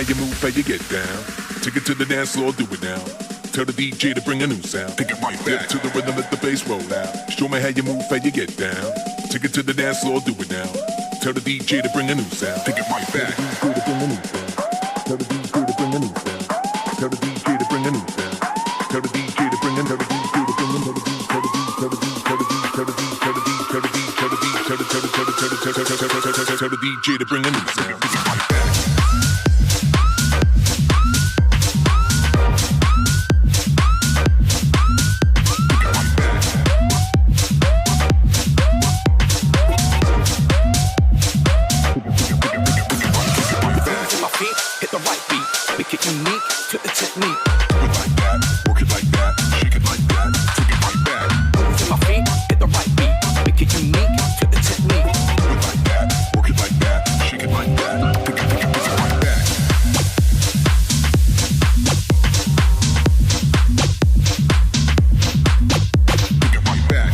you move, how you get down. Take it to the dance floor, do it now. Tell the DJ to bring a new sound. Take it right back to the rhythm, let the bass roll out. Show me how you move, how you get down. Take it to the dance floor, do it now. Tell the DJ to bring a new sound. Take it right back. Tell the DJ to bring a new sound. Tell the DJ to bring a new sound. Tell the DJ to bring a new sound. Tell the DJ to bring a new sound. Tell the DJ to bring a new sound. Take it right back. Unique to the technique. Do it like that, work it like that, shake it like that, take it right back. To my feet, hit the right beat, make it unique to the technique. Do it like that, work it like that, shake it like that, take it right back. Take it right back.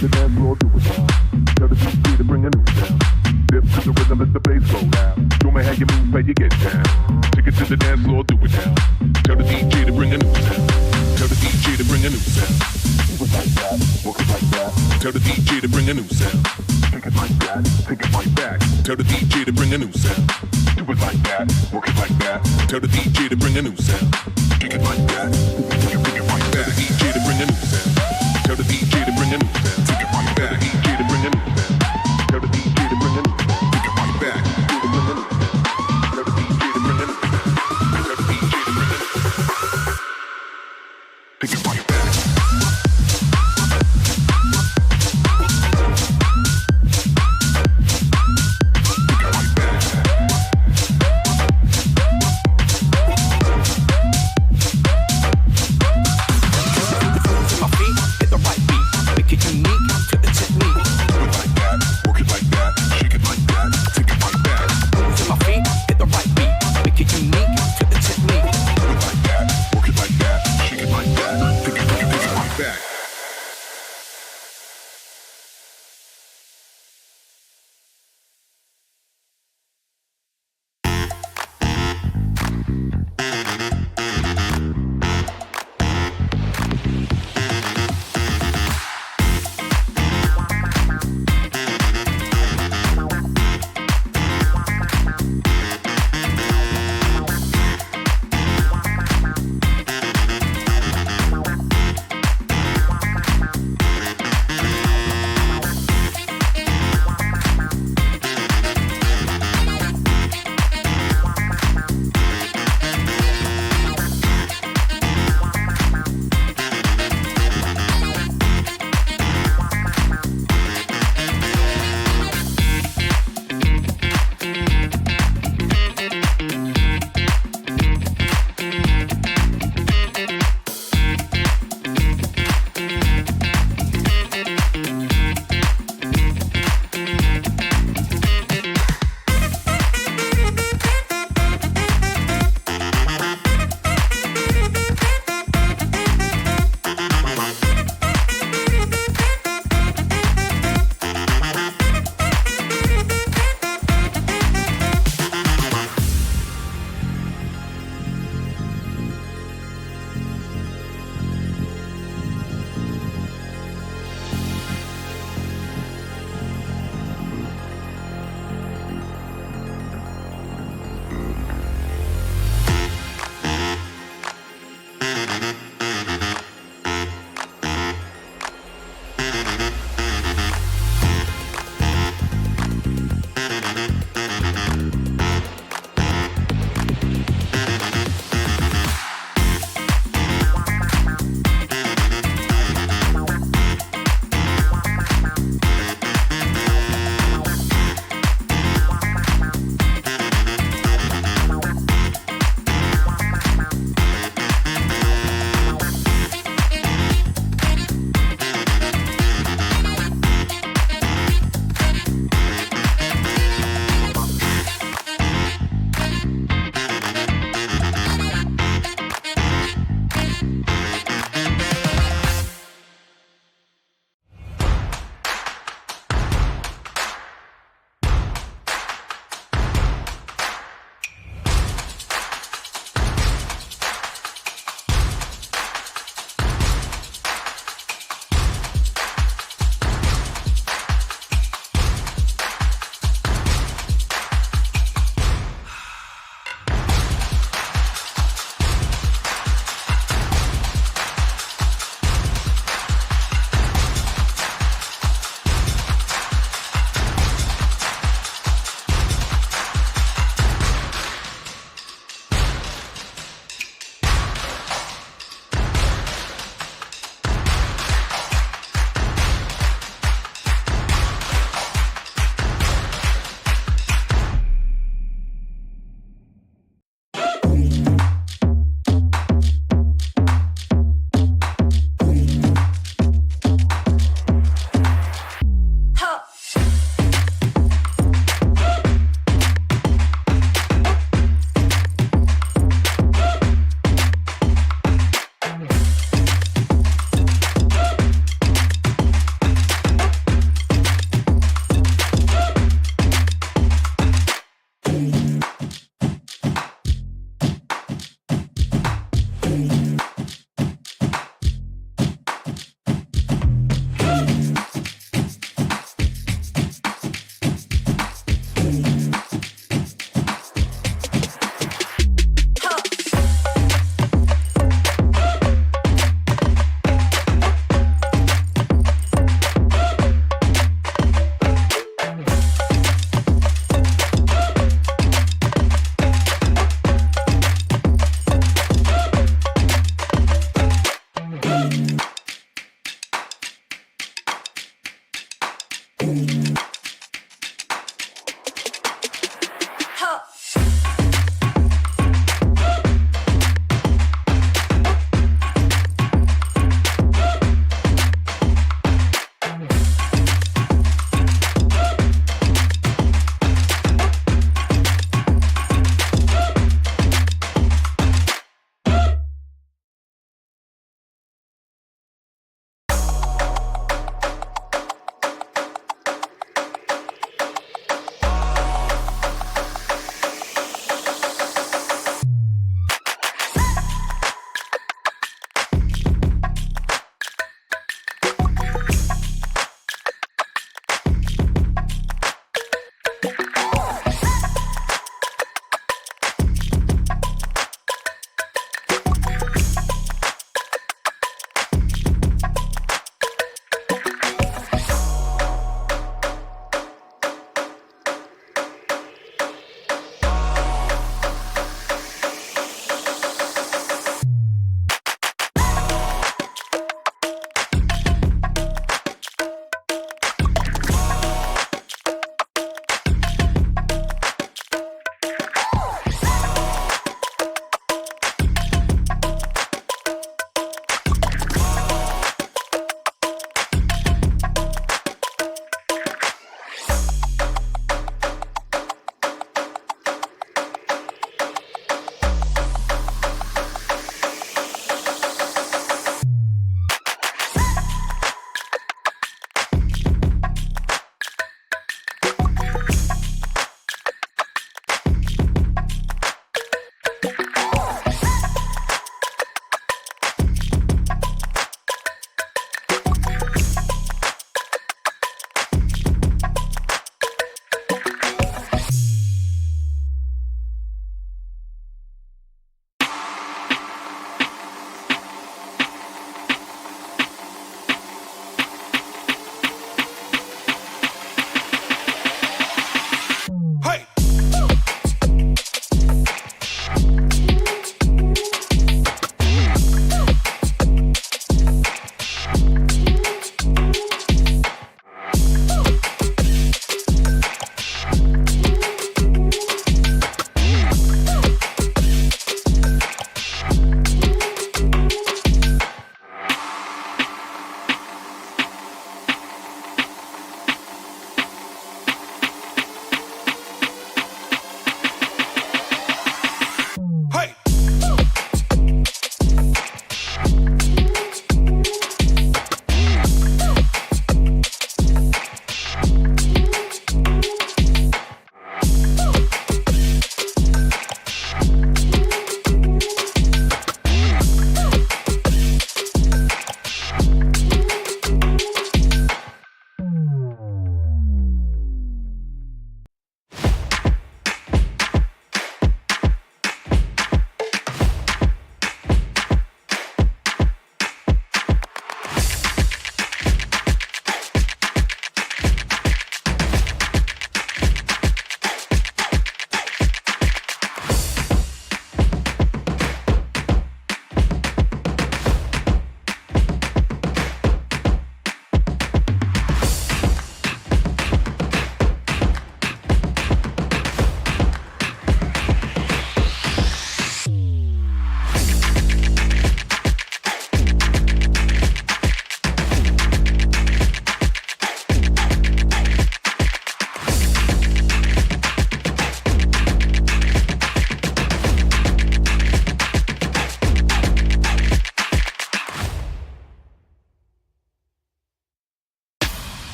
The dance floor, do it now. Tell the DJ to bring a new sound. Dip to the rhythm, let the bass roll out. Show me how you move, how you get down. Take it to the dance floor, do it now. Tell the DJ to bring a new sound. Tell the DJ to bring a new sound. Do it like that, work it like that. Tell the DJ to bring a new sound. Take it like that, take it right back. Tell the DJ to bring a new sound. Do it like that, work it like that. Tell the DJ to bring a new sound. Take it like that, take it right back. Tell the DJ to bring a new sound. Tell the DJ to bring a new sound. Take it right back. DJ to bring a new sound. Tell the DJ to bring a new sound. Take it right back. Tell the DJ to bring a new sound. Tell the DJ to bring a new sound. Take it right back. To my feet, hit the right beat, make it unique.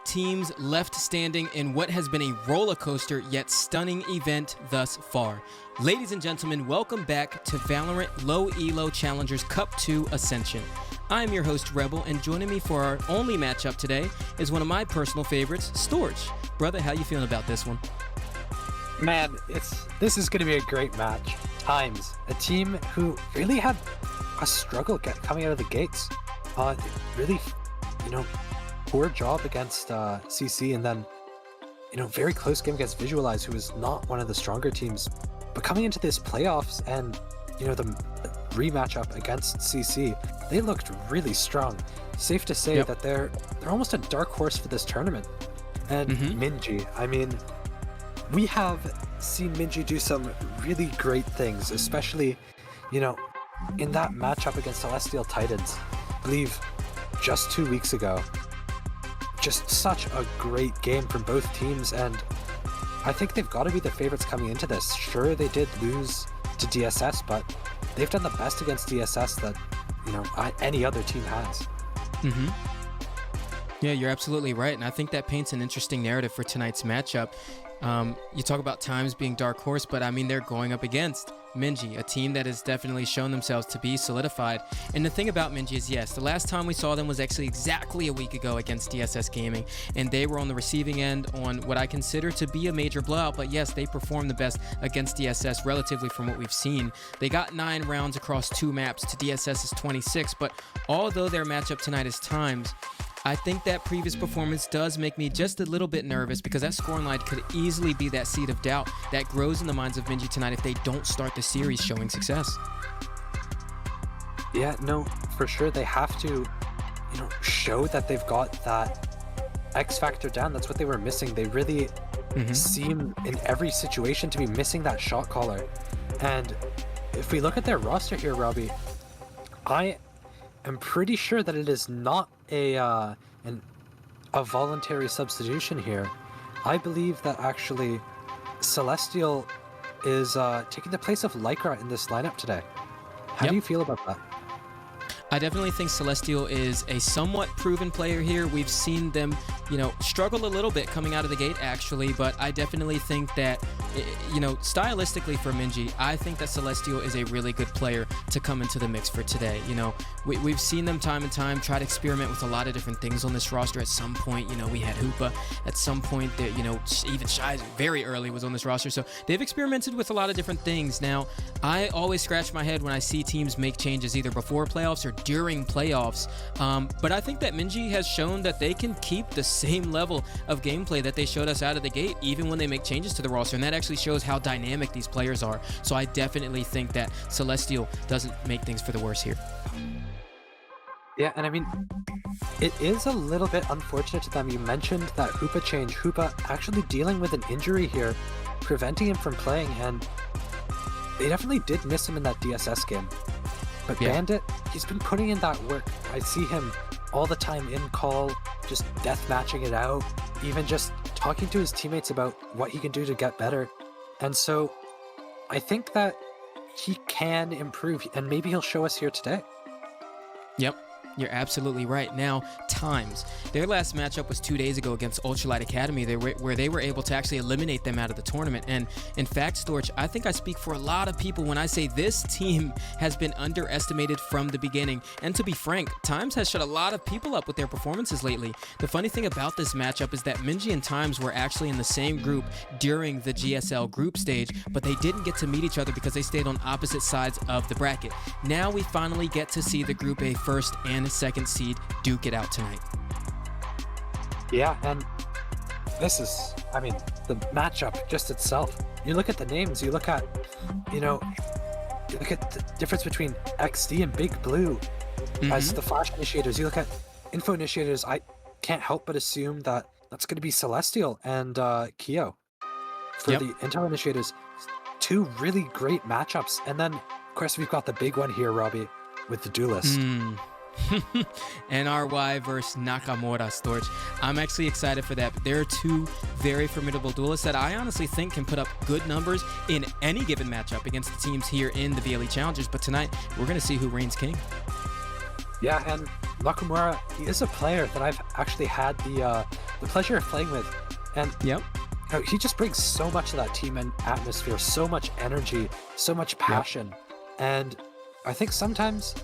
teams left standing in what has been a roller coaster yet stunning event thus far. Ladies and gentlemen, welcome back to VALORANT Low-elo Challengers Cup 2 Ascension. I'm your host, REBL, and joining me for our only matchup today is one of my personal favorites, Storch. Brother, how you feeling about this one? Man, this is going to be a great match. TIMEZ, a team who really had a struggle coming out of the gates. Really, poor job against CC, and then, very close game against Visualize, who was not one of the stronger teams. But coming into this playoffs and, the rematch up against CC, they looked really strong. Safe to say that they're almost a dark horse for this tournament. And MINJI, I mean, we have seen MINJI do some really great things, especially, in that matchup against Celestial Titans, I believe just 2 weeks ago. Just such a great game from both teams, and I think they've got to be the favorites coming into this. Sure, they did lose to DSS, but they've done the best against DSS that, any other team has. Yeah, you're absolutely right, and I think that paints an interesting narrative for tonight's matchup. You talk about TIMEZ being dark horse, but I mean, they're going up against MINJI, a team that has definitely shown themselves to be solidified. And the thing about MINJI is, yes, the last time we saw them was actually exactly a week ago against DSS Gaming, and they were on the receiving end on what I consider to be a major blowout. But yes, they performed the best against DSS relatively from what we've seen. They got 9 rounds across 2 maps to DSS's 26, but although their matchup tonight is TIMEZ, I think that previous performance does make me just a little bit nervous, because that scoring line could easily be that seed of doubt that grows in the minds of MINJI tonight if they don't start the series showing success. Yeah, no, for sure. They have to, show that they've got that X factor down. That's what they were missing. They really seem in every situation to be missing that shot caller. And if we look at their roster here, Robbie, I'm pretty sure that it is not a voluntary substitution here. I believe that actually Celestial is taking the place of Lycra in this lineup today. How do you feel about that? I definitely think Celestial is a somewhat proven player here. We've seen them, struggle a little bit coming out of the gate, actually, but I definitely think that, stylistically for MINJI, I think that Celestial is a really good player to come into the mix for today. We've seen them time and time try to experiment with a lot of different things on this roster. At some point, we had Hoopa. At some point, even Shy very early was on this roster. So they've experimented with a lot of different things. Now, I always scratch my head when I see teams make changes either before playoffs or during playoffs, but I think that MINJI has shown that they can keep the same level of gameplay that they showed us out of the gate, even when they make changes to the roster, and that actually shows how dynamic these players are. So I definitely think that Celestial doesn't make things for the worse here. Yeah, and I mean, it is a little bit unfortunate to them. You mentioned that Hoopa change. Hoopa actually dealing with an injury here, preventing him from playing, and they definitely did miss him in that DSS game. But Bandit, he's been putting in that work. I see him all the time in call, just deathmatching it out, even just talking to his teammates about what he can do to get better. And so I think that he can improve, and maybe he'll show us here today. Yep. You're absolutely right. Now, TIMEZ. Their last matchup was 2 days ago against Ultralight Academy, where they were able to actually eliminate them out of the tournament. And in fact, Storch, I think I speak for a lot of people when I say this team has been underestimated from the beginning. And to be frank, TIMEZ has shut a lot of people up with their performances lately. The funny thing about this matchup is that MINJI and TIMEZ were actually in the same group during the GSL group stage, but they didn't get to meet each other because they stayed on opposite sides of the bracket. Now we finally get to see the Group A first and second seed duke it out tonight. Yeah, and this is, I mean, the matchup just itself. You look at the names, you look at, you look at the difference between XD and Big Blue as the Flash initiators. You look at Info initiators, I can't help but assume that that's going to be Celestial and Keo. For the Intel initiators, 2 really great matchups. And then, of course, we've got the big one here, Robbie, with the Duelist. NRY versus Nakamura, Storch. I'm actually excited for that. There are 2 very formidable duelists that I honestly think can put up good numbers in any given matchup against the teams here in the VLE Challengers. But tonight, we're going to see who reigns king. Yeah, and Nakamura, he is a player that I've actually had the the pleasure of playing with. And Yep. he just brings so much of that team and atmosphere, so much energy, so much passion. And I think sometimes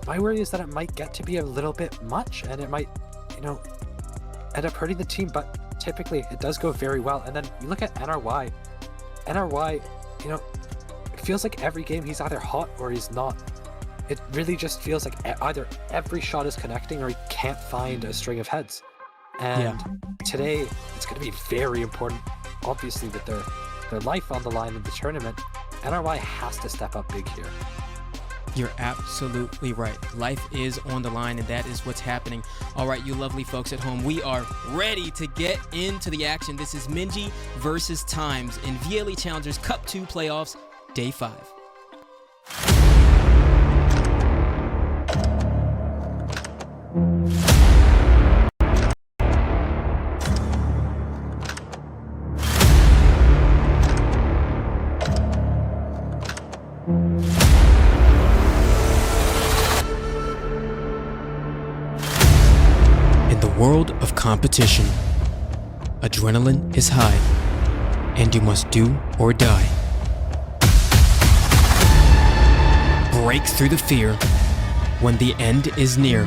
my worry is that it might get to be a little bit much, and it might, end up hurting the team. But typically it does go very well. And then you look at NRY. NRY, it feels like every game he's either hot or he's not. It really just feels like either every shot is connecting or he can't find a string of heads. And today, it's going to be very important, obviously, with their life on the line in the tournament. NRY has to step up big here. You're absolutely right. Life is on the line, and that is what's happening. All right, you lovely folks at home, we are ready to get into the action. This is MINJI versus TIMEZ in VLE Challengers Cup 2 playoffs, day 5. In the world of competition, adrenaline is high, and you must do or die. Break through the fear when the end is near,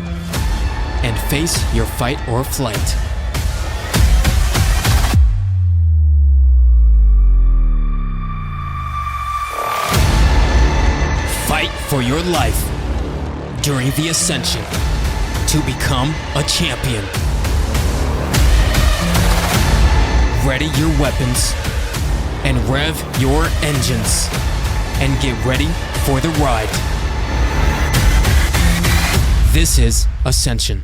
and face your fight or flight. Fight for your life during the ascension to become a champion. Ready your weapons and rev your engines and get ready for the ride. This is Ascension.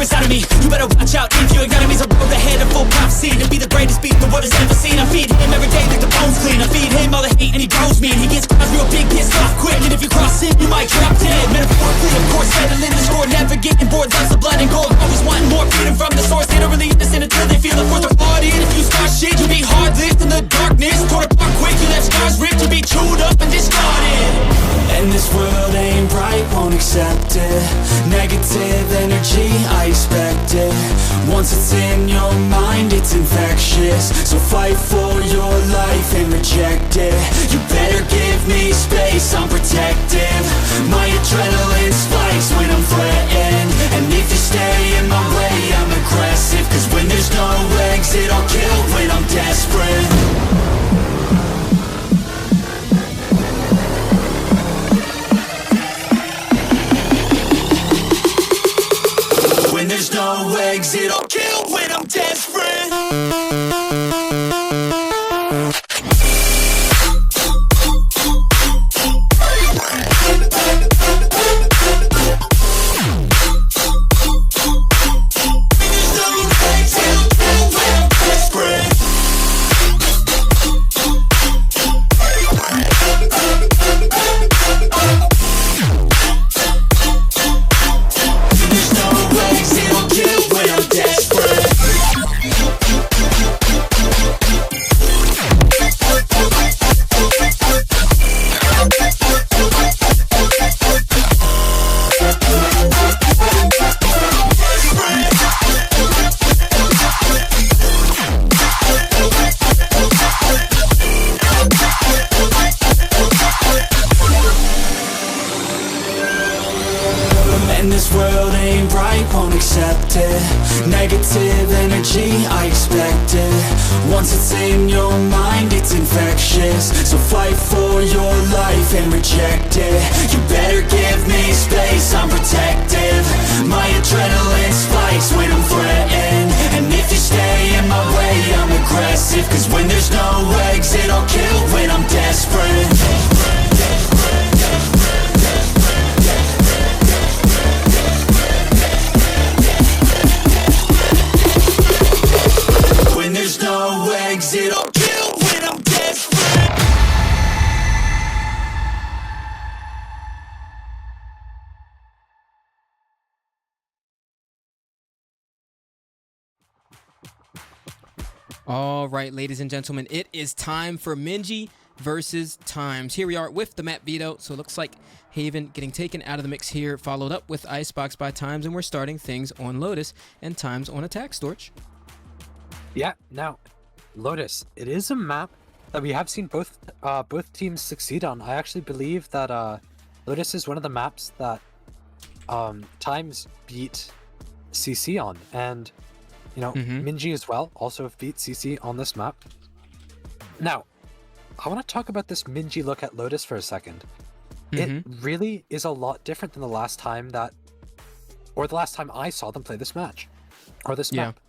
Inside of me, you better watch out. If your enemy's a road ahead of full prophecy to be the greatest beast the world has ever seen. I feed him every day like the bones clean. I feed him all the hate and he grows me, and he gets real big, pissed off quick. And if you cross him, you might drop dead. Metaphorically, of course, settling the score, never getting bored. Lots of blood and gold, always wanting more. Freedom from the source, they don't really understand until they feel it. Force the party, and if you start shit, you'll be hard lived in the darkness. Torn apart quick, you left scars ripped, you'll be chewed up and discarded. And this world ain't right, won't accept it. Negative energy, I expect it. Once it's in your mind, it's infectious. So fight for your life and reject it. You better give me space, I'm protective. My adrenaline spikes when I'm threatened. And if you stay in my way, I'm aggressive. Cause when there's no exit, I'll kill when I'm desperate. There's no exit, I'll kill when I'm desperate. Negative energy, I expect it. Once it's in your mind, it's infectious. So fight for your life and reject it. You better give me space, I'm protective. My adrenaline spikes when I'm threatened. And if you stay in my way, I'm aggressive. Cause when there's no exit, I'll kill when I'm desperate. There's no exit, I'll kill when I'm desperate. All right, ladies and gentlemen, it is time for MINJI versus TIMEZ. Here we are with the map veto, so it looks like Haven getting taken out of the mix here, followed up with Icebox by TIMEZ, and we're starting things on Lotus and TIMEZ on attack, Storch. Yeah, now, Lotus, it is a map that we have seen both teams succeed on. I actually believe that Lotus is one of the maps that TIMEZ beat CC on, and you know, MINJI as well also beat CC on this map. Now, I want to talk about this MINJI look at Lotus for a second. It really is a lot different than the last time I saw them play this match, or this map.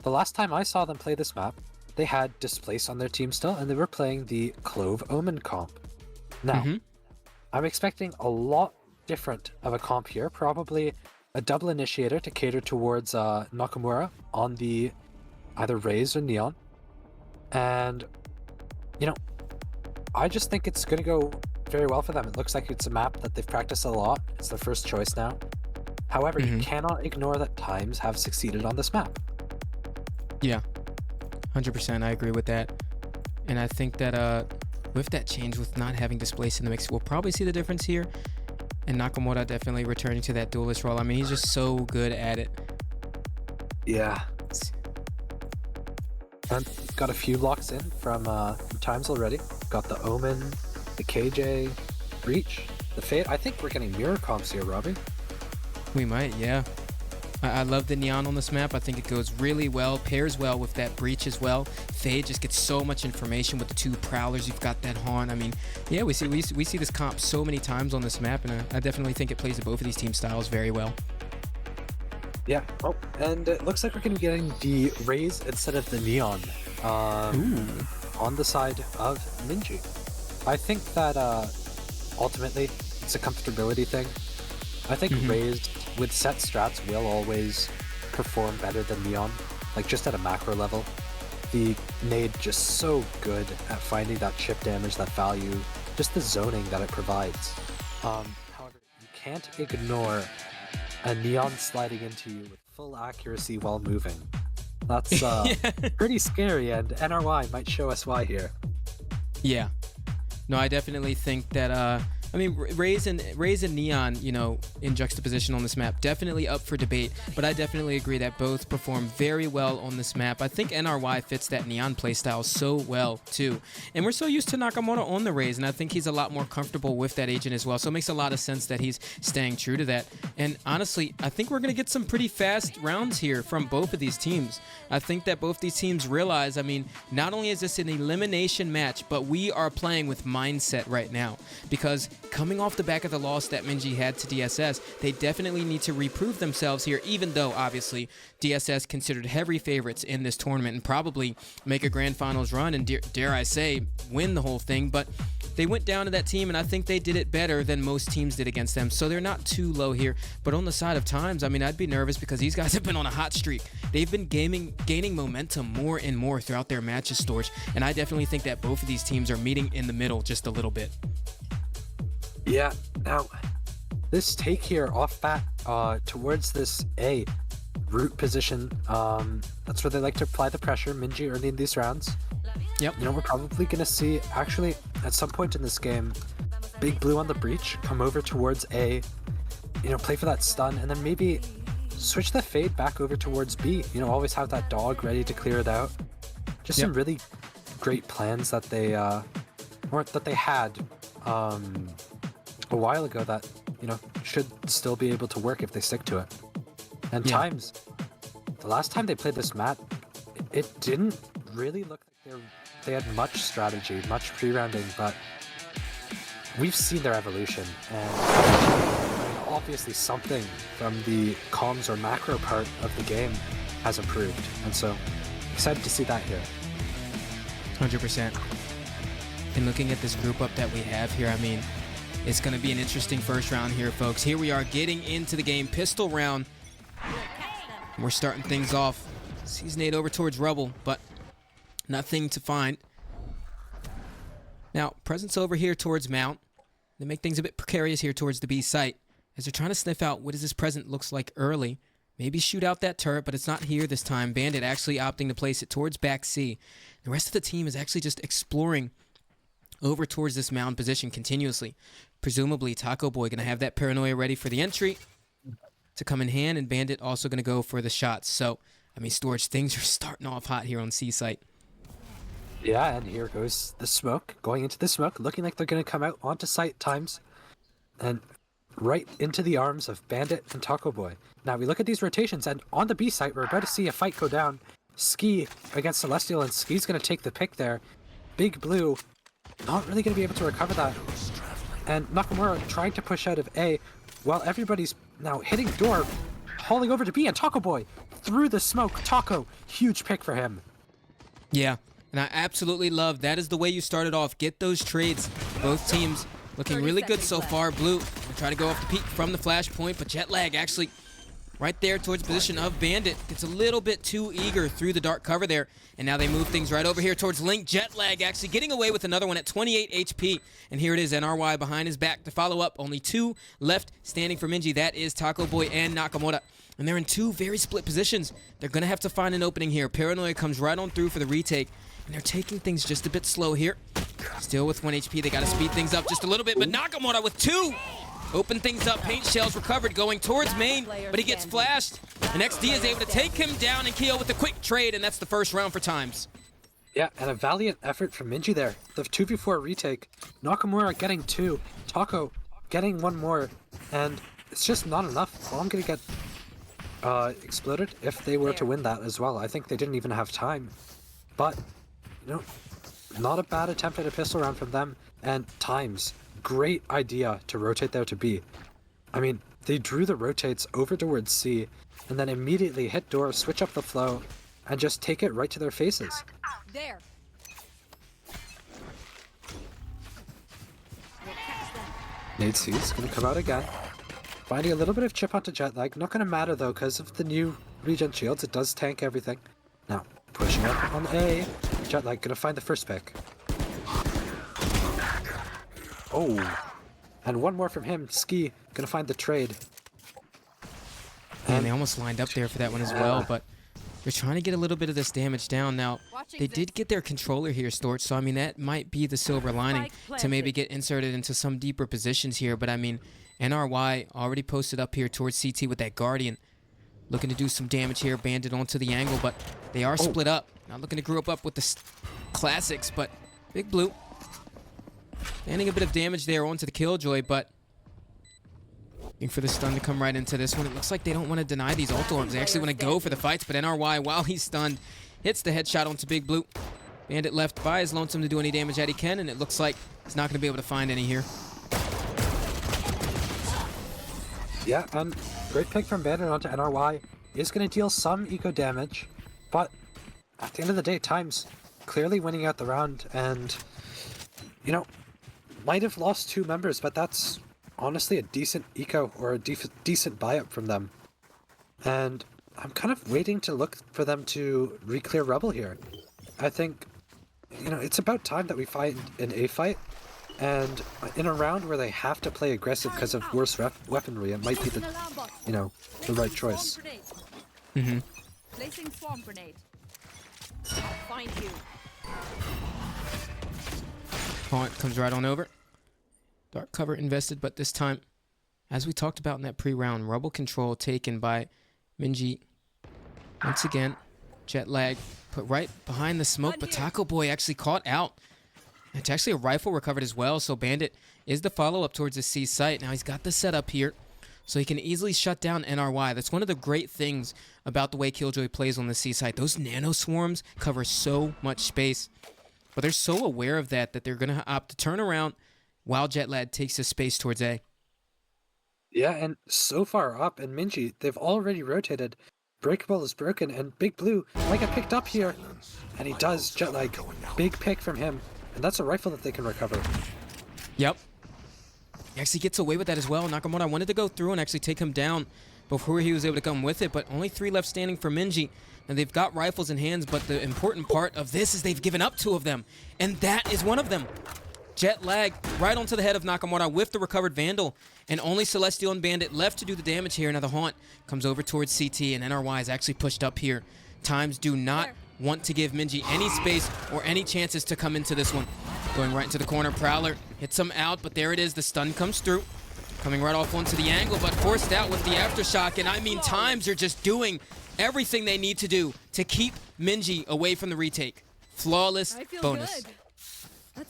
The last time I saw them play this map, they had Displace on their team still, and they were playing the Clove Omen comp. Now, I'm expecting a lot different of a comp here, probably a double initiator to cater towards Nakamura on the either Raze or Neon. And, you know, I just think it's going to go very well for them. It looks like it's a map that they've practiced a lot. It's their first choice now. However, you cannot ignore that TIMEZ have succeeded on this map. Yeah, 100%. I agree with that. And I think that with that change, with not having Displace in the mix, we'll probably see the difference here. And Nakamura definitely returning to that duelist role. I mean, he's just so good at it. Yeah. And got a few locks in from TIMEZ already. Got the Omen, the KJ, Breach, the Fade. I think we're getting mirror comps here, Robbie. We might, yeah. I love the Neon on this map. I think it goes really well, pairs well with that Breach as well. Fade just gets so much information with the two Prowlers. You've got that Haunt. I mean, yeah, we see this comp so many times on this map, and I definitely think it plays to both of these team styles very well. Yeah. Oh, and it looks like we're going to be getting the Raze instead of the Neon on the side of MINJI. I think that ultimately it's a comfortability thing. I think Raze with set strats will always perform better than Neon, like just at a macro level. The nade just so good at finding that chip damage, that value, just the zoning that it provides. However, you can't ignore a Neon sliding into you with full accuracy while moving. That's pretty scary, and NRY might show us why here. Yeah. No, I definitely think that I mean, Raze and Neon, you know, in juxtaposition on this map, definitely up for debate, but I definitely agree that both perform very well on this map. I think NRY fits that Neon playstyle so well, too. And we're so used to Nakamura on the Raze, and I think he's a lot more comfortable with that agent as well, so it makes a lot of sense that he's staying true to that. And honestly, I think we're going to get some pretty fast rounds here from both of these teams. I think that both these teams realize, I mean, not only is this an elimination match, but we are playing with mindset right now, because coming off the back of the loss that MINJI had to DSS, they definitely need to reprove themselves here, even though, obviously, DSS considered heavy favorites in this tournament and probably make a grand finals run and, dare I say, win the whole thing. But they went down to that team, and I think they did it better than most teams did against them, so they're not too low here. But on the side of TIMEZ, I mean, I'd be nervous because these guys have been on a hot streak. They've been gaining momentum more and more throughout their matches, Storch, and I definitely think that both of these teams are meeting in the middle just a little bit. Yeah, now, this take here off bat towards this A root position, that's where they like to apply the pressure, MINJI early in these rounds. Yep. You know, we're probably going to see, actually, at some point in this game, Big Blue on the Breach, come over towards A, you know, play for that stun, and then maybe switch the Fade back over towards B. You know, always have that dog ready to clear it out. Just some really great plans that they had a while ago that, you know, should still be able to work if they stick to it. And TIMEZ, the last time they played this map, it didn't really look like they had much strategy, much pre-rounding, but we've seen their evolution, and obviously something from the comms or macro part of the game has improved, and so excited to see that here. 100%. And looking at this group up that we have here, I mean, it's going to be an interesting first round here, folks. Here we are getting into the game. Pistol round. We're starting things off. Sees nade over towards REBL, but nothing to find. Now, presence over here towards Mount. They make things a bit precarious here towards the B site, as they're trying to sniff out what does this present looks like early. maybe shoot out that turret, but it's not here this time. Bandit actually opting to place it towards back C. The rest of the team is actually just exploring over towards this mound position continuously. Presumably, Taco Boy going to have that paranoia ready for the entry to come in hand, and Bandit also going to go for the shots. So, I mean, Storch, things are starting off hot here on C site. Yeah, and here goes the smoke, going into the smoke, looking like they're going to come out onto site TIMEZ, and right into the arms of Bandit and Taco Boy. Now, we look at these rotations, and on the B site, we're about to see a fight go down. Ski against Celestial, and Ski's going to take the pick there. Big Blue, not really going to be able to recover that. And Nakamura trying to push out of A, while everybody's now hitting door, hauling over to B, and Taco Boy through the smoke. Taco, huge pick for him. Yeah, and I absolutely love that is the way you started off. Get those trades. Both teams looking really good so far. Blue will try to go off the peak from the flash point, but jet lag actually right there towards the position of Bandit. Gets a little bit too eager through the dark cover there. And now they move things right over here towards Link. Jet lag actually getting away with another one at 28 HP. And here it is, NRY behind his back to follow up. Only two left standing for MINJI. That is Taco Boy and Nakamura. And they're in two very split positions. They're going to have to find an opening here. Paranoia comes right on through for the retake. And they're taking things just a bit slow here. Still with 1 HP. They got to speed things up just a little bit. But Nakamura with two. Open things up. Paint shells recovered going towards main. But he gets flashed. And XD is able to take him down and KO with a quick trade. And that's the first round for TIMEZ. Yeah, and a valiant effort from MINJI there. The 2v4 retake. Nakamura getting two. Taco getting one more. And it's just not enough. Bomb gonna get exploded if they were to win that as well. I think they didn't even have time. But, you know, not a bad attempt at a pistol round from them. And TIMEZ, great idea to rotate there to B. I mean, they drew the rotates over towards C, and then immediately hit door, switch up the flow, and just take it right to their faces. There. Nade C's gonna come out again. Finding a little bit of chip onto jet lag. Not gonna matter though, because of the new regen shields, it does tank everything. Now, pushing up on A. Jet lag gonna find the first pick. Oh. And one more from him. Ski gonna find the trade. And they almost lined up there for that one as well, but they're trying to get a little bit of this damage down. Now, they did get their controller here, Storch, so I mean, that might be the silver lining to maybe get inserted into some deeper positions here, but I mean, NRY already posted up here towards CT with that Guardian. Looking to do some damage here, Bandit onto the angle, but they are split up. Not looking to group up with the classics, but Big Blue landing a bit of damage there onto the Killjoy, but looking for the stun to come right into this one. It looks like they don't want to deny these ult orbs. They actually want to go for the fights, but NRY, while he's stunned, hits the headshot onto Big Blue. Bandit left by his lonesome to do any damage that he can, and it looks like he's not going to be able to find any here. Yeah, and great pick from Bandit onto NRY. Is going to deal some eco damage, but at the end of the day, TIMEZ clearly winning out the round, and, you know, might have lost two members, but that's honestly a decent eco or a decent buy-up from them. And I'm kind of waiting to look for them to re-clear REBL here. I think, you know, it's about time that we find an A fight, and in a round where they have to play aggressive because of worse weaponry, it might be the, you know, the right choice. Mm-hmm. Placing swarm grenade. I'll find you. Haunt comes right on over. Dark cover invested, but this time, as we talked about in that pre-round, REBL control taken by MINJI. Once again, jet lag put right behind the smoke, but Taco Boy actually caught out. It's actually a rifle recovered as well, so Bandit is the follow-up towards the C site. Now he's got the setup here, so he can easily shut down NRY. That's one of the great things about the way Killjoy plays on the C site. Those nano swarms cover so much space, but they're so aware of that that they're going to opt to turn around while Jet Lag takes his space towards A. Yeah, and so far up, and MINJI, they've already rotated. Breakable is broken, and Big Blue might get picked up here. And he does, Jet Lag. Big pick from him. And that's a rifle that they can recover. Yep. He actually gets away with that as well. Nakamura wanted to go through and actually take him down before he was able to come with it, but only 3 left standing for MINJI. And they've got rifles in hands, but the important part of this is they've given up 2 of them. And that is one of them. Jet lag right onto the head of Nakamura with the recovered Vandal. And only Celestial and Bandit left to do the damage here. Now the Haunt comes over towards CT, and NRY is actually pushed up here. TIMEZ do not want to give MINJI any space or any chances to come into this one. Going right into the corner, Prowler hits him out, but there it is. The stun comes through. Coming right off onto the angle, but forced out with the Aftershock. And I mean, TIMEZ are just doing everything they need to do to keep MINJI away from the retake. Flawless bonus.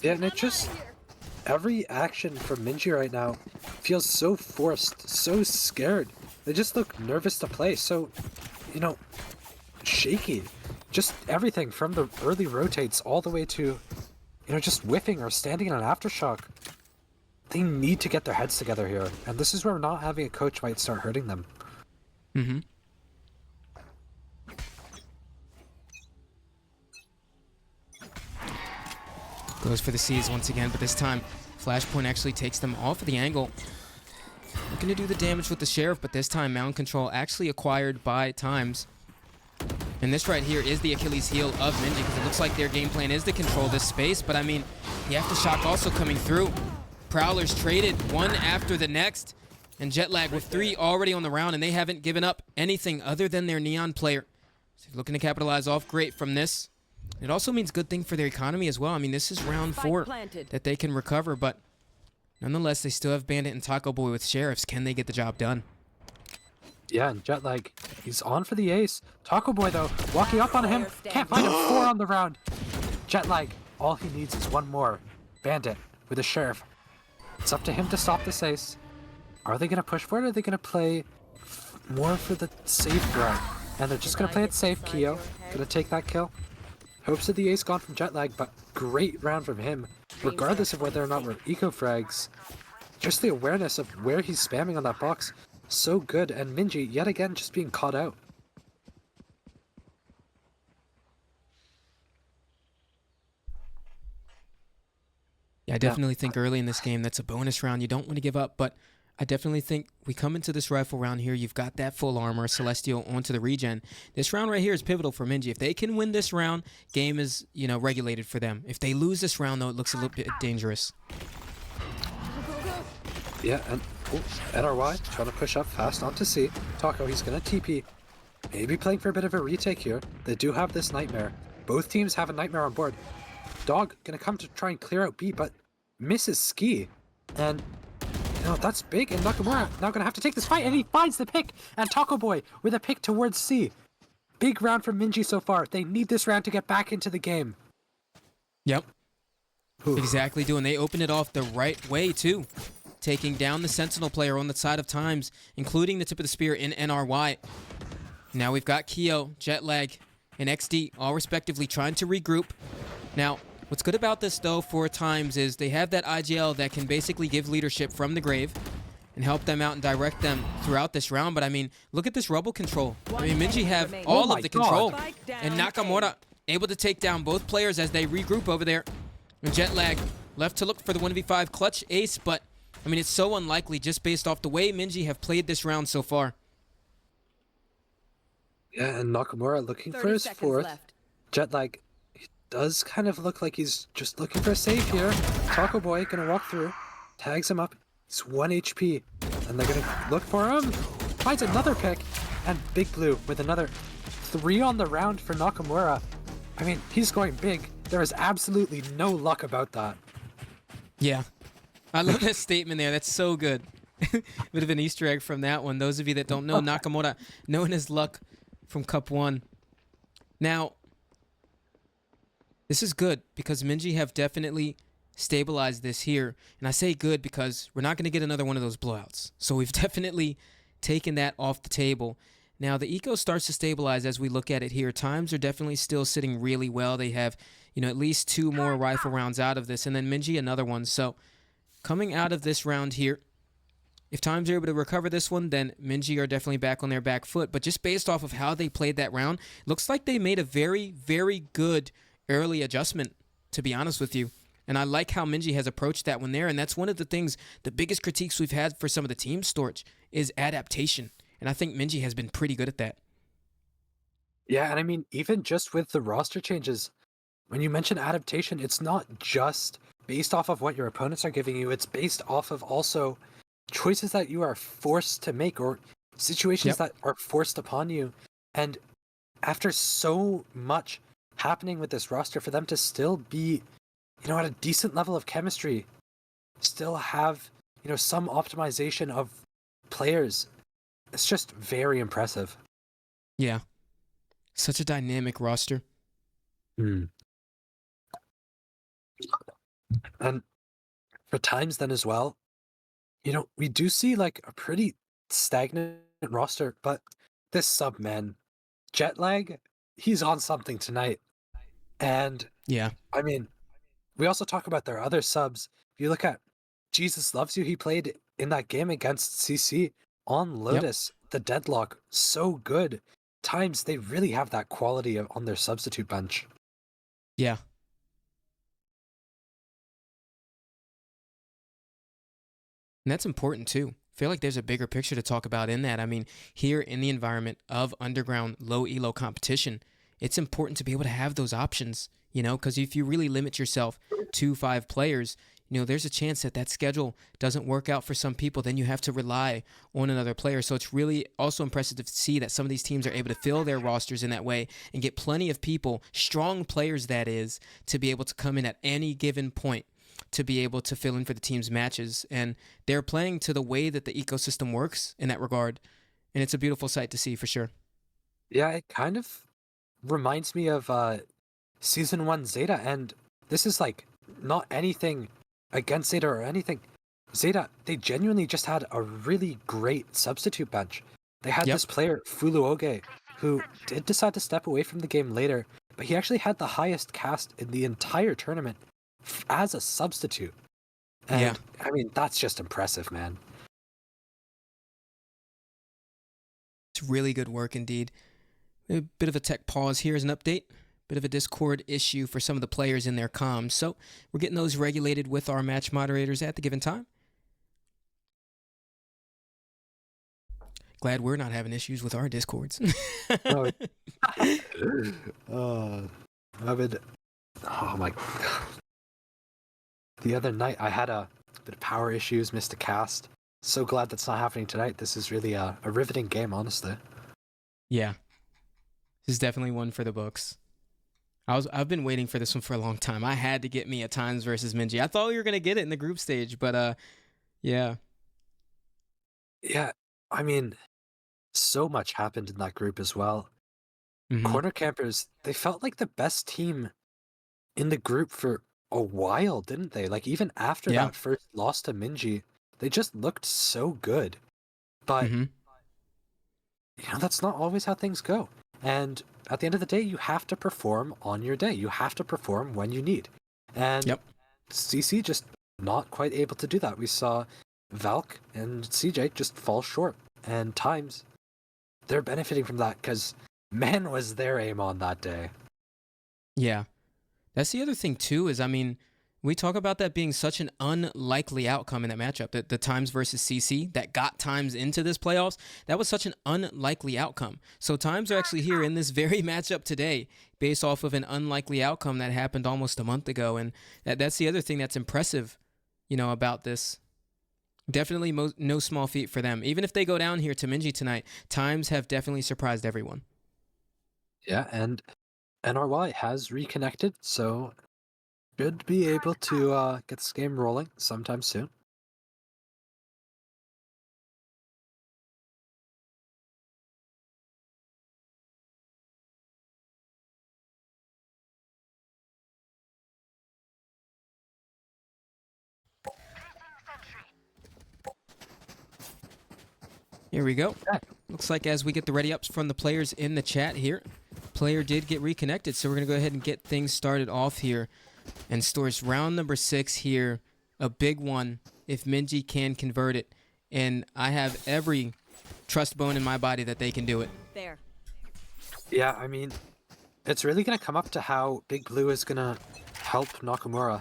Yeah, and it just... Every action from MINJI right now feels so forced, so scared. They just look nervous to play, so, you know, shaky. Just everything from the early rotates all the way to, you know, just whiffing or standing in an Aftershock. They need to get their heads together here, and this is where not having a coach might start hurting them. Mm-hmm. Goes for the C's once again, but this time Flashpoint actually takes them off of the angle. Looking to do the damage with the Sheriff, but this time Mound Control actually acquired by TIMEZ. And this right here is the Achilles heel of MINJI, because it looks like their game plan is to control this space, but I mean, the Aftershock also coming through. Prowlers traded one after the next, and Jetlag with 3 already on the round, and they haven't given up anything other than their Neon player. So looking to capitalize off great from this. It also means good thing for their economy as well. I mean, this is round 4 that they can recover, but nonetheless, they still have Bandit and Taco Boy with Sheriffs. Can they get the job done? Yeah, and Jetlag, he's on for the ace. Taco Boy, though, walking up on him. Can't find him. 4 on the round. Jetlag, all he needs is 1 more. Bandit with a Sheriff. It's up to him to stop this ace. Are they going to push for it, or are they going to play more for the safe round? And they're just going to play it safe. Keo going to take that kill. Hopes of the ace gone from Jetlag, but great round from him. Regardless of whether or not we're eco-frags, just the awareness of where he's spamming on that box, so good. And MINJI, yet again, just being caught out. Yeah, I definitely think early in this game that's a bonus round. You don't want to give up, but I definitely think we come into this rifle round here. You've got that full armor, Celestial onto the regen. This round right here is pivotal for MINJI. If they can win this round, game is, you know, regulated for them. If they lose this round, though, it looks a little bit dangerous. Yeah, and NRY trying to push up fast onto C. Taco, he's going to TP. Maybe playing for a bit of a retake here. They do have this Nightmare. Both teams have a Nightmare on board. Dog going to come to try and clear out B, but misses Ski. And... no, that's big, and Nakamura now gonna have to take this fight, and he finds the pick, and Taco Boy with a pick towards C. Big round from MINJI so far. They need this round to get back into the game. Yep. Exactly doing. They opened it off the right way, too. Taking down the Sentinel player on the side of TIMEZ, including the tip of the spear in NRY. Now we've got Keo, Jetlag, and XD, all respectively trying to regroup. Now, what's good about this, though, for TIMEZ is they have that IGL that can basically give leadership from the grave and help them out and direct them throughout this round. But, I mean, look at this Rebel control. I mean, MINJI have all of the control. And Nakamura able to take down both players as they regroup over there. And Jetlag left to look for the 1v5 clutch ace, but, I mean, it's so unlikely just based off the way MINJI have played this round so far. Yeah, and Nakamura looking for his 4th. Jetlag does kind of look like he's just looking for a save here. Taco Boy gonna walk through, tags him up. He's 1 HP, and they're gonna look for him. Finds another pick, and Big Blue with another 3 on the round for Nakamura. I mean, he's going big. There is absolutely no luck about that. Yeah, I love that statement there. That's so good. Bit of an Easter egg from that one. Those of you that don't know, Nakamura, known as Luck from Cup 1. Now, this is good because MINJI have definitely stabilized this here. And I say good because we're not going to get another one of those blowouts. So we've definitely taken that off the table. Now the eco starts to stabilize as we look at it here. TIMEZ are definitely still sitting really well. They have, you know, at least 2 more rifle rounds out of this. And then MINJI another one. So coming out of this round here, if TIMEZ are able to recover this one, then MINJI are definitely back on their back foot. But just based off of how they played that round, looks like they made a very, very good early adjustment, to be honest with you. And I like how MINJI has approached that one there. And that's one of the things, the biggest critiques we've had for some of the teams, Storch, is adaptation. And I think MINJI has been pretty good at that. Yeah, and I mean, even just with the roster changes, when you mention adaptation, it's not just based off of what your opponents are giving you. It's based off of also choices that you are forced to make or situations that are forced upon you. And after so much happening with this roster, for them to still be, at a decent level of chemistry, still have, some optimization of players, it's just very impressive. Yeah. Such a dynamic roster. And for TIMEZ then as well, we do see like a pretty stagnant roster, but this sub man, Jetlag, he's on something tonight. And Yeah. I mean, we also talk about their other subs. If you look at Jesus Loves You, he played in that game against CC on Lotus, the Deadlock, so good. TIMEZ, they really have that quality on their substitute bench. Yeah. And that's important too. I feel like there's a bigger picture to talk about in that. I mean, here in the environment of underground low-elo competition, it's important to be able to have those options, because if you really limit yourself to 5 players, there's a chance that schedule doesn't work out for some people. Then you have to rely on another player. So it's really also impressive to see that some of these teams are able to fill their rosters in that way and get plenty of people, strong players that is, to be able to come in at any given point to be able to fill in for the team's matches. And they're playing to the way that the ecosystem works in that regard. And it's a beautiful sight to see for sure. Yeah, it kind of reminds me of Season 1 Zeta. And this is like not anything against Zeta or anything. Zeta, they genuinely just had a really great substitute bench. They had this player, Fuluoge, who did decide to step away from the game later, but he actually had the highest cast in the entire tournament as a substitute. And I mean, that's just impressive, man. It's really good work indeed. A bit of a tech pause here as an update. Bit of a Discord issue for some of the players in their comms. So we're getting those regulated with our match moderators at the given time. Glad we're not having issues with our Discords. Oh my God. The other night I had a bit of power issues, missed a cast. So glad that's not happening tonight. This is really a riveting game, honestly. Yeah. This is definitely one for the books. I've been waiting for this one for a long time. I had to get me a TIMEZ versus MINJI. I thought we were going to get it in the group stage, but yeah. Yeah, I mean, so much happened in that group as well. Corner Campers, they felt like the best team in the group for a while, didn't they? Like, even after that first loss to MINJI, they just looked so good. But, that's not always how things go. And at the end of the day, you have to perform on your day. You have to perform when you need. And CC just not quite able to do that. We saw VLEC and CJ just fall short. And TIMEZ, they're benefiting from that because man was their aim on that day. Yeah. That's the other thing too is, I mean, we talk about that being such an unlikely outcome in that matchup, the TIMEZ versus CC that got TIMEZ into this playoffs. That was such an unlikely outcome. So TIMEZ are actually here in this very matchup today based off of an unlikely outcome that happened almost a month ago. And that's the other thing that's impressive, about this. Definitely no small feat for them. Even if they go down here to MINJI tonight, TIMEZ have definitely surprised everyone. Yeah, and NRY has reconnected, so should be able to get this game rolling sometime soon. Here we go. Looks like as we get the ready ups from the players in the chat here, player did get reconnected, so we're going to go ahead and get things started off here. And Storch, round number 6 here, a big one if MINJI can convert it. And I have every trust bone in my body that they can do it. There. Yeah, I mean, it's really going to come up to how Big Blue is going to help Nakamura.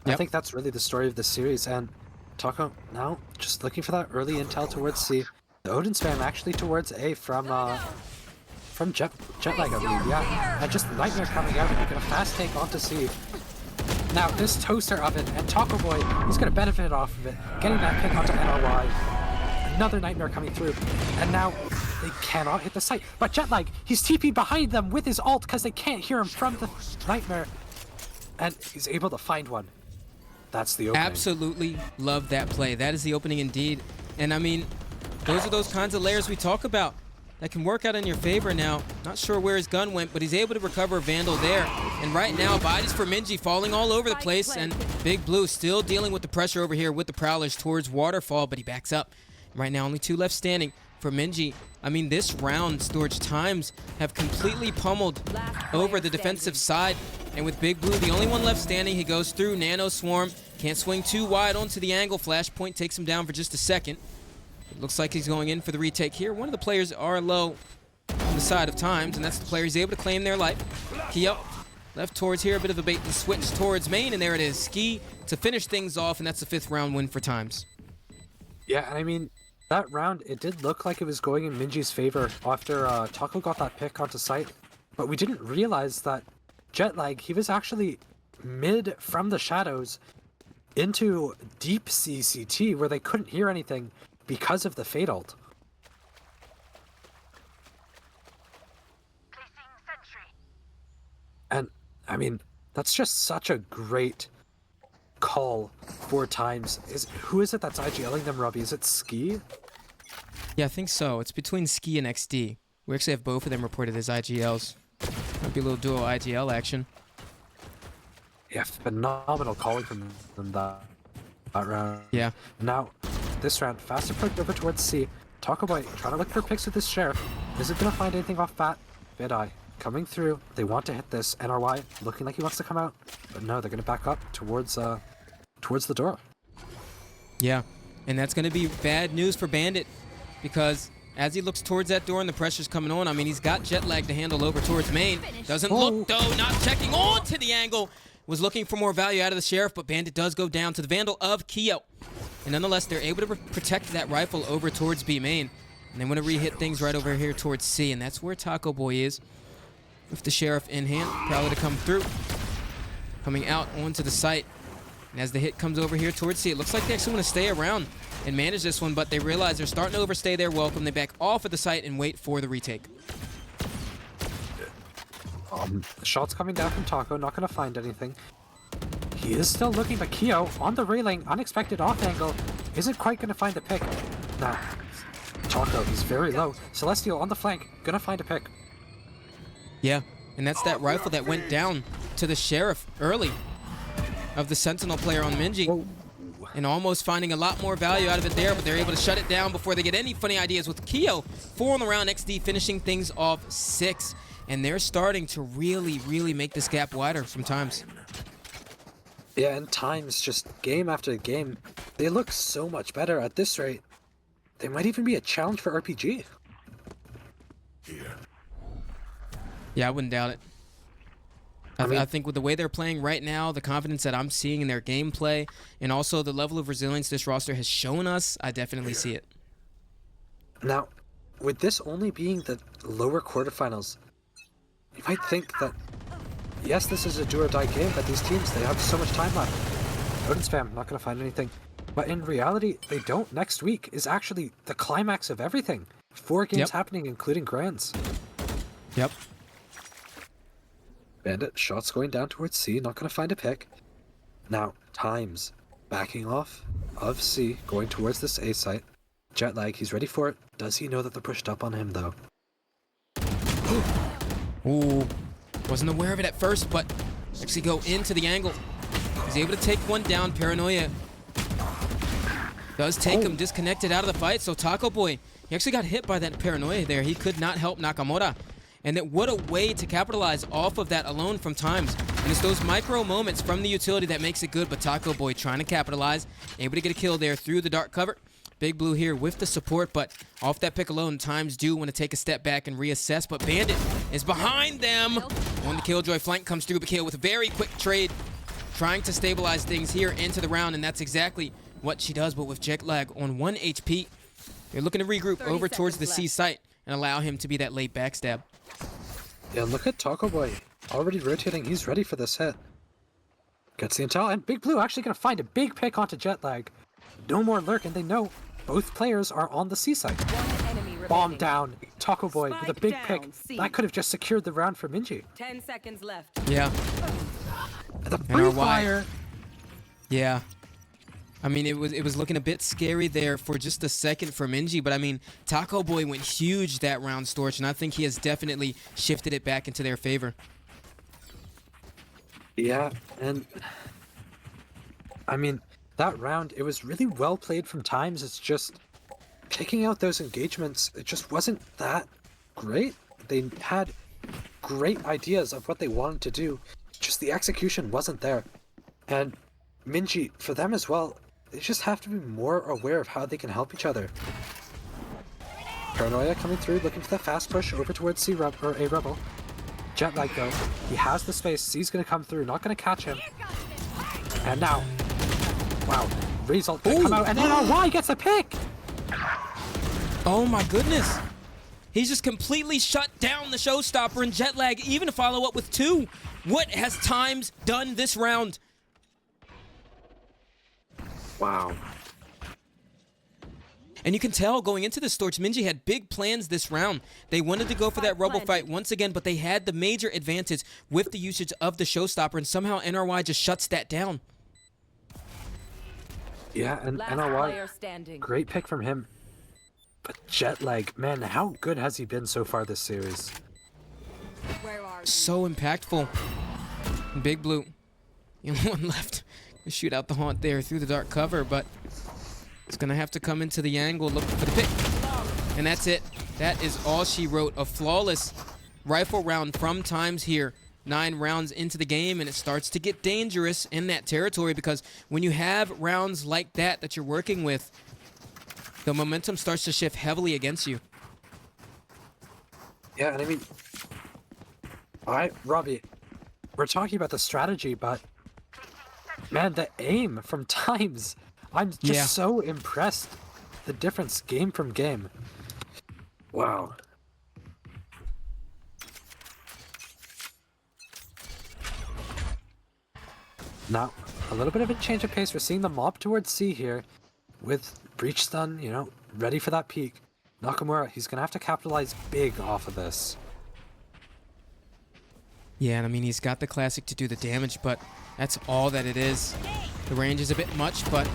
I think that's really the story of this series. And Taco now just looking for that early intel towards C. The Odin spam actually towards A from Jetlag, I believe. Yeah, and just Nightmare coming out and making a fast take onto C. Now this toaster oven and Taco Boy, he's gonna benefit off of it, getting that pick onto NRY. Another nightmare coming through, and now they cannot hit the site. But Jetlag, he's TP'd behind them with his ult because they can't hear him from the nightmare, and he's able to find one. That's the opening. Absolutely love that play. That is the opening indeed. And I mean, those are those kinds of layers we talk about that can work out in your favor now. Not sure where his gun went, but he's able to recover a Vandal there. And right now, bodies for MINJI falling all over the place, and Big Blue still dealing with the pressure over here with the Prowlers towards Waterfall, but he backs up. Right now, only 2 left standing for MINJI. I mean, this round, Storch, TIMEZ have completely pummeled over the defensive side. And with Big Blue, the only one left standing, he goes through Nano Swarm. Can't swing too wide onto the angle. Flashpoint takes him down for just a second. It looks like he's going in for the retake here. One of the players are low on the side of TIMEZ, and that's the player who's able to claim their life. Keo left towards here, a bit of a bait and switch towards main, and there it is. Ski to finish things off, and that's the 5th round win for TIMEZ. Yeah, and I mean, that round, it did look like it was going in MINJI's favor after Taco got that pick onto site, but we didn't realize that Jetlag, he was actually mid from the shadows into deep CCT where they couldn't hear anything because of the Fade ult. And, I mean, that's just such a great call for TIMEZ. Who is it that's IGLing them, Robbie? Is it Ski? Yeah, I think so. It's between Ski and XD. We actually have both of them reported as IGLs. Might be a little duo IGL action. Yeah, phenomenal calling from them that round. Yeah. Now, this round, fast approach over towards C. Taco Boy trying to look for picks with this Sheriff. Is it going to find anything off Bat? Vid-Eye coming through. They want to hit this. NRY looking like he wants to come out. But no, they're going to back up towards the door. Yeah, and that's going to be bad news for Bandit, because as he looks towards that door and the pressure's coming on, I mean, he's got Jetlag to handle over towards main. Doesn't look, though, not checking on to the angle. Was looking for more value out of the Sheriff, but Bandit does go down to the Vandal of Keo. And nonetheless, they're able to protect that rifle over towards B main. And they want to re-hit things right over here towards C, and that's where Taco Boy is. With the Sheriff in hand, Prowler to come through. Coming out onto the site. And as the hit comes over here towards C, it looks like they actually want to stay around and manage this one, but they realize they're starting to overstay their welcome. They back off of the site and wait for the retake. Shots coming down from Taco, not going to find anything. He is still looking, but Keo on the railing, unexpected off angle, isn't quite going to find a pick. Nah, Taco, he's very low. Celestial on the flank, going to find a pick. Yeah, and that's that rifle that went down to the Sheriff early of the Sentinel player on MINJI. Whoa. And almost finding a lot more value out of it there, but they're able to shut it down before they get any funny ideas with Keo. 4 on the round, XD finishing things off 6. And they're starting to really, really make this gap wider sometimes. Yeah, and TIMEZ, just game after game, they look so much better at this rate. They might even be a challenge for RPG. Yeah, I wouldn't doubt it. I think with the way they're playing right now, the confidence that I'm seeing in their gameplay, and also the level of resilience this roster has shown us, I definitely see it. Now, with this only being the lower quarterfinals, you might think that, yes, this is a do-or-die game, but these teams, they have so much time left. Odin spam, not going to find anything. But in reality, they don't. Next week is actually the climax of everything. 4 games happening, including Grands. Yep. Bandit, shots going down towards C, not going to find a pick. Now, TIMEZ backing off of C, going towards this A site. Jetlag, he's ready for it. Does he know that they're pushed up on him, though? Ooh, wasn't aware of it at first, but actually go into the angle. He's able to take one down. Paranoia does take him disconnected out of the fight, so Taco Boy, he actually got hit by that Paranoia there. He could not help Nakamura. And that what a way to capitalize off of that alone from TIMEZ. And it's those micro moments from the utility that makes it good, but Taco Boy trying to capitalize, able to get a kill there through the dark cover. Big Blue here with the support, but off that pick alone, TIMEZ do want to take a step back and reassess, but Bandit is behind them. When the Killjoy flank comes through, Bakale with a very quick trade, trying to stabilize things here into the round, and that's exactly what she does, but with Jetlag on 1 HP, they're looking to regroup over towards the C site and allow him to be that late backstab. Yeah, look at Taco Boy. Already rotating, he's ready for this hit. Gets the intel, and Big Blue actually gonna find a big pick onto Jetlag. No more lurk, and they know both players are on the C side. One enemy remaining. Bomb down, Taco Boy with a Spike big down, pick. C. That could have just secured the round for MINJI. 10 seconds left. Yeah. The free fire. Yeah. I mean, it was looking a bit scary there for just a second for MINJI, but I mean, Taco Boy went huge that round, Storch, and I think he has definitely shifted it back into their favor. Yeah, and I mean, that round, it was really well played from TIMEZ. It's just picking out those engagements, it just wasn't that great. They had great ideas of what they wanted to do, just the execution wasn't there. And MINJI, for them as well, they just have to be more aware of how they can help each other. Paranoia coming through, looking for the fast push over towards A Rebel. Jetlag though, he has the space, C's gonna come through, not gonna catch him. And now, wow, result gonna come out, and NRY gets a pick! Oh my goodness. He's just completely shut down the showstopper, and Jetlag even to follow up with 2. What has TIMEZ done this round? Wow. And you can tell going into the Storch, MINJI had big plans this round. They wanted to go for that REBL fight once again, but they had the major advantage with the usage of the showstopper, and somehow NRY just shuts that down. Yeah, and Last NRY, player standing. great pick from him. But Jetlag, man, how good has he been so far this series? Where are you? So impactful. Big Blue, the only one left. Shoot out the haunt there through the dark cover, but it's gonna have to come into the angle looking for the pick. And that's it. That is all she wrote. A flawless rifle round from TIMEZ here. 9 rounds into the game, and it starts to get dangerous in that territory, because when you have rounds like that you're working with, the momentum starts to shift heavily against you. Yeah, and I mean, Robbie, we're talking about the strategy, but man, the aim from TIMEZ, I'm just so impressed. The difference game from game. Wow. Now, a little bit of a change of pace. We're seeing the mob towards C here with Breach Stun, you know, ready for that peak. Nakamura, he's going to have to capitalize big off of this. Yeah, and I mean, he's got the classic to do the damage, but that's all that it is. The range is a bit much, but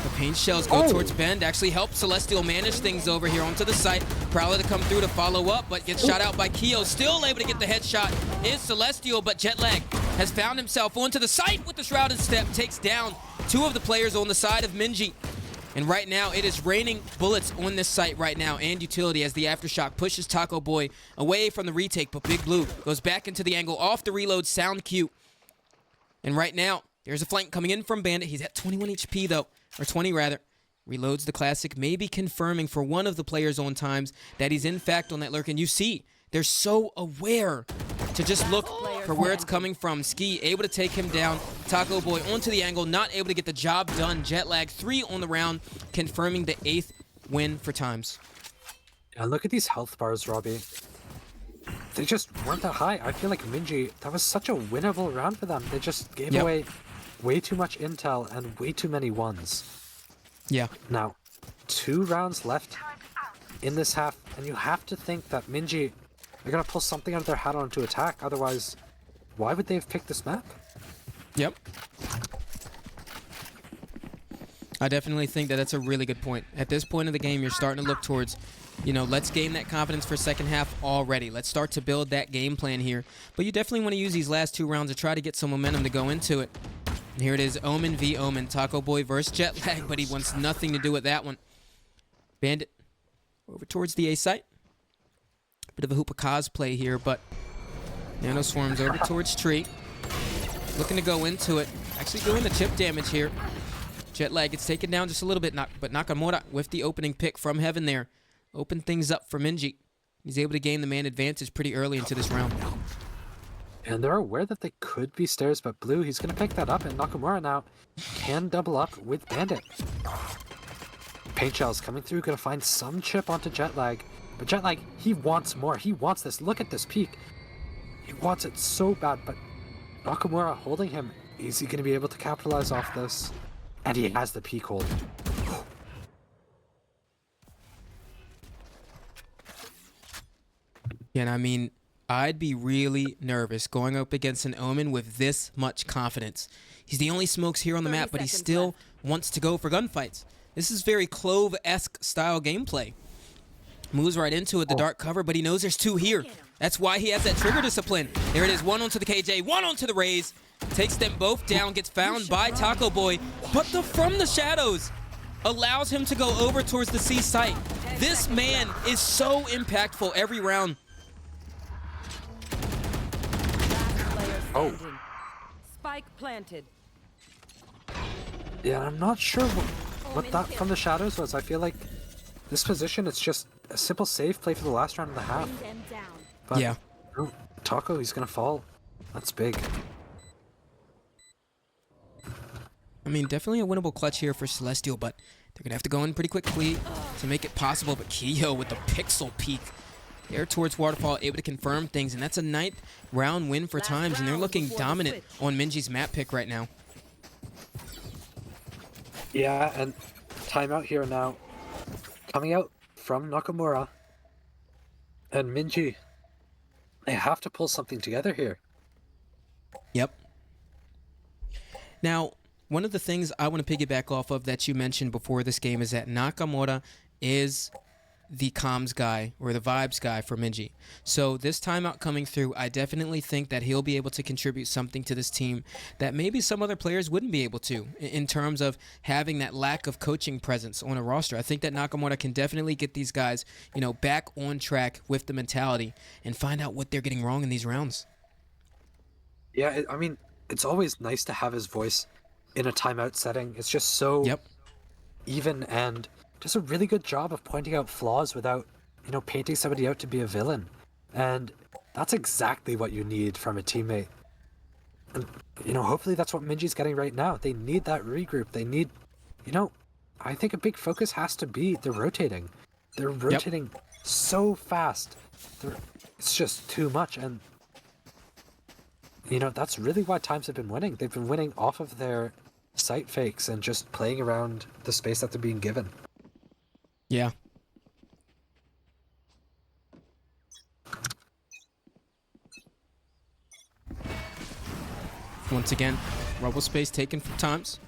the paint shells go towards Bend. Actually helps Celestial manage things over here onto the site. Prowler to come through to follow up, but gets shot out by Keo. Still able to get the headshot is Celestial, but Jetlag has found himself onto the site with the Shrouded Step. Takes down 2 of the players on the side of MINJI. And right now, it is raining bullets on this site right now, and utility as the Aftershock pushes Taco Boy away from the retake, but Big Blue goes back into the angle off the reload, sound cue. And right now, there's a flank coming in from Bandit. He's at 21 HP though, or 20 rather. Reloads the classic, maybe confirming for one of the players on TIMEZ that he's in fact on that lurk. And you see, they're so aware to just look for where it's coming from. Ski able to take him down. Taco Boy onto the angle, not able to get the job done. Jetlag 3 on the round, confirming the 8th win for TIMEZ. And look at these health bars, Robbie. They just weren't that high. I feel like MINJI, that was such a winnable round for them. They just gave away way too much intel and way too many ones. Yeah. Now, 2 rounds left in this half, and you have to think that MINJI, they're going to pull something out of their hat on to attack. Otherwise, why would they have picked this map? Yep. I definitely think that that's a really good point. At this point of the game, you're starting to look towards, you know, let's gain that confidence for second half already. Let's start to build that game plan here. But you definitely want to use these last 2 rounds to try to get some momentum to go into it. And here it is, Omen v Omen. Taco Boy versus Jetlag, but he wants nothing to do with that one. Bandit over towards the A site. Bit of a Hoopa cosplay here, but Nano swarms over towards Tree. Looking to go into it. Actually doing the chip damage here. Jetlag gets taken down just a little bit, but Nakamura with the opening pick from Heaven there. Open things up for MINJI. He's able to gain the man advantage pretty early into this round. And they're aware that they could be stairs, but Blue, he's going to pick that up, and Nakamura now can double up with Bandit. Paint shells coming through, going to find some chip onto Jetlag. But Jetlag, he wants more. He wants this. Look at this peak. He wants it so bad, but Nakamura holding him is he going to be able to capitalize off this? And he has the peak hold. Yeah, and I mean, I'd be really nervous going up against an Omen with this much confidence. He's the only smokes here on the 30 map, but he seconds still left. wants to go for gunfights. This is very Clove-esque style gameplay. Moves right into it, the dark cover, but he knows there's two here. That's why he has that trigger discipline. There it is, one onto the KJ, one onto the Raze. Takes them both down, gets found by Taco Boy, but the from the shadows allows him to go over towards the C site. This man is so impactful every round. Oh. Standing. Spike planted. Yeah, I'm not sure what that from the shadows was. I feel like this position, it's just a simple safe play for the last round and a half. Them down. But Yeah. oh, Taco, he's gonna fall. That's big. I mean, definitely a winnable clutch here for Celestial, but they're going to have to go in pretty quickly to make it possible. But Kiyo with the pixel peek there towards Waterfall, able to confirm things, and that's a 9th round win for Times, and they're looking dominant on MINJI's map pick right now. Yeah, and timeout here now. Coming out from Nakamura and MINJI. They have to pull something together here. Yep. Now, one of the things I want to piggyback off of that you mentioned before this game is that Nakamura is the comms guy or the vibes guy for MINJI. So this timeout coming through, I definitely think that he'll be able to contribute something to this team that maybe some other players wouldn't be able to in terms of having that lack of coaching presence on a roster. I think that Nakamura can definitely get these guys, you know, back on track with the mentality and find out what they're getting wrong in these rounds. Yeah, I mean, it's always nice to have his voice in a timeout setting. It's just so even and does a really good job of pointing out flaws without, you know, painting somebody out to be a villain. And that's exactly what you need from a teammate. And, you know, hopefully that's what MINJI's getting right now. They need that regroup. They need, you know, I think a big focus has to be they're rotating. They're rotating so fast. It's just too much. And, you know, that's really why Times have been winning. They've been winning off of their site fakes and just playing around the space that they're being given. Yeah. Once again, rubble space taken from Times.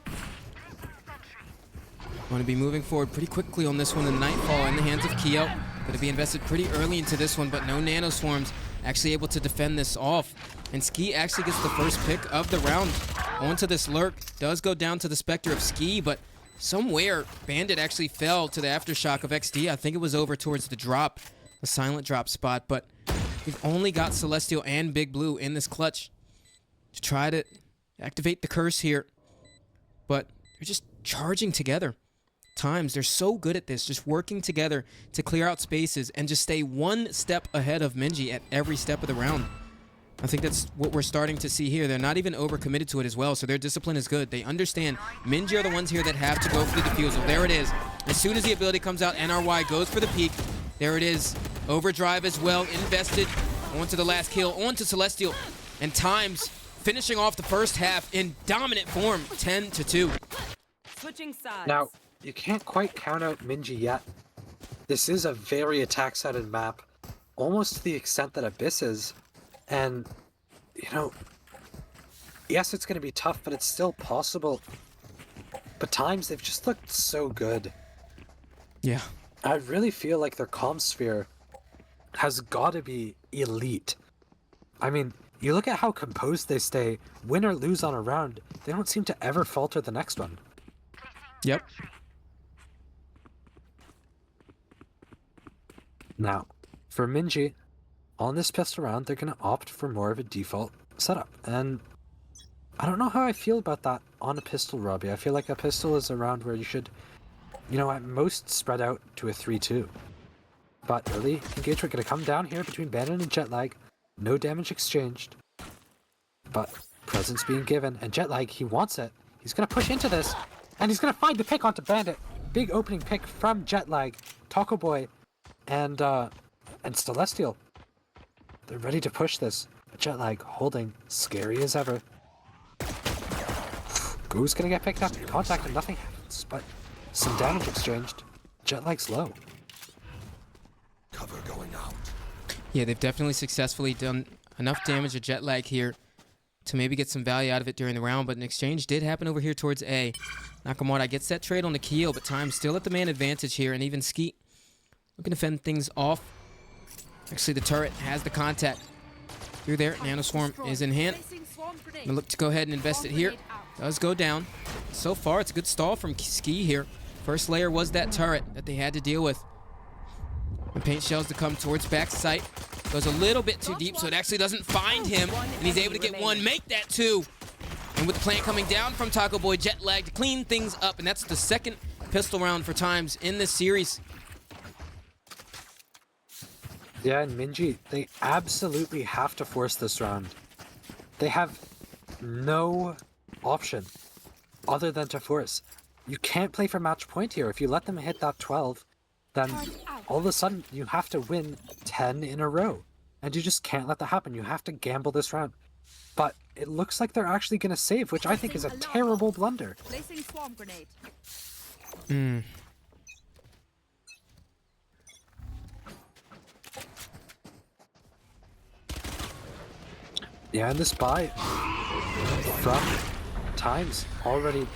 Want to be moving forward pretty quickly on this one. The Nightfall in the hands of Kiyo. Going to be invested pretty early into this one, but no nano swarms. Actually able to defend this off. And Ski actually gets the first pick of the round onto this lurk. Does go down to the Spectre of Ski, but somewhere Bandit actually fell to the aftershock of XD. I think it was over towards the drop, the silent drop spot, but we've only got Celestial and Big Blue in this clutch to try to activate the curse here. But they're just charging together. Times, they're so good at this, just working together to clear out spaces and just stay one step ahead of MINJI at every step of the round. I think that's what we're starting to see here. They're not even overcommitted to it as well, so their discipline is good. They understand MINJI are the ones here that have to go for the defusal. There it is. As soon as the ability comes out, NRY goes for the peak. There it is. Overdrive as well, invested. Onto the last kill, onto Celestial. And Times finishing off the first half in dominant form, 10-2. Switching sides. Now, you can't quite count out MINJI yet. This is a very attack-sided map, almost to the extent that Abyss is. And, you know, yes, it's going to be tough, but it's still possible. But Times, they've just looked so good. Yeah. I really feel like their comm sphere has got to be elite. I mean, you look at how composed they stay, win or lose on a round, they don't seem to ever falter the next one. Yep. Now, for MINJI, on this pistol round, they're going to opt for more of a default setup. And I don't know how I feel about that on a pistol, Robbie. I feel like a pistol is a round where you should, you know, at most spread out to a 3-2. But early engagement going to come down here between Bandit and Jetlag. No damage exchanged. But presence being given. And Jetlag, he wants it. He's going to push into this. And he's going to find the pick onto Bandit. Big opening pick from Jetlag, Taco Boy, and Celestial. They're ready to push this. Jetlag holding, scary as ever. Who's gonna get picked up? Contact and nothing happens, but some damage exchanged. Jet lag's low. Cover going out. Yeah, they've definitely successfully done enough damage to jet lag here to maybe get some value out of it during the round, but an exchange did happen over here towards A. Nakamura gets that trade on the Keo, but Time's still at the man advantage here, and even Skeet looking to fend things off. Actually, the turret has the contact through there. Nanoswarm is in hand. Gonna look to go ahead and invest it here. Does go down. So far, it's a good stall from Ski here. First layer was that turret that they had to deal with. And paint shells to come towards back sight. Goes a little bit too deep, so it actually doesn't find him. And he's able to get one, make that two. And with the plant coming down from Taco Boy, jet lag to clean things up. And that's the second pistol round for Times in this series. Yeah, and MINJI, they absolutely have to force this round. They have no option other than to force. You can't play for match point here. If you let them hit that 12, then all of a sudden you have to win 10 in a row. And you just can't let that happen. You have to gamble this round. But it looks like they're actually going to save, which I think is a terrible blunder. Placing swarm grenade. Yeah, and this buy from Times already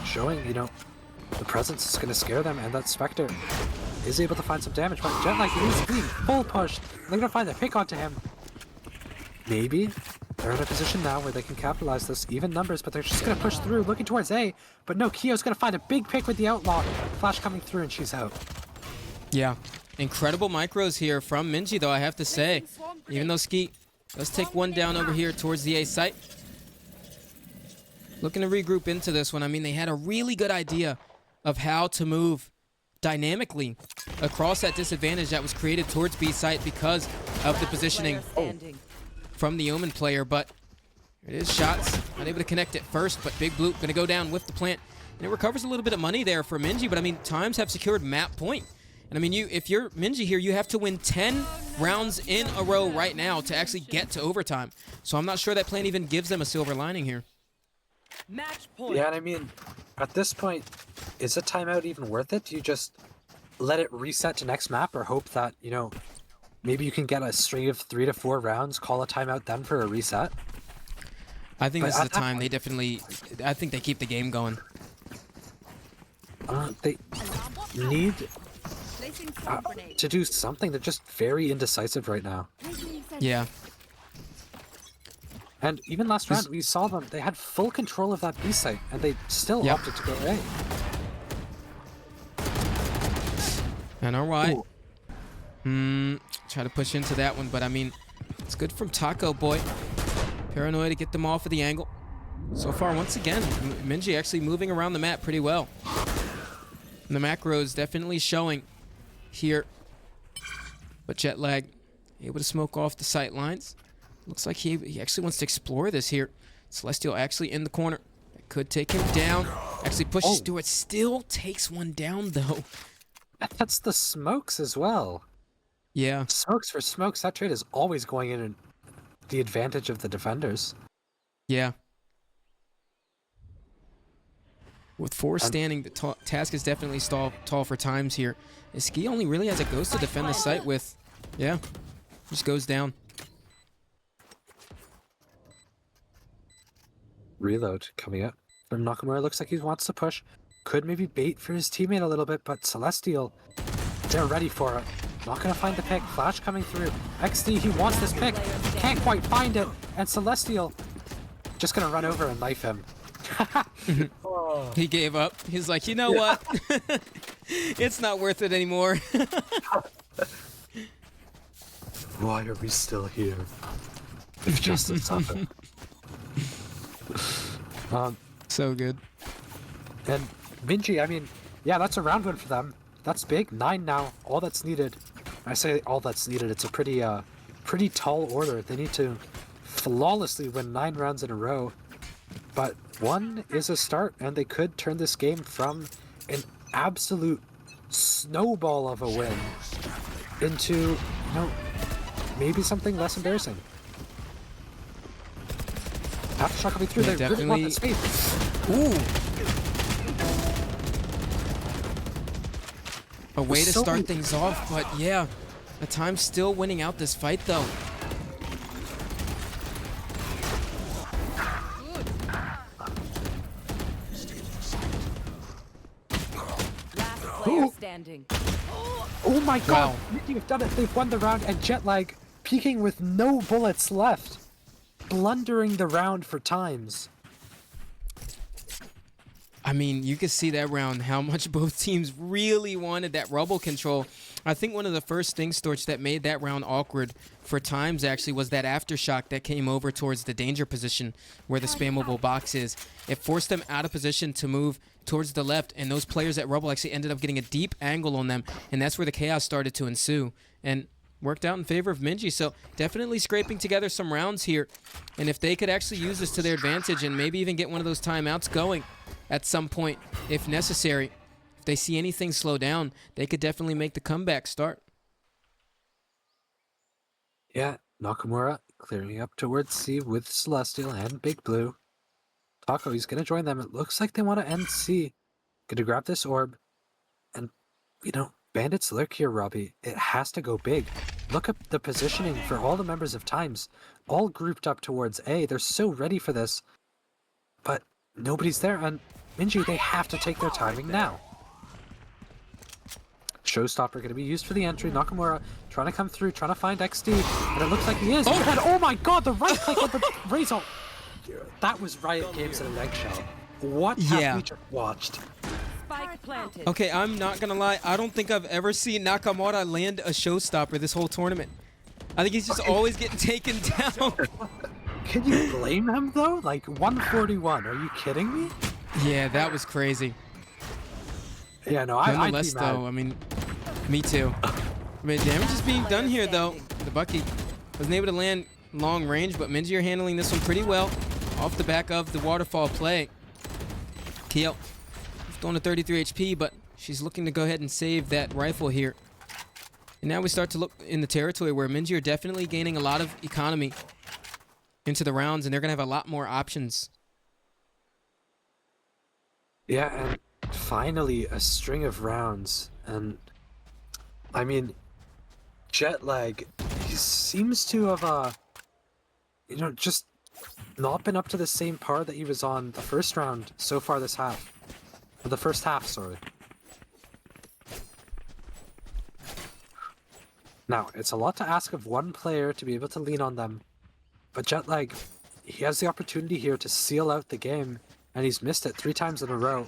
showing, you know, the presence is going to scare them, and that Spectre is able to find some damage, but Jet Lag is being full pushed. They're going to find the pick onto him. Maybe they're in a position now where they can capitalize this. Even numbers, but they're just going to push through, looking towards A. But no, Keo's going to find a big pick with the Outlaw. Flash coming through, and she's out. Yeah, incredible micros here from MINJI, though, I have to say. Even though Skeet does take one down over here towards the A site. Looking to regroup into this one. I mean, they had a really good idea of how to move dynamically across that disadvantage that was created towards B site because of the positioning from the Omen player, but it is shots. Unable to connect it first, but Big Blue gonna go down with the plant. And it recovers a little bit of money there for MINJI, but I mean, Times have secured map point. And I mean, if you're MINJI here, you have to win 10 rounds in a row right now to actually get to overtime. So I'm not sure that plan even gives them a silver lining here. Match point. Yeah, and I mean, at this point, is a timeout even worth it? Do you just let it reset to next map, or hope that, you know, maybe you can get a string of 3 to 4 rounds, call a timeout then for a reset? I think But this is at the that time point- they definitely, I think they keep the game going. They need Placing swarm grenade. to do something. They're just very indecisive right now. Placing sensor. Yeah. And even last round, we saw them. They had full control of that B site, and they still Yep. opted to go A. And all right. Ooh. Try to push into that one, but I mean, it's good from Taco Boy. Paranoid to get them off of the angle. So far, once again, MINJI actually moving around the map pretty well. And the macros definitely showing here. But jet lag able to smoke off the sight lines. Looks like he actually wants to explore this here. Celestial actually in the corner. That could take him down. Actually pushes through it. Still takes one down, though. That's the smokes as well. Yeah. Smokes for smokes. That trade is always going in the advantage of the defenders. Yeah. With 4 standing, the task is definitely tall for Times here. Ski only really has a ghost to defend the site with. Yeah. Just goes down. Reload coming up from Nakamura. Looks like he wants to push. Could maybe bait for his teammate a little bit, but Celestial, they're ready for it. Not going to find the pick. Flash coming through. XD, he wants this pick. Can't quite find it. And Celestial just going to run over and knife him. He gave up. He's like, you know what? It's not worth it anymore. Why are we still here? If justice happened. So good. And MINJI, I mean, yeah, that's a round win for them. That's big. 9 now. All that's needed. I say all that's needed. It's a pretty tall order. They need to flawlessly win 9 rounds in a row. But 1 is a start, and they could turn this game from an absolute snowball of a win into, you know, maybe something less embarrassing. Aftershock coming through. Yeah, They really want the speed. Ooh. A way to So start many- things off, but yeah, the Time's still winning out this fight though. Last player standing. Oh my god! Wow. MINJI have done it. They've won the round, and Jetlag peeking with no bullets left, blundering the round for times. I mean, you could see that round how much both teams really wanted that REBL control. I think one of the first things, Storch, that made that round awkward for times actually was that aftershock that came over towards the danger position where the spammable box is. It forced them out of position to move towards the left, and those players at REBL actually ended up getting a deep angle on them, and that's where the chaos started to ensue. And worked out in favor of MINJI, so definitely scraping together some rounds here. And if they could actually use this to their advantage and maybe even get one of those timeouts going at some point, if necessary, if they see anything slow down, they could definitely make the comeback start. Yeah, Nakamura clearing up towards C with Celestial and Big Blue. Taco, he's gonna join them. It looks like they want to end C. Gonna grab this orb. And, you know, Bandits lurk here, Robbie. It has to go big. Look at the positioning for all the members of Times, all grouped up towards A. They're so ready for this. But nobody's there, and MINJI, they have to take their timing now. Showstopper going to be used for the entry. Nakamura trying to come through, trying to find XD, and it looks like he is. And oh my god, the right click on the Razor. That was Riot Games in a leg shell. What have we just watched? Spike planted. Okay, I'm not gonna lie, I don't think I've ever seen Nakamura land a showstopper this whole tournament. I think he's just always getting taken down. Can you blame him though? Like 141, are you kidding me? Yeah, that was crazy. Yeah, no, I'd be Nonetheless, mad. though, I mean, me too. I mean, damage is being done here, though. The Bucky wasn't able to land long range, but MINJI are handling this one pretty well off the back of the waterfall play. Keo going to 33 HP, but she's looking to go ahead and save that rifle here. And now we start to look in the territory where MINJI are definitely gaining a lot of economy into the rounds, and they're going to have a lot more options. Yeah, and finally a string of rounds, and I mean, Jetlag, he seems to have, you know, just not been up to the same par that he was on the first round so far this half. Or the first half, sorry. Now, it's a lot to ask of one player to be able to lean on them, but Jetlag, he has the opportunity here to seal out the game, and he's missed it 3 times in a row.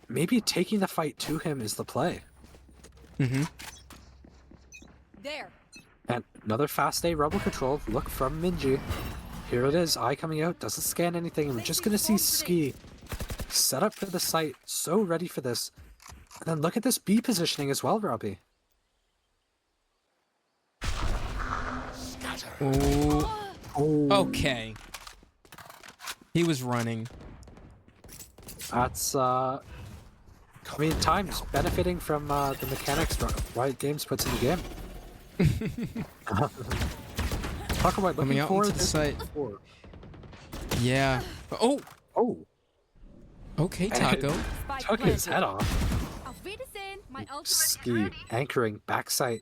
Maybe taking the fight to him is the play. Mm-hmm. There. And another fast A rebel control look from MINJI. Here it is, eye coming out, doesn't scan anything, and we're just gonna see Ski set up for the site, so ready for this. And then look at this B positioning as well, Robbie. Oh. Okay. He was running. That's, I mean, Times benefiting from the mechanics Riot Games puts in the game. Talk about Coming looking out forward into the to site. before. Yeah. Oh. Oh, Okay, Taco. Spike took his planted. head off. Auf Wiedersehen. My ultimate is Ski ready. anchoring backside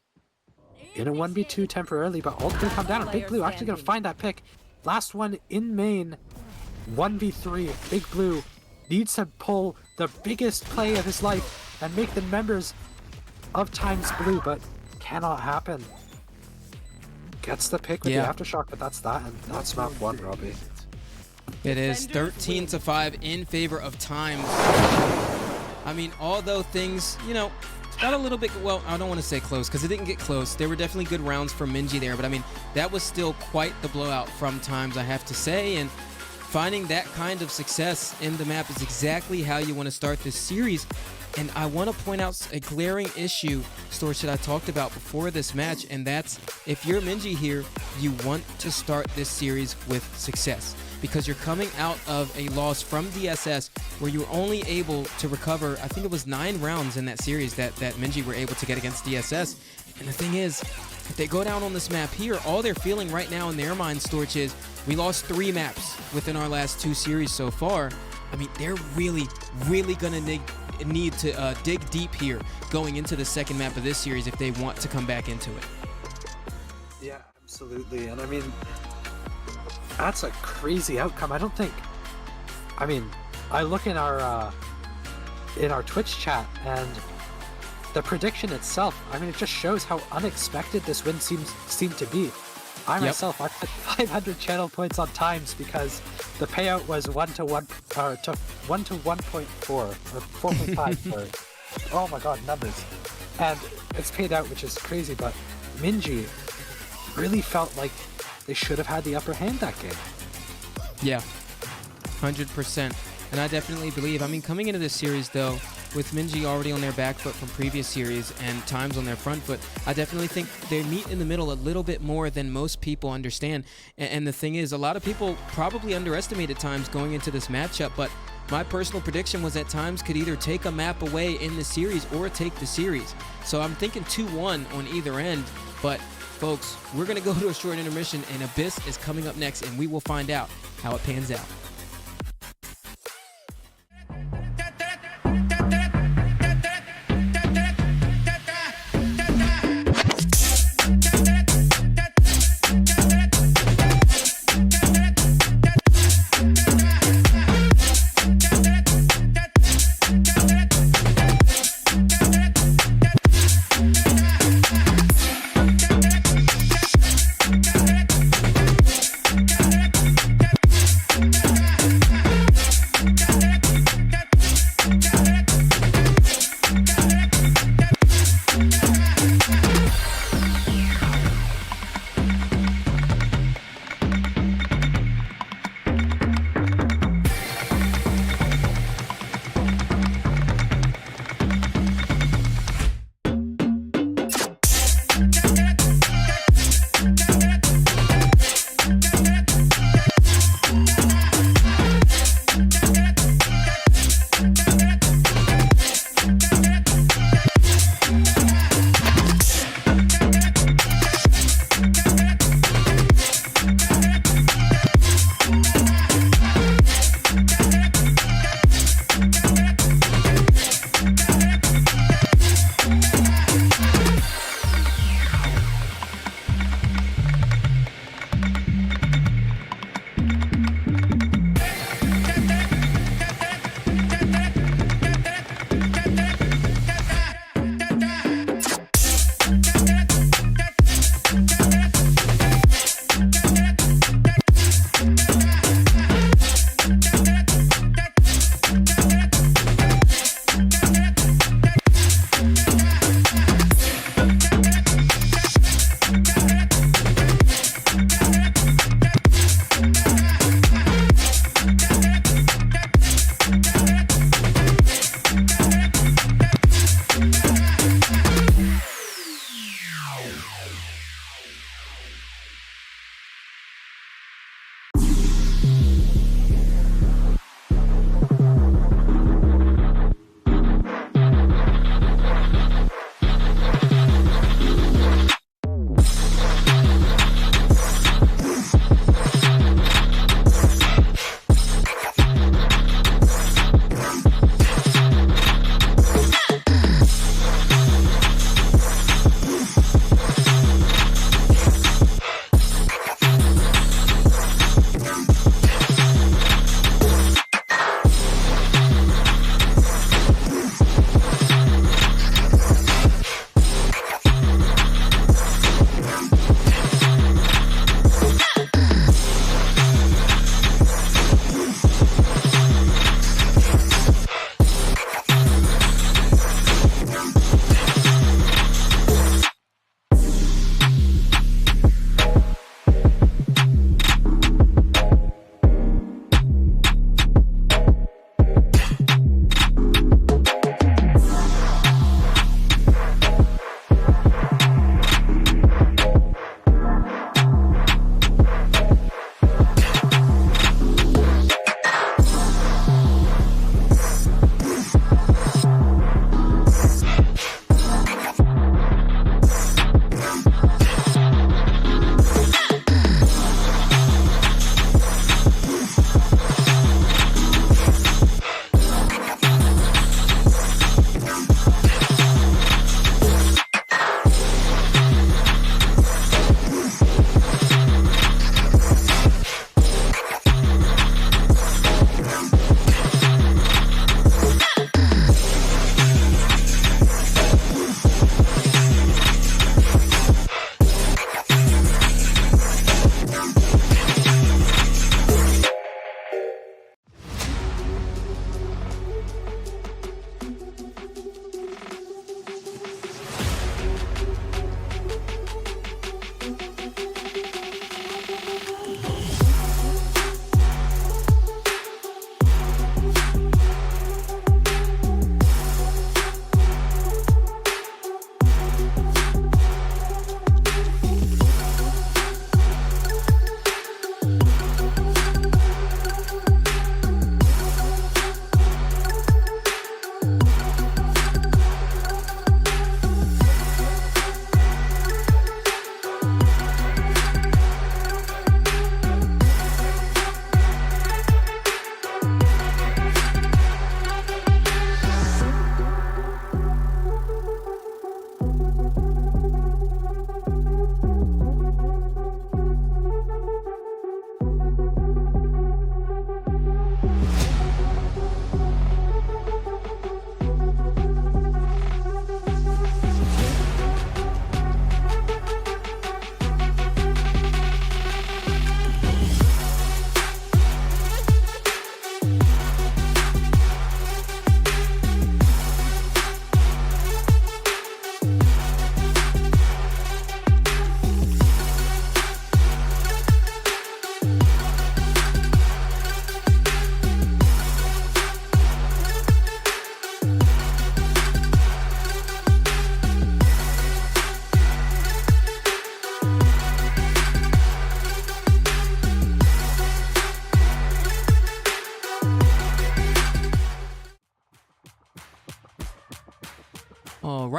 in a 1v2 temporarily, but ult gonna come down. And Big Blue actually gonna find that pick. Last one in main. 1v3. Big Blue needs to pull the biggest play of his life and make the members of Times Blue, but cannot happen. Gets the pick with Yeah. the aftershock, but that's that, and that's map 1, Robbie. It is 13-5 in favor of Times. I mean, although things, you know, got a little bit, well, I don't want to say close because it didn't get close. There were definitely good rounds from MINJI there, but I mean, that was still quite the blowout from Times, I have to say. And finding that kind of success in the map is exactly how you want to start this series. And I want to point out a glaring issue, Storch, that I talked about before this match, and that's if you're MINJI here, you want to start this series with success. because you're coming out of a loss from DSS where you were only able to recover, I think it was 9 rounds in that series that MINJI were able to get against DSS. And the thing is, if they go down on this map here, all they're feeling right now in their mind, Storch, is we lost 3 maps within our last 2 series so far. I mean, they're really gonna need to dig deep here going into the second map of this series if they want to come back into it. Yeah, absolutely. And I mean, that's a crazy outcome. I don't think, I mean, I look in our Twitch chat, and the prediction itself, I mean, it just shows how unexpected this win seemed to be. I myself, I put 500 channel points on TIMEZ because the payout was 1 to 1.4 or 4.5. Sorry. Oh my god, numbers. And it's paid out, which is crazy, but MINJI really felt like they should have had the upper hand that game. Yeah, 100%. And I definitely believe, I mean, coming into this series though, with MINJI already on their back foot from previous series and TIMEZ on their front foot, I definitely think they meet in the middle a little bit more than most people understand. And the thing is, a lot of people probably underestimated TIMEZ going into this matchup, but my personal prediction was that TIMEZ could either take a map away in the series or take the series. So I'm thinking 2-1 on either end, but folks, we're gonna go to a short intermission and Abyss is coming up next and we will find out how it pans out.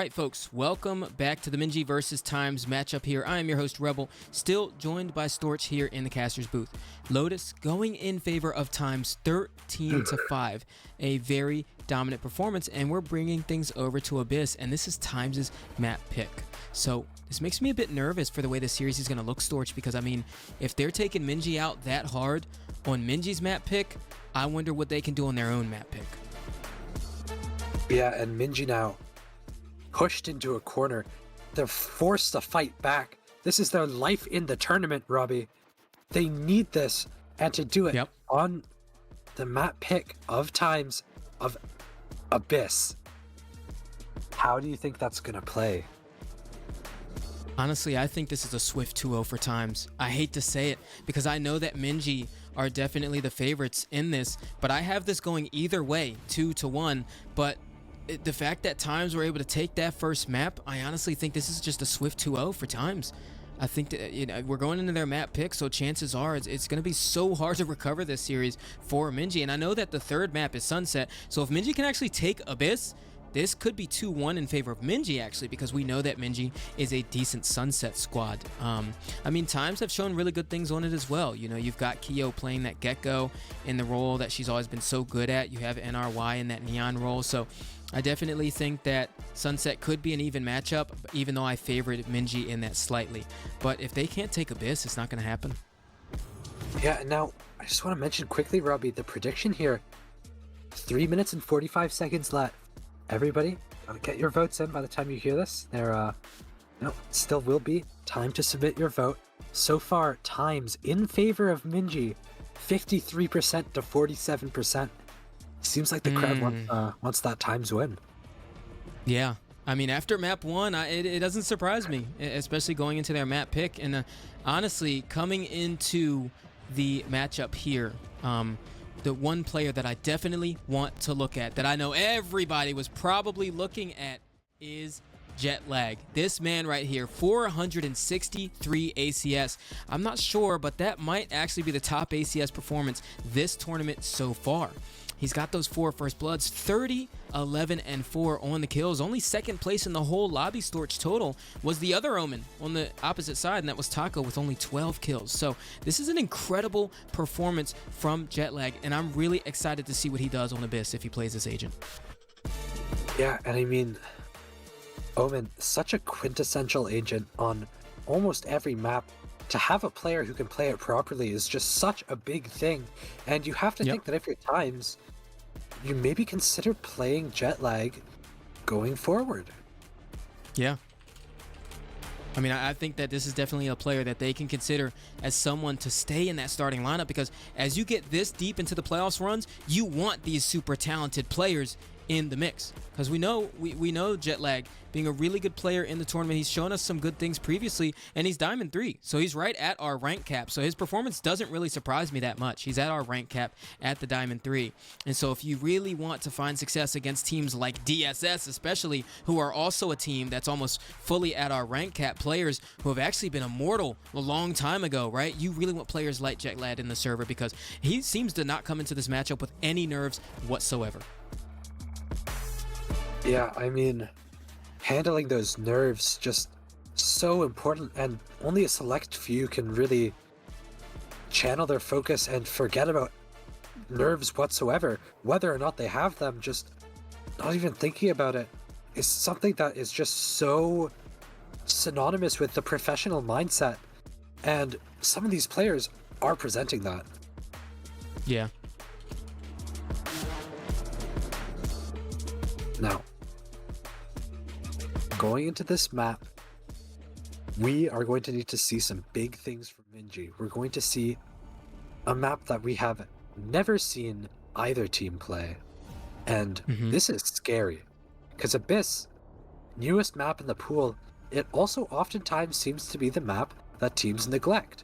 right, folks, welcome back to the MINJI versus TIMEZ matchup here. I am your host, REBL, still joined by Storch here in the caster's booth. Lotus going in favor of TIMEZ 13-5, a very dominant performance, and we're bringing things over to Abyss, and this is TIMEZ's map pick. So this makes me a bit nervous for the way the series is going to look, Storch, because, I mean, if they're taking MINJI out that hard on MINJI's map pick, I wonder what they can do on their own map pick. Yeah, and MINJI now pushed into a corner. They're forced to fight back. This is their life in the tournament, Robbie. They need this, and to do it on the map pick of TIMEZ of Abyss. How do you think that's going to play? Honestly, I think this is a swift 2-0 for TIMEZ. I hate to say it because I know that MINJI are definitely the favorites in this, but I have this going either way, 2-1. But the fact that TIMEZ were able to take that first map, I honestly think this is just a swift 2-0 for TIMEZ. I think that, you know, we're going into their map pick, so chances are it's going to be so hard to recover this series for MINJI. And I know that the third map is Sunset, so if MINJI can actually take Abyss, this could be 2-1 in favor of MINJI, actually, because we know that MINJI is a decent Sunset squad. I mean, TIMEZ have shown really good things on it as well. You know, you've got Kyo playing that Gecko in the role that she's always been so good at. You have NRY in that Neon role. So I definitely think that Sunset could be an even matchup, even though I favored MINJI in that slightly. But if they can't take Abyss, it's not going to happen. Yeah, and now I just want to mention quickly, Robbie, the prediction here. 3 minutes and 45 seconds left. Everybody, get your votes in by the time you hear this. There, no, still will be time to submit your vote. So far, TIMEZ in favor of MINJI, 53% to 47%. Seems like the crowd wants that TIMEZ win. Yeah. I mean, after map 1, it doesn't surprise me, especially going into their map pick. And honestly, coming into the matchup here, the one player that I definitely want to look at, that I know everybody was probably looking at, is Jetlag. This man right here, 463 ACS. I'm not sure, but that might actually be the top ACS performance this tournament so far. He's got those 4 first bloods, 30, 11, and 4 on the kills. Only second place in the whole lobby, Storch, total was the other Omen on the opposite side, and that was Taco with only 12 kills. So this is an incredible performance from Jetlag, and I'm really excited to see what he does on Abyss if he plays this agent. Yeah, and I mean, Omen, such a quintessential agent on almost every map. To have a player who can play it properly is just such a big thing. And you have to think that if you're TIMEZ, you maybe consider playing Jetlag going forward. Yeah. I mean, I think that this is definitely a player that they can consider as someone to stay in that starting lineup, because as you get this deep into the playoffs runs, you want these super talented players in the mix, because we know Jetlag being a really good player in the tournament. He's shown us some good things previously, and he's Diamond 3, so he's right at our rank cap. So his performance doesn't really surprise me that much. He's at our rank cap at the Diamond 3. And so if you really want to find success against teams like DSS, especially, who are also a team that's almost fully at our rank cap, players who have actually been immortal a long time ago, right? You really want players like Jetlag in the server, because he seems to not come into this matchup with any nerves whatsoever. Yeah, I mean, handling those nerves just so important, and only a select few can really channel their focus and forget about nerves whatsoever. Whether or not they have them, just not even thinking about it is something that is just so synonymous with the professional mindset, and some of these players are presenting that. Yeah. Now, going into this map, we are going to need to see some big things from MINJI. We're going to see a map that we have never seen either team play. And this is scary, because Abyss, newest map in the pool, it also oftentimes seems to be the map that teams neglect.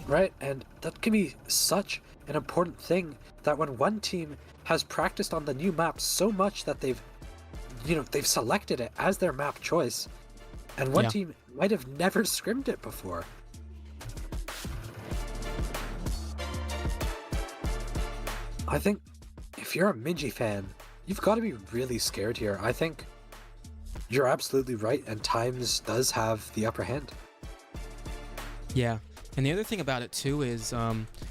Right? And that can be such an important thing, that when one team has practiced on the new map so much that they've selected it as their map choice, and one team might have never scrimmed it before. I think if you're a MINJI fan, you've got to be really scared here. I think you're absolutely right, and TIMEZ does have the upper hand. Yeah. And the other thing about it too is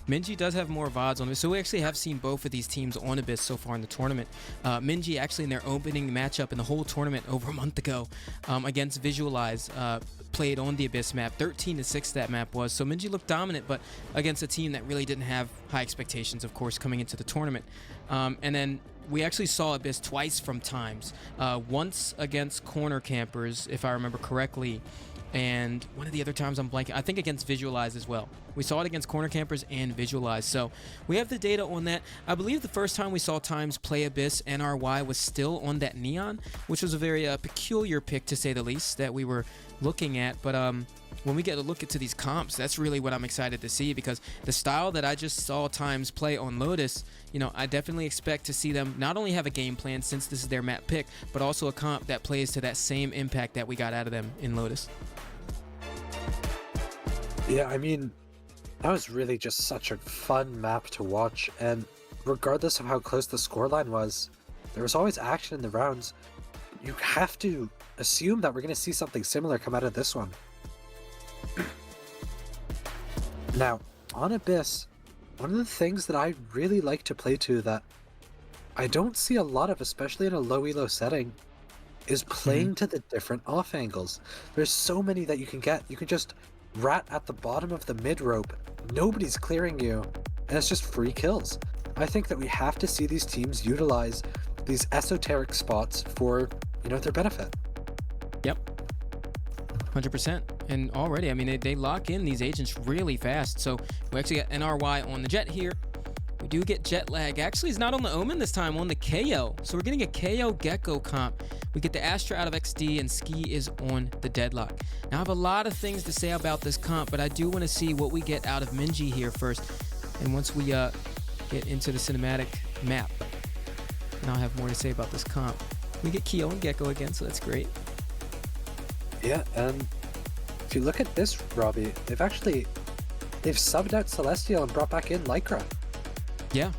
MINJI does have more VODs on it. So we actually have seen both of these teams on Abyss so far in the tournament. MINJI actually in their opening matchup in the whole tournament over a month ago against Visualize played on the Abyss map. 13-6 that map was. So MINJI looked dominant, but against a team that really didn't have high expectations, of course, coming into the tournament. And then we actually saw Abyss twice from TIMEZ. Once against Corner Campers, if I remember correctly, and one of the other times I'm blanking, I think against Visualize as well. We saw it against Corner Campers and Visualize, so we have the data on that. I believe the first time we saw TIMEZ play Abyss, NRY was still on that Neon, which was a very peculiar pick to say the least that we were looking at, but when we get a look into these comps, that's really what I'm excited to see, because the style that I just saw TIMEZ play on Lotus, you know, I definitely expect to see them not only have a game plan since this is their map pick, but also a comp that plays to that same impact that we got out of them in Lotus. Yeah, I mean, that was really just such a fun map to watch, and regardless of how close the scoreline was, there was always action in the rounds. You have to assume that we're going to see something similar come out of this one. Now, on Abyss, one of the things that I really like to play to that I don't see a lot of, especially in a low-elo setting, is playing to the different off angles. There's so many that you can get. You can just rat at the bottom of the mid rope, nobody's clearing you, and it's just free kills. I think that we have to see these teams utilize these esoteric spots for, you know, their benefit. Yep. 100%. And already, I mean, they lock in these agents really fast. So we actually got NRY on the Jet here. We do get jet lag. Actually, it's not on the Omen this time, on the KO. So we're getting a KO Gecko comp. We get the Astra out of XD, and Ski is on the Deadlock. Now, I have a lot of things to say about this comp, but I do want to see what we get out of MINJI here first. And once we get into the cinematic map, and I'll have more to say about this comp. We get Kyo and Gecko again, so that's great. Yeah, and if you look at this, Robbie, they've subbed out Celestial and brought back in Lycra. Yeah.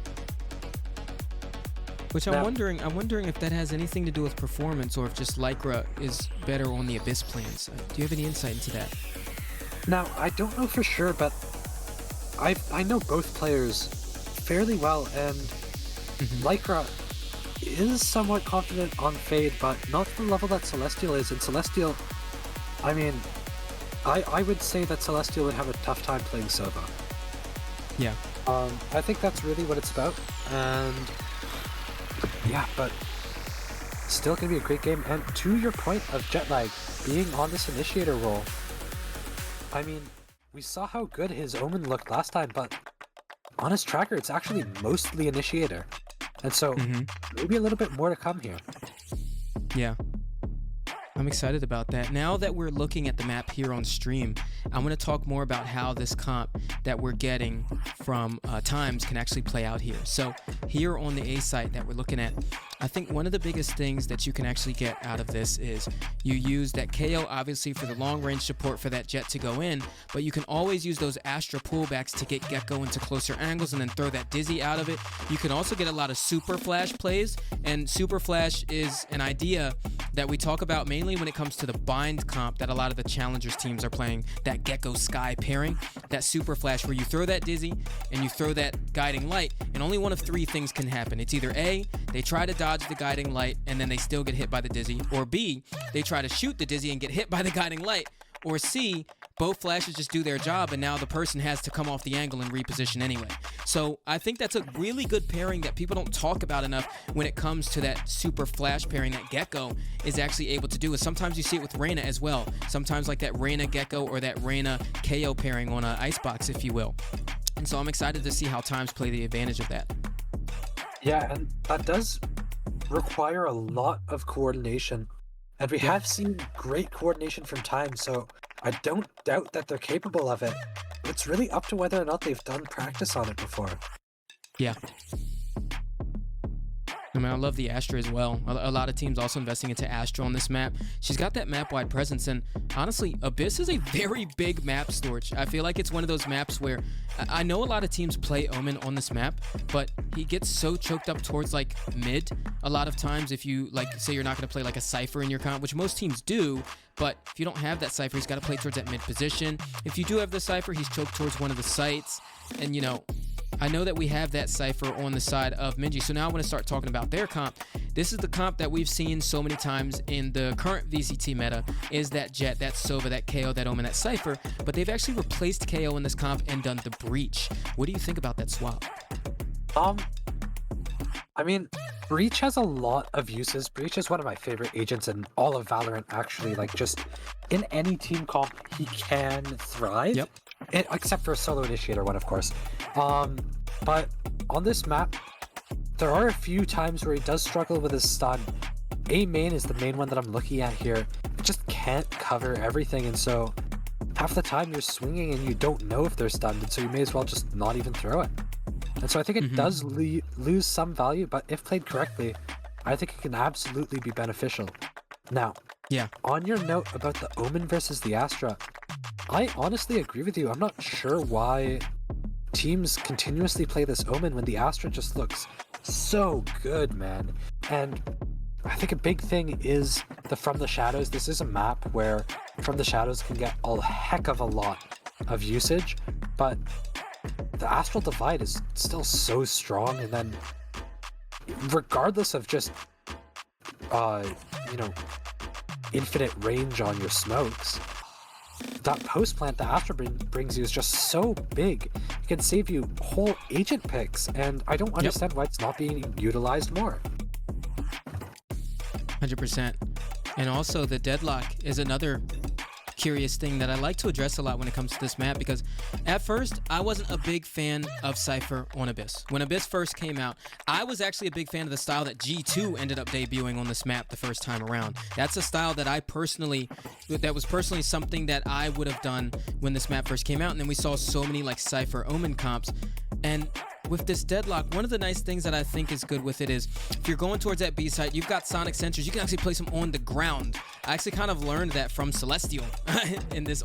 Which I'm wondering if that has anything to do with performance, or if just Lycra is better on the Abyss plans. Do you have any insight into that? Now, I don't know for sure, but I know both players fairly well, and Lycra is somewhat confident on Fade, but not to the level that Celestial is. And Celestial, I mean, I would say that Celestial would have a tough time playing Sova. Yeah. I think that's really what it's about, and yeah, but still gonna be a great game. And to your point of jet lag being on this initiator role, I mean, we saw how good his Omen looked last time, but on his tracker, it's actually mostly initiator, and so maybe a little bit more to come here. Yeah. I'm excited about that. Now that we're looking at the map here on stream, I'm going to talk more about how this comp that we're getting from TIMEZ can actually play out here. So here on the A site that we're looking at, I think one of the biggest things that you can actually get out of this is you use that KO obviously for the long range support for that jet to go in, but you can always use those Astra pullbacks to get Gecko into closer angles and then throw that Dizzy out of it. You can also get a lot of super flash plays, and super flash is an idea that we talk about mainly when it comes to the bind comp that a lot of the challengers teams are playing, that Gecko Sky pairing, that super flash where you throw that Dizzy and you throw that guiding light, and only one of three things can happen. It's either A, they try to dodge the guiding light and then they still get hit by the Dizzy, or B, they try to shoot the Dizzy and get hit by the guiding light, or C, both flashes just do their job and now the person has to come off the angle and reposition anyway. So I think that's a really good pairing that people don't talk about enough when it comes to that super flash pairing that Gecko is actually able to do. And sometimes you see it with Reyna as well. Sometimes like that Reyna Gecko or that Reyna KO pairing on an Icebox, if you will. And so I'm excited to see how TIMEZ play the advantage of that. Yeah, and that does require a lot of coordination. And we have seen great coordination from TIMEZ, so I don't doubt that they're capable of it. It's really up to whether or not they've done practice on it before. Yeah. I mean, I love the Astra as well. A lot of teams also investing into Astra on this map. She's got that map-wide presence, and honestly, Abyss is a very big map, Storch. I feel like it's one of those maps where I know a lot of teams play Omen on this map, but he gets so choked up towards like mid a lot of times. If you like, say you're not going to play like a Cypher in your comp, which most teams do, but if you don't have that Cypher, he's got to play towards that mid position. If you do have the Cypher, he's choked towards one of the sites, and you know, I know that we have that Cypher on the side of MINJI, so now I want to start talking about their comp. This is the comp that we've seen so many times in the current VCT meta, is that Jet, that Sova, that KO, that Omen, that Cypher, but they've actually replaced KO in this comp and done the Breach. What do you think about that swap? I mean, Breach has a lot of uses. Breach is one of my favorite agents in all of Valorant, actually. Like, just in any team comp, he can thrive. Yep. Except for a solo initiator one, of course. But on this map, there are a few times where he does struggle with his stun. A main is the main one that I'm looking at here. It just can't cover everything, and so half the time you're swinging and you don't know if they're stunned, and so you may as well just not even throw it. And so I think it does lose some value, but if played correctly, I think it can absolutely be beneficial. Now, yeah, on your note about the Omen versus the Astra, I honestly agree with you. I'm not sure why teams continuously play this Omen when the Astra just looks so good, man. And I think a big thing is the From the Shadows. This is a map where From the Shadows can get a heck of a lot of usage, but the Astral Divide is still so strong, and then regardless of just you know, infinite range on your smokes, that post plant the Astra brings you is just so big. It can save you whole agent picks, and I don't understand why it's not being utilized more. 100%. And also the deadlock is another curious thing that I like to address a lot when it comes to this map, because at first I wasn't a big fan of Cypher on Abyss. When Abyss first came out, I was actually a big fan of the style that G2 ended up debuting on this map the first time around. That's a style that that was personally something that I would have done when this map first came out, and then we saw so many like Cypher Omen comps. And with this deadlock, one of the nice things that I think is good with it is if you're going towards that B site, you've got sonic sensors. You can actually place them on the ground. I actually kind of learned that from Celestial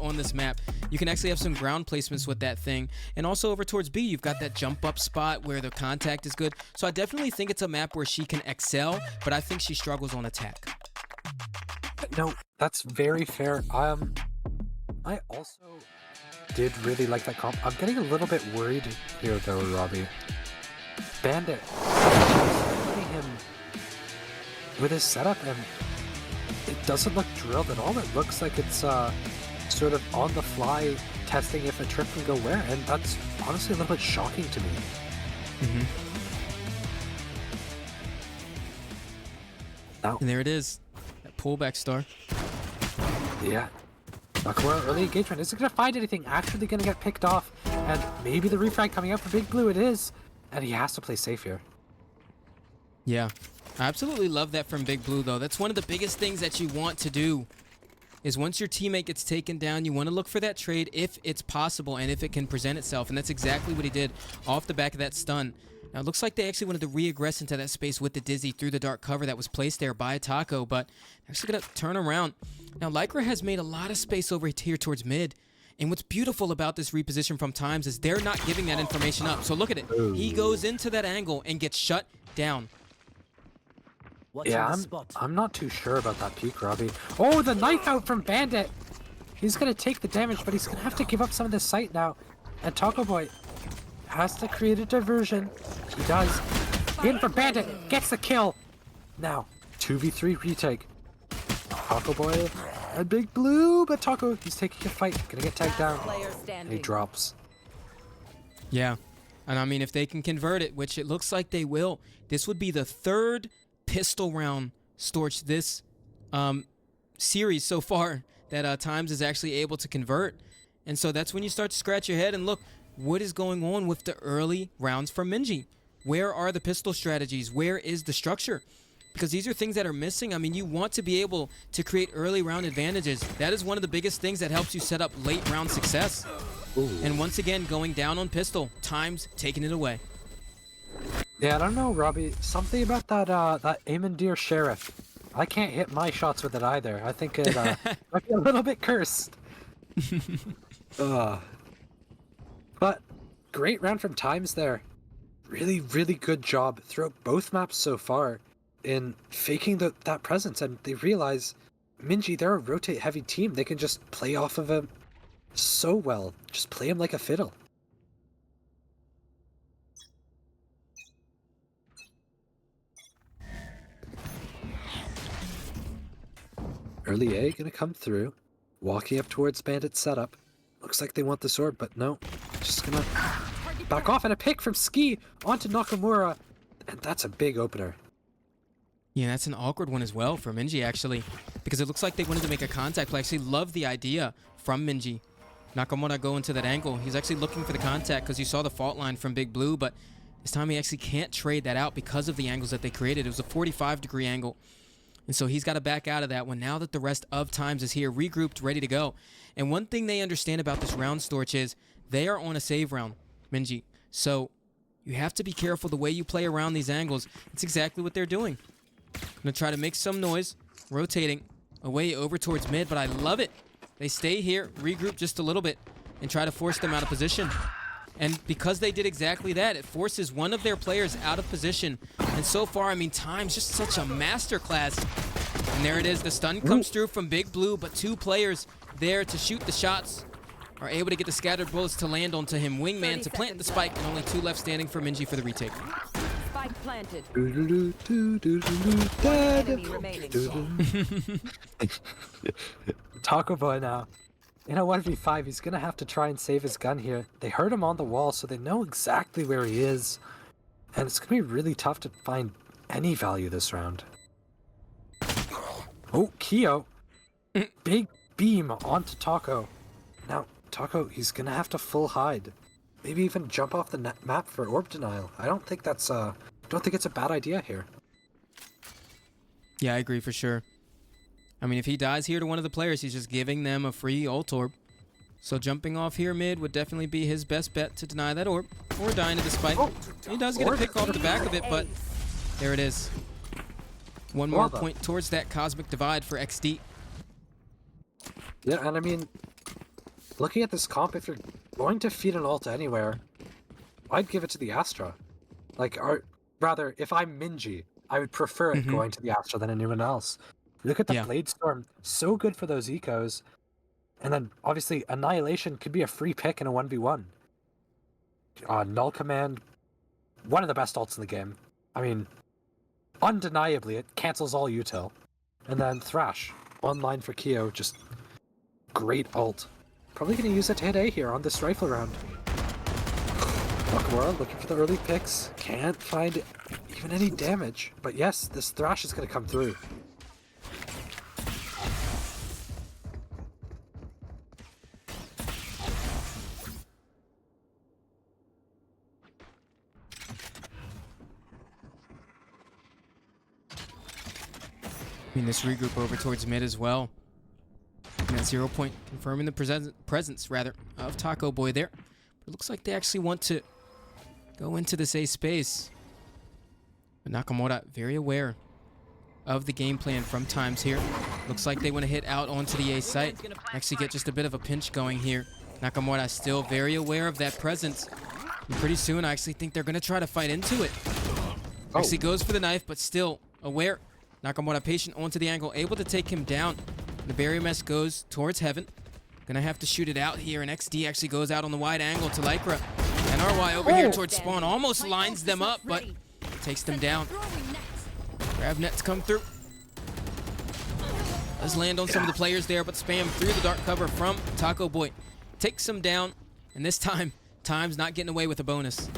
on this map. You can actually have some ground placements with that thing. And also over towards B, you've got that jump up spot where the contact is good. So I definitely think it's a map where she can excel, but I think she struggles on attack. No, that's very fair. I also did really like that comp. I'm getting a little bit worried here though, Robbie. Bandit, him with his setup, and it doesn't look drilled at all. It looks like it's sort of on the fly testing if a trip can go where, and that's honestly a little bit shocking to me. Now, And there it is, that pullback star. yeah. Nakamura early engagement isn't going to find anything, actually going to get picked off, and maybe the refrag coming out for Big Blue. It is, and he has to play safe here. Yeah, I absolutely love that from Big Blue though. That's one of the biggest things that you want to do, is once your teammate gets taken down, you want to look for that trade if it's possible and if it can present itself, and that's exactly what he did off the back of that stun. Now it looks like they actually wanted to re-aggress into that space with the Dizzy through the dark cover that was placed there by Taco, but they're actually going to turn around. Now Lycra has made a lot of space over here towards mid, and what's beautiful about this reposition from TIMEZ is they're not giving that information up. So look at it. He goes into that angle and gets shut down. Yeah, I'm not too sure about that peek, Robbie. Oh, the knife out from Bandit! He's going to take the damage, but he's going to have to give up some of this sight now. And Taco Boy has to create a diversion. He does. In for Bandit! Gets the kill! Now, 2v3 retake. Taco Boy and Big Blue, but Taco, he's taking a fight. Gonna get tagged down. And he drops. Yeah, and I mean, if they can convert it, which it looks like they will, this would be the third pistol round, Storch, this series so far that TIMEZ is actually able to convert. And so that's when you start to scratch your head and look, what is going on with the early rounds from MINJI? Where are the pistol strategies? Where is the structure? Because these are things that are missing. I mean, you want to be able to create early round advantages. That is one of the biggest things that helps you set up late round success. Ooh. And once again, going down on pistol, TIMEZ taking it away. Yeah, I don't know, Robbie. Something about that Amandir Sheriff. I can't hit my shots with it either. I think it might be a little bit cursed. But great round from TIMEZ there. Really, really good job throughout both maps so far in faking that presence, and they realize MINJI, they're a rotate-heavy team. They can just play off of him so well. Just play him like a fiddle. Early A gonna come through, walking up towards Bandit's setup. Looks like they want the sword, but no. Just gonna back off, and a pick from Ski onto Nakamura, and that's a big opener. Yeah, that's an awkward one as well for MINJI, actually, because it looks like they wanted to make a contact play. I actually love the idea from MINJI. Nakamura go into that angle. He's actually looking for the contact because you saw the fault line from Big Blue, but this time he actually can't trade that out because of the angles that they created. It was a 45-degree angle. And so he's got to back out of that one now that the rest of TIMEZ is here, regrouped, ready to go. And one thing they understand about this round, Storch, is they are on a save round, MINJI. So you have to be careful the way you play around these angles. It's exactly what they're doing. Gonna try to make some noise, rotating away over towards mid, but I love it. They stay here, regroup just a little bit, and try to force them out of position. And because they did exactly that, it forces one of their players out of position. And so far, I mean, TIMEZ just such a masterclass. And there it is. The stun comes through from Big Blue, but two players there to shoot the shots are able to get the scattered bullets to land onto him. Wingman to plant the spike, and only two left standing for MINJI for the retake. Spike planted. One enemy remaining. Taco Boy now. In a 1v5, he's gonna have to try and save his gun here. They heard him on the wall, so they know exactly where he is. And it's gonna be really tough to find any value this round. Oh, Kyo. Big beam onto Taco. Now, Taco, he's gonna have to full hide. Maybe even jump off the map for orb denial. I don't think it's a bad idea here. Yeah, I agree for sure. I mean, if he dies here to one of the players, he's just giving them a free ult orb. So jumping off here mid would definitely be his best bet to deny that orb, or dying to the spike. He does get a pick off the back of it, but there it is. One more point towards that cosmic divide for XD. Yeah, and I mean, looking at this comp, if you're going to feed an ult anywhere, I'd give it to the Astra. Like, or rather, if I'm MINJI, I would prefer it going to the Astra than anyone else. Look at the Blade Storm, so good for those ecos. And then, obviously, Annihilation could be a free pick in a 1v1. Null Command, one of the best ults in the game. I mean, undeniably, it cancels all util. And then Thrash, online for Kyo, just great ult. Probably going to use it to hit A here on this rifle round. Nakamura looking for the early picks. Can't find even any damage. But yes, this Thrash is going to come through. I mean, this regroup over towards mid as well. And that 0 point confirming the presence of Taco Boy there. But it looks like they actually want to go into this A space. But Nakamura very aware of the game plan from TIMEZ here. Looks like they want to hit out onto the A site. Actually get just a bit of a pinch going here. Nakamura still very aware of that presence. And pretty soon I actually think they're going to try to fight into it. Actually goes for the knife, but still aware. Nakamura patient onto the angle, able to take him down. The barrier mesh goes towards heaven. Gonna have to shoot it out here, and XD actually goes out on the wide angle to Lycra. And RY over here towards spawn, almost lines them up, but takes them down. Grab net to come through. Does land on some of the players there, but spam through the dark cover from Taco Boy. Takes them down, and this time, TIMEZ not getting away with a bonus.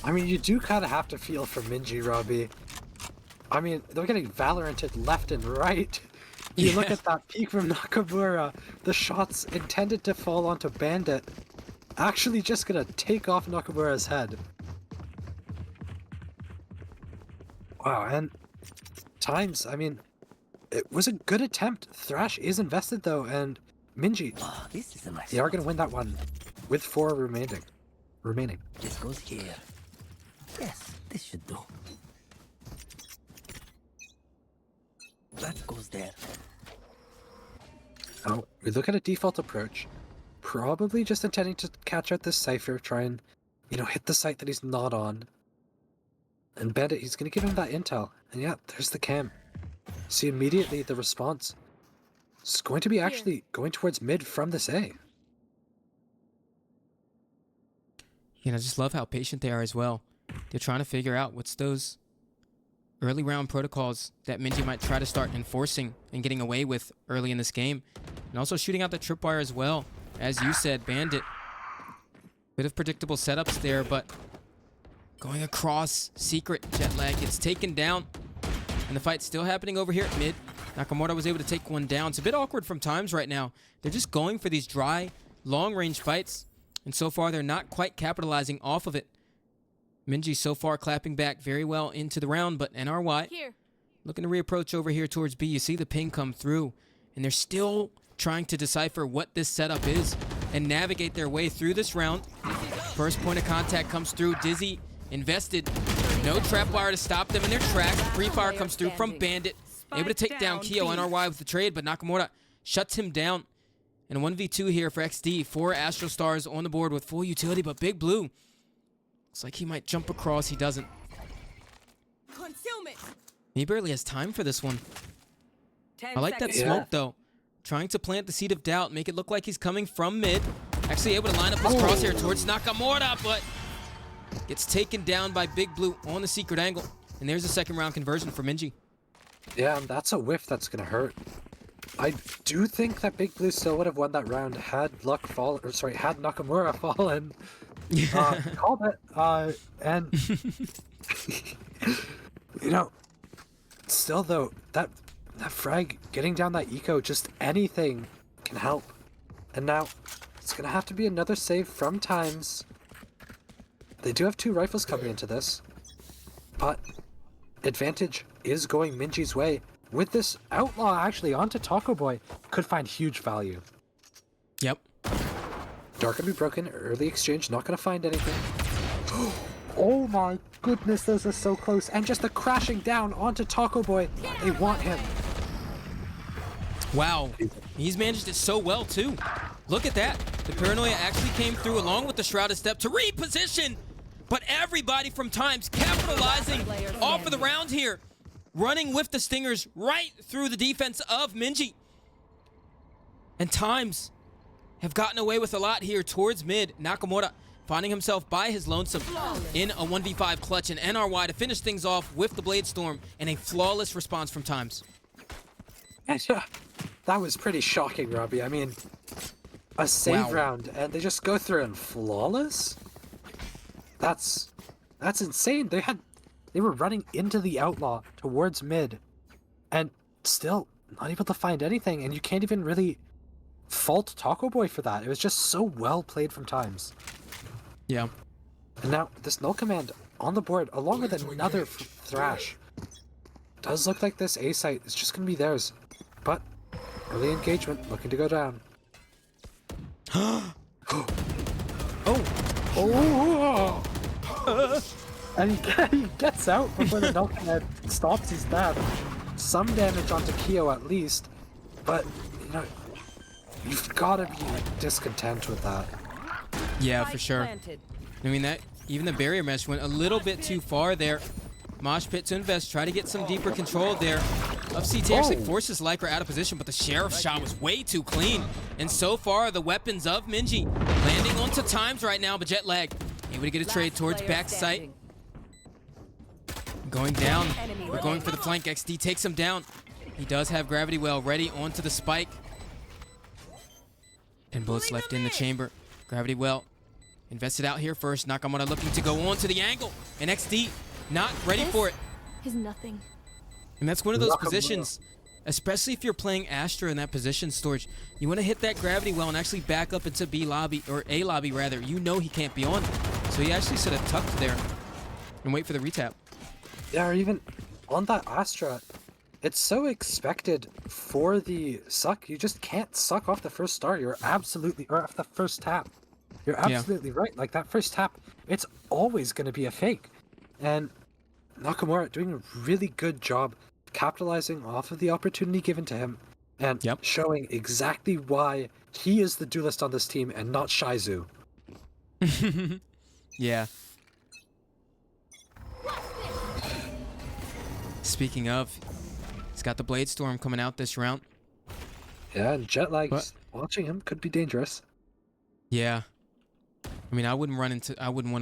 I mean, you do kind of have to feel for MINJI, Robbie. I mean, they're getting Valoranted left and right. You look at that peek from Nakamura, the shots intended to fall onto Bandit, actually just gonna take off Nakamura's head. Wow, and TIMEZ, I mean, it was a good attempt. Thrash is invested though, and MINJI, they are gonna win that one with 4 remaining. This goes here. Yes, this should do. That goes there. Oh, we look at a default approach. Probably just intending to catch out this Cypher, try and, you know, hit the site that he's not on. And Bandit, he's going to give him that intel. And yeah, there's the cam. See immediately the response. It's going to be actually going towards mid from this A. You know, I just love how patient they are as well. They're trying to figure out what's those early round protocols that MINJI might try to start enforcing and getting away with early in this game. And also shooting out the tripwire as well. As you said, Bandit. Bit of predictable setups there, but going across secret. Jet lag gets taken down. And the fight's still happening over here at mid. Nakamura was able to take one down. It's a bit awkward from TIMEZ right now. They're just going for these dry, long-range fights. And so far, they're not quite capitalizing off of it. MINJI so far clapping back very well into the round, but NRY looking to reapproach over here towards B. You see the ping come through, and they're still trying to decipher what this setup is and navigate their way through this round. First point of contact comes through. Dizzy invested. No trap wire to stop them in their tracks. Free fire comes through from Bandit. Able to take down Kyo. NRY with the trade, but Nakamura shuts him down. And a 1v2 here for XD. 4 Astro Stars on the board with full utility, but Big Blue looks like he might jump across. He doesn't. Concealment. He barely has time for this one. 10 I like that seconds. smoke, though. Trying to plant the seed of doubt, make it look like he's coming from mid. Actually able to line up his crosshair towards Nakamura, but gets taken down by Big Blue on the secret angle. And there's a second round conversion for MINJI. Yeah, and that's a whiff that's going to hurt. I do think that Big Blue still would have won that round had had Nakamura fallen. Called it. And you know, still though, that frag getting down that eco, just anything can help. And now it's gonna have to be another save from TIMEZ. They do have 2 rifles coming into this, but advantage is going MINJI's way. With this outlaw actually onto Taco Boy, could find huge value. Yep. Dark gonna be broken, early exchange, not gonna find anything. Oh my goodness, those are so close. And just the crashing down onto Taco Boy. They want him. Wow. He's managed it so well, too. Look at that. The paranoia actually came through along with the shrouded step to reposition. But everybody from TIMEZ capitalizing off of the round here. Running with the stingers right through the defense of MINJI. And TIMEZ have gotten away with a lot here towards mid. Nakamura finding himself by his lonesome in a 1v5 clutch, and NRY to finish things off with the Blade Storm and a flawless response from TIMEZ. And that was pretty shocking, Robbie. I mean, a save round and they just go through and flawless? That's insane. They were running into the outlaw towards mid and still not able to find anything, and you can't even really fault Taco Boy for that. It was just so well played from TIMEZ. Yeah. And now this null command on the board along with another Thrash. Does look like this A site is just going to be theirs. But early engagement looking to go down. Oh! And he gets out before the null command stops his dad. Some damage onto Kyo at least, but you know, you've got to be discontent with that. Yeah, for sure. I mean, that even the barrier mesh went a little bit too far there. Mosh pit to invest, try to get some deeper control there of CT. Actually forces Lycra out of position, but the Sheriff shot was way too clean. And so far, the weapons of MINJI landing onto TIMEZ right now, but jet lag. Able to get a trade towards back site. Going down. We're going for the flank. XD takes him down. He does have gravity well ready onto the spike. 10 bullets left in the chamber. Gravity well invested out here first. Nakamura looking to go on to the angle. And XD not ready for it. Is nothing. And that's one of those positions, especially if you're playing Astra in that position, Storch. You want to hit that gravity well and actually back up into B lobby, or A lobby rather. You know he can't be on. So he actually sort of tucked there and wait for the retap. Yeah, or even on that Astra, it's so expected for the suck. You just can't suck off the first star. You're absolutely, or off the first tap. You're absolutely right. Like that first tap, it's always going to be a fake. And Nakamura doing a really good job capitalizing off of the opportunity given to him and showing exactly why he is the duelist on this team and not Shizu. Yeah. Speaking of, he's got the Blade Storm coming out this round. Yeah, and Jetlag watching him could be dangerous. Yeah. I mean, I wouldn't want to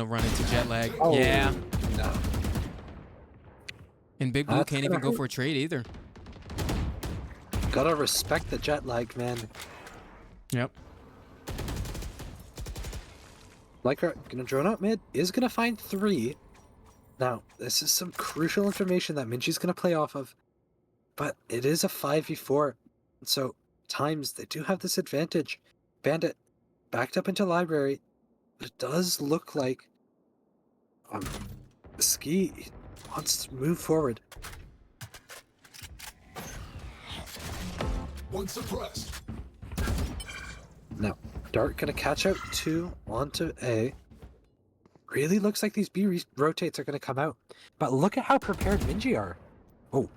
run into Jetlag. Oh, yeah. No. And Big Blue can't even go for a trade either. Gotta respect the Jetlag, man. Yep. Lycra gonna drone out mid, is gonna find 3. Now, this is some crucial information that MINJI's gonna play off of, but it is a 5v4, so Times, they do have this advantage. Bandit backed up into library, but it does look like Ski wants to move forward. One suppressed. Now, Dart gonna catch out 2 onto A. Really looks like these B rotates are gonna come out. But look at how prepared MINJI are. Oh.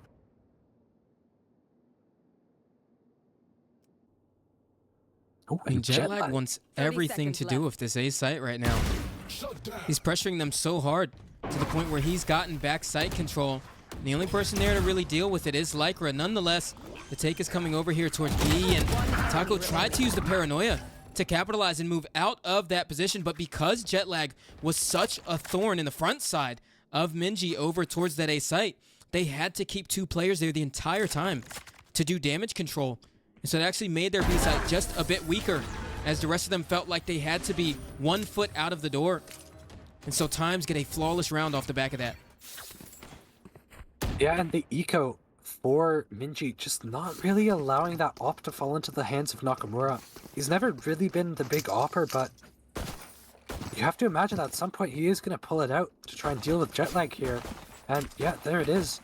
Oh, I mean, Jetlag wants everything to do with this A site right now. He's pressuring them so hard to the point where he's gotten back site control. And the only person there to really deal with it is Lycra. Nonetheless, the take is coming over here towards B, and Taco tried to use the paranoia to capitalize and move out of that position, but because Jetlag was such a thorn in the front side of MINJI over towards that A site, they had to keep 2 players there the entire time to do damage control. And so it actually made their B side just a bit weaker, as the rest of them felt like they had to be 1 foot out of the door. And so Times get a flawless round off the back of that. Yeah, and the eco for MINJI just not really allowing that op to fall into the hands of Nakamura. He's never really been the big opper, but you have to imagine that at some point he is going to pull it out to try and deal with Jetlag here. And yeah, there it is.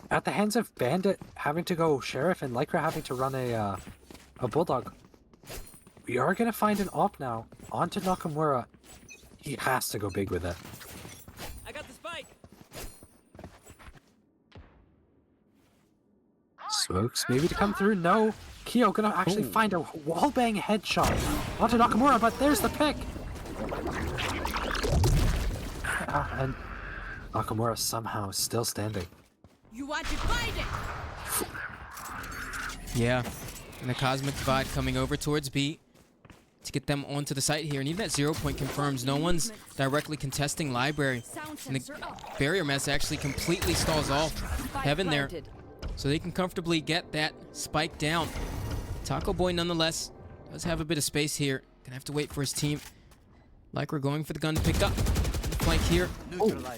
At the hands of Bandit having to go Sheriff and Lycra having to run a Bulldog. We are going to find an op now onto Nakamura. He has to go big with it. I got the spike. Smokes maybe to come through. No. Kyo gonna actually find a wallbang headshot onto Nakamura, but there's the pick. And Nakamura somehow still standing. You want to find it? Yeah, and the Cosmic Divide coming over towards B to get them onto the site here. And even that 0 point confirms no one's directly contesting library. And the barrier mess actually completely stalls off Heaven there. So they can comfortably get that spike down. Taco Boy, nonetheless, does have a bit of space here. Gonna have to wait for his team. Like we're going for the gun picked up. Flank here.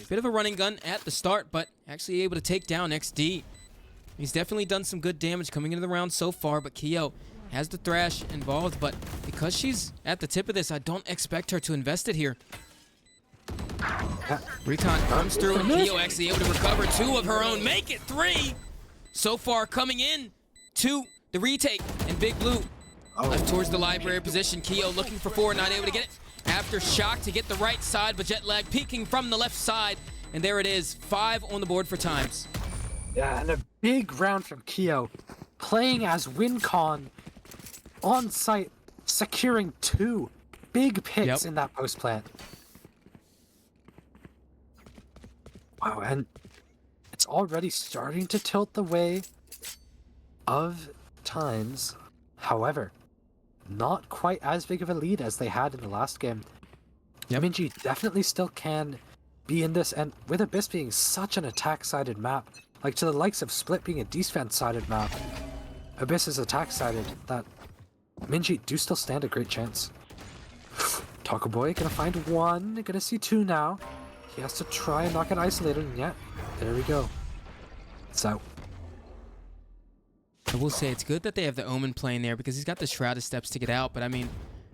Bit of a running gun at the start, but actually able to take down XD. He's definitely done some good damage coming into the round so far, but Kyo has the Thrash involved, but because she's at the tip of this, I don't expect her to invest it here. Recon comes through, and Kyo actually able to recover 2 of her own, make it 3! So far coming in to the retake, and Big Blue left towards the library position. Kyo looking for 4, not able to get it. After shock to get the right side, but Jetlag peeking from the left side, and there it is, 5 on the board for Times. Yeah, and a big round from Kyo, playing as WinCon on site, securing 2 big picks in that post plant. Wow, and it's already starting to tilt the way of Times. However, not quite as big of a lead as they had in the last game. MINJI definitely still can be in this, and with Abyss being such an attack-sided map, like to the likes of Split being a defense-sided map, Abyss is attack-sided, that MINJI do still stand a great chance. Taco Boy gonna find 1, gonna see 2 now. He has to try and not get isolated, and yeah, there we go. It's out. I will say it's good that they have the Omen playing there because he's got the Shrouded Steps to get out, but I mean,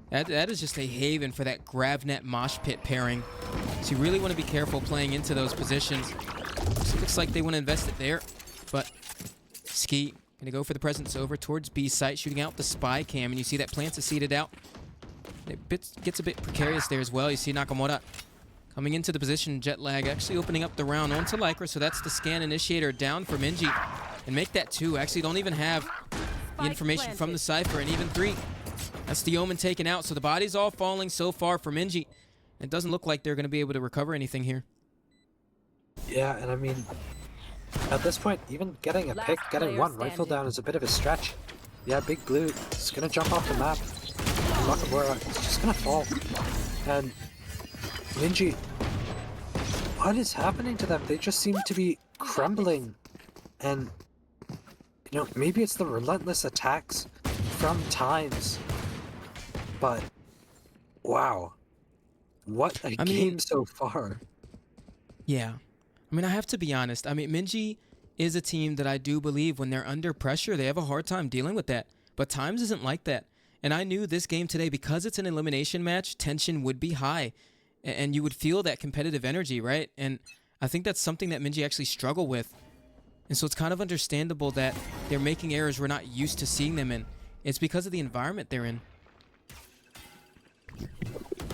that is just a haven for that Gravnet Mosh Pit pairing. So you really want to be careful playing into those positions. So it looks like they want to invest it there, but Ski gonna go for the presence over towards B site, shooting out the spy cam, and you see that plants are seated out. It gets a bit precarious there as well. You see Nakamura Coming into the position, Jet Lag actually opening up the round onto Lycra, so that's the scan initiator down for MINJI. And make that 2. Actually, don't even have the information from the Cypher, and even 3. That's the Omen taken out, so the body's all falling so far for MINJI. It doesn't look like they're going to be able to recover anything here. Yeah, and I mean, at this point, even getting a pick, getting one rifle down is a bit of a stretch. Yeah, Big Blue is going to jump off the map. And Nakamura is just going to fall. And MINJI, what is happening to them? They just seem to be crumbling. And, you know, maybe it's the relentless attacks from TIMEZ. But, wow. What a game so far. Yeah. I mean, I have to be honest. I mean, MINJI is a team that I do believe when they're under pressure, they have a hard time dealing with that. But TIMEZ isn't like that. And I knew this game today, because it's an elimination match, tension would be high. And you would feel that competitive energy, right? And I think that's something that MINJI actually struggle with. And so it's kind of understandable that they're making errors we're not used to seeing them in. It's because of the environment they're in.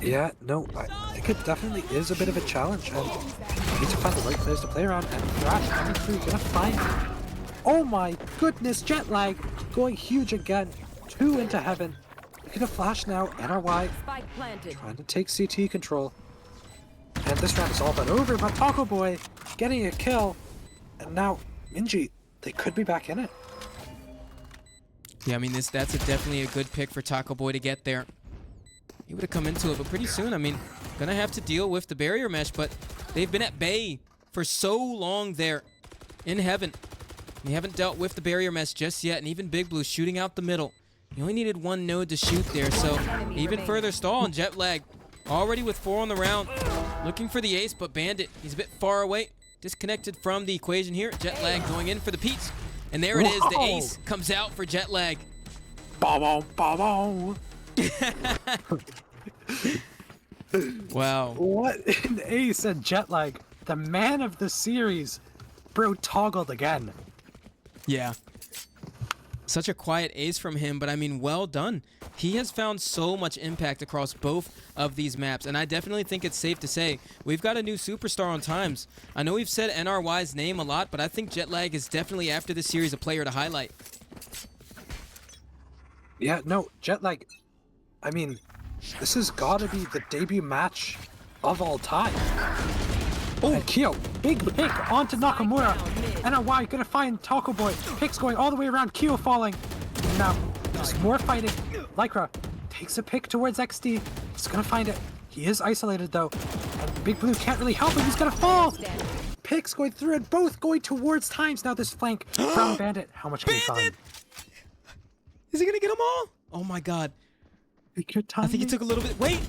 Yeah, no, I think it definitely is a bit of a challenge, and you need to find the right players to play around, and Thrash coming through, gonna find it. Oh my goodness, Jet Lag going huge again. 2 into heaven. Look at the flash now, NRY Spike planted. trying to take CT control. And this round is all but over, but Taco Boy getting a kill. And now, MINJI, they could be back in it. Yeah, I mean, that's definitely a good pick for Taco Boy to get there. He would have come into it, but pretty soon, I mean, gonna have to deal with the barrier mesh, but they've been at bay for so long there in heaven. They haven't dealt with the barrier mesh just yet, and even Big Blue shooting out the middle. He only needed 1 node to shoot there, so even further stall, and Jet Lag already with 4 on the round. Looking for the ace, but Bandit, he's a bit far away. Disconnected from the equation here. Jet Lag going in for the Pete's. And there it is, the ace comes out for Jet Lag. Ba-boom, ba-boom. Wow. What an ace, and Jet Lag, the man of the series. Bro toggled again. Yeah. Such a quiet ace from him, but I mean, well done. He has found so much impact across both of these maps, and I definitely think it's safe to say we've got a new superstar on TIMEZ. I know we've said NRY's name a lot, but I think Jet Lag is definitely, after this series, a player to highlight. Yeah, no, Jet Lag, I mean, this has got to be the debut match of all time. Oh, and Kyo, big pick onto Nakamura. NRY gonna find Taco Boy. Picks going all the way around, Kyo falling. Now, there's more fighting. Lycra takes a pick towards XD. He's gonna find it. He is isolated though. And Big Blue can't really help him, he's gonna fall. Picks going through and both going towards TIMEZ. Now this flank from Bandit. How much can he find? Is he gonna get them all? Oh my god. I think he took a little bit. Wait!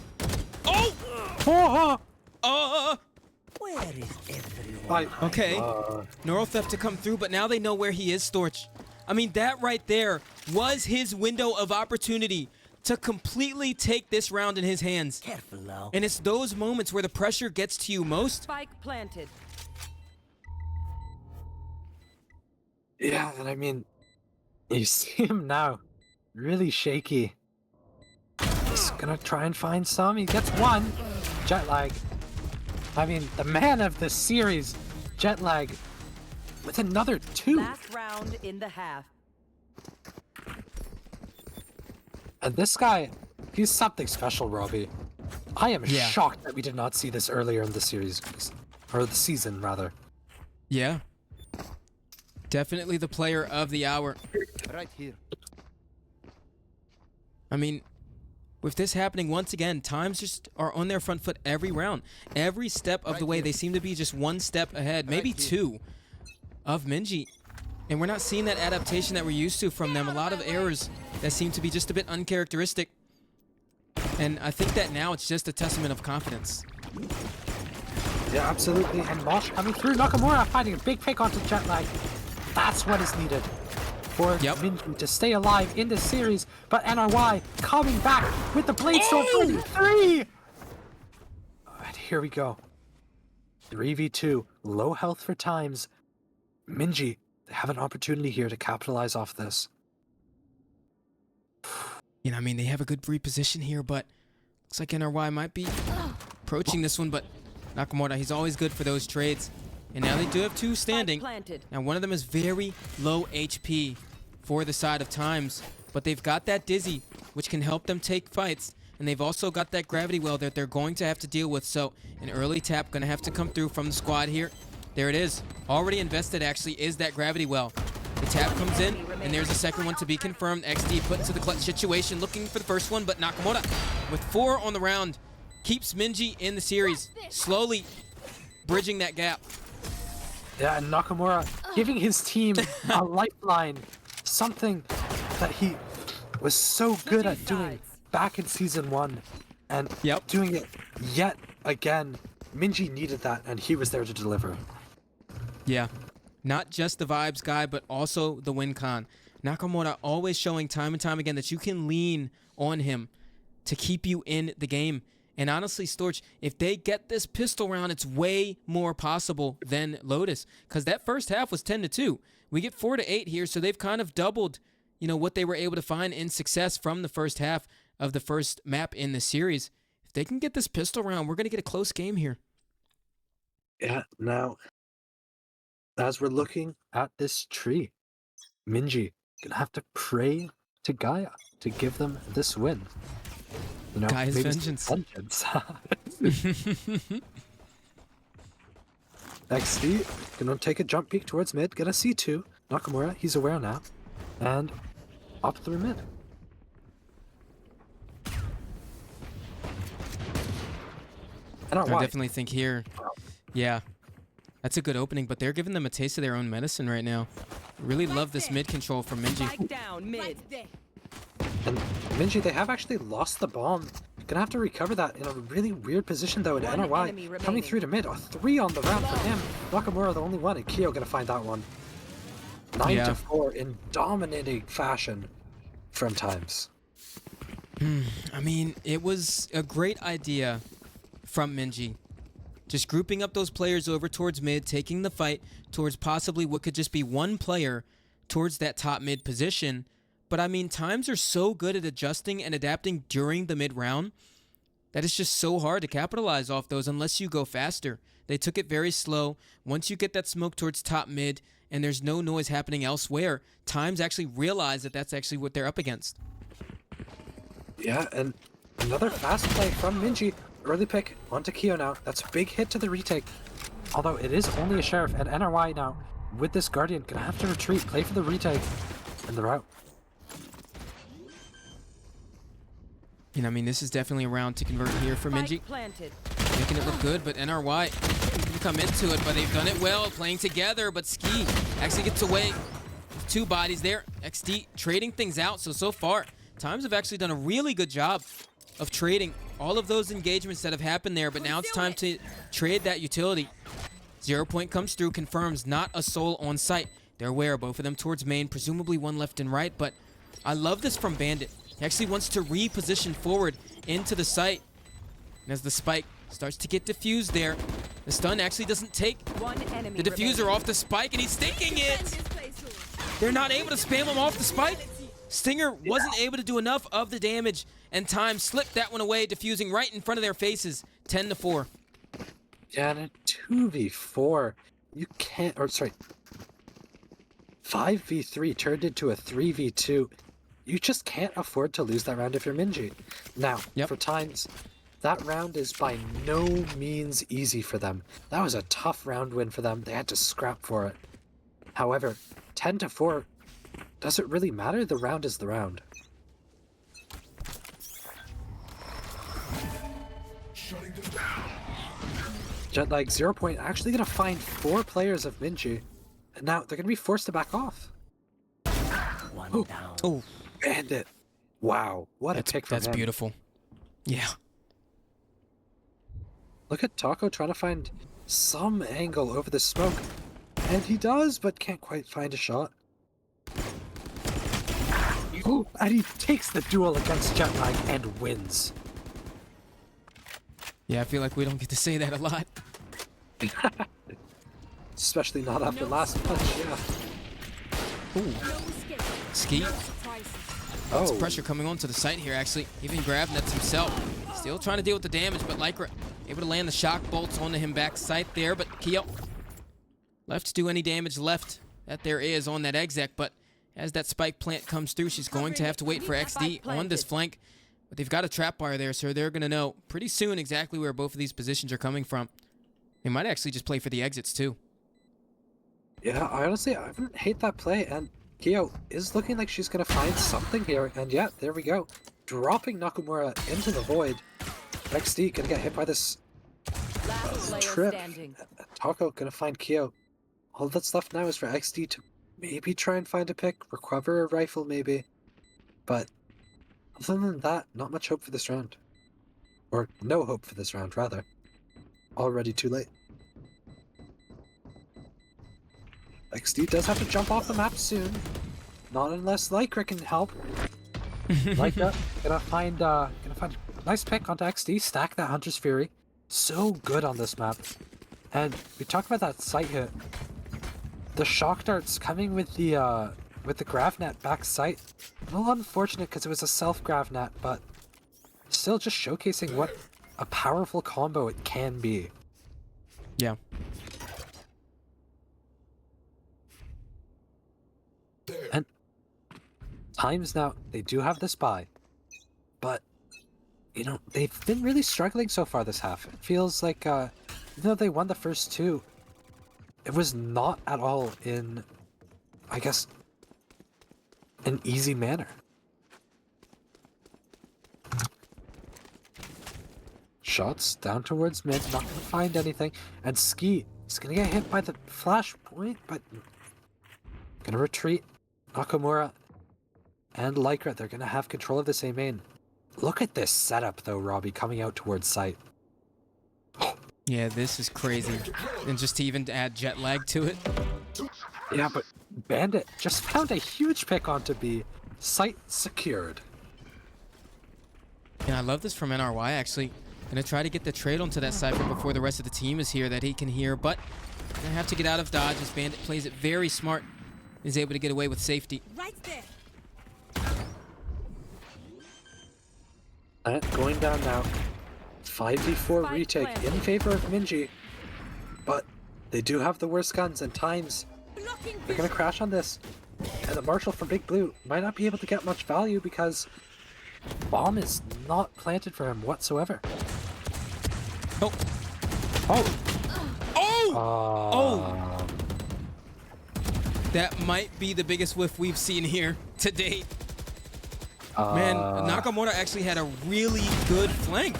Oh! Where is everyone? Okay. Neural theft to come through, but now they know where he is, Storch. I mean, that right there was his window of opportunity to completely take this round in his hands. Careful now. And it's those moments where the pressure gets to you most. Spike planted. Yeah, and I mean, you see him now. Really shaky. He's gonna try and find some. He gets 1. Jet Lag. I mean, the man of the series, Jet Lag, with another 2. Last round in the half. And this guy, he's something special, Robbie. I am shocked that we did not see this earlier in the series, or the season, rather. Yeah. Definitely the player of the hour. Right here. I mean, with this happening once again, TIMEZ just are on their front foot every round. Every step of the way, they seem to be just 1 step ahead, maybe 2, of MINJI. And we're not seeing that adaptation that we're used to from them. A lot of errors that seem to be just a bit uncharacteristic. And I think that now it's just a testament of confidence. Yeah, absolutely. And Mosh coming through. Nakamura finding a big pick onto Jet Lag. That's what is needed for MINJI to stay alive in this series. But NRY coming back with the Blade Storm 3! And here we go. 3v2. Low health for TIMEZ. MINJI, they have an opportunity here to capitalize off this. You know, I mean, they have a good reposition here, but looks like NRY might be approaching this one, but Nakamura, he's always good for those trades. And now they do have two standing. Planted. Now one of them is very low HP for the side of TIMEZ, but they've got that Dizzy, which can help them take fights. And they've also got that gravity well that they're going to have to deal with. So an early tap going to have to come through from the squad here. There it is. Already invested, actually, is that gravity well. The tap comes in, and there's a second one to be confirmed. XD put into the clutch situation, looking for the first one, but Nakamura, with 4 on the round, keeps MINJI in the series, slowly bridging that gap. Yeah, and Nakamura giving his team a lifeline, something that he was so good at doing back in Season 1, and doing it yet again. MINJI needed that, and he was there to deliver. Yeah, not just the vibes guy, but also the win con. Nakamura always showing time and time again that you can lean on him to keep you in the game. And honestly, Storch, if they get this pistol round, it's way more possible than Lotus, because that first half was 10-2. We get 4-8 here, so they've kind of doubled, you know, what they were able to find in success from the first half of the first map in the series. If they can get this pistol round, we're going to get a close game here. Yeah, now, as we're looking at this tree, MINJI gonna have to pray to Gaia to give them this win. You know, Gaia's vengeance. XD gonna take a jump peek towards mid, gonna see 2. Nakamura, he's aware now, and up through mid. And I definitely think here, yeah, that's a good opening, but they're giving them a taste of their own medicine right now. Really love this mid control from MINJI. Spike down mid. And MINJI, they have actually lost the bomb. Gonna have to recover that in a really weird position though, in NRY coming through to mid. A 3 on the round for him. Nakamura the only one, and Kyo gonna find that one. 9-4 in dominating fashion from TIMEZ. I mean, it was a great idea from MINJI. Just grouping up those players over towards mid, taking the fight towards possibly what could just be one player towards that top mid position. But I mean, TIMEZ are so good at adjusting and adapting during the mid round that it's just so hard to capitalize off those unless you go faster. They took it very slow. Once you get that smoke towards top mid and there's no noise happening elsewhere, TIMEZ actually realize that that's actually what they're up against. Yeah, and another fast play from MINJI. Early pick onto Kyo now. That's a big hit to the retake. Although it is only a Sheriff, and NRY now with this Guardian gonna have to retreat, play for the retake and the route. You know, I mean, this is definitely a round to convert here for MINJI. Making it look good, but NRY can come into it, but they've done it well, playing together, but Ski actually gets away with 2 bodies there. XD trading things out, so far, TIMEZ have actually done a really good job of trading all of those engagements that have happened there, but now it's time to trade that utility. 0 point comes through, confirms not a soul on site. They're aware, both of them towards main, presumably one left and right, but I love this from Bandit. He actually wants to reposition forward into the site. And as the spike starts to get diffused there, the stun actually doesn't take the diffuser off the spike, and he's stinking it! They're not able to spam him off the spike. Stinger wasn't able to do enough of the damage, and TIMEZ slipped that one away, diffusing right in front of their faces. 10-4. Yeah, and a 2v4. You can't, or sorry, 5v3 turned into a 3v2. You just can't afford to lose that round if you're MINJI. Now, for TIMEZ, that round is by no means easy for them. That was a tough round win for them. They had to scrap for it. However, 10-4, does it really matter? The round is the round. Jetlag 0 point actually going to find 4 players of MINJI. And now they're going to be forced to back off. One down. Oh, Bandit. Wow, what a pick from him. That's beautiful. Yeah. Look at Taco trying to find some angle over the smoke. And he does, but can't quite find a shot. Ooh, and he takes the duel against Jetlag and wins. Yeah, I feel like we don't get to say that a lot. Especially not after last punch, yeah. Ooh. Ski. Oh. Lots of pressure coming onto the site here, actually. Even grab nets himself. Still trying to deal with the damage, but Lycra able to land the shock bolts onto him back sight there, but Keo left to do any damage left that there is on that exec, but as that spike plant comes through, she's going to have to wait for XD on this flank. But they've got a trap bar there, so they're going to know pretty soon exactly where both of these positions are coming from. They might actually just play for the exits, too. Yeah, I honestly wouldn't hate that play, and Keo is looking like she's going to find something here, and yeah, there we go. Dropping Nakamura into the void. XD going to get hit by this Last player trip. standing. Taco going to find Keo. All that's left now is for XD to maybe try and find a pick, recover a rifle maybe. But other than that, not much hope for this round. Or no hope for this round, rather. Already too late. XD does have to jump off the map soon. Not unless Lycra can help. Lycra gonna find a nice pick onto XD, stack that Hunter's Fury. So good on this map. And we talked about that sight hit. The shock darts coming with the grav net back sight. A little unfortunate because it was a self grav net, but still just showcasing what a powerful combo it can be. Yeah. And TIMEZ now, they do have this buy, but you know, they've been really struggling so far this half. It feels like even though they won the first two, it was not at all in, I guess, an easy manner. Shots down towards mid, not gonna find anything, and Ski is gonna get hit by the flash point, but gonna retreat. Nakamura and Lycra, they're gonna have control of this A main. Look at this setup though, Robbie, coming out towards site. Yeah, this is crazy. And just to even add jet lag to it. Yeah, but Bandit just found a huge pick onto B. Site secured. And I love this from NRY, actually. Gonna try to get the trade onto that Cypher before the rest of the team is here that he can hear, but gonna have to get out of dodge as Bandit plays it very smart. Is able to get away with safety. Right there. Going down now. 5v4 retake in favor of MINJI. But they do have the worst guns, and TIMEZ, they're gonna crash on this. And the Marshal from Big Blue might not be able to get much value because bomb is not planted for him whatsoever. Oh. Oh! Oh! That might be the biggest whiff we've seen here to date. Man, Nakamura actually had a really good flank.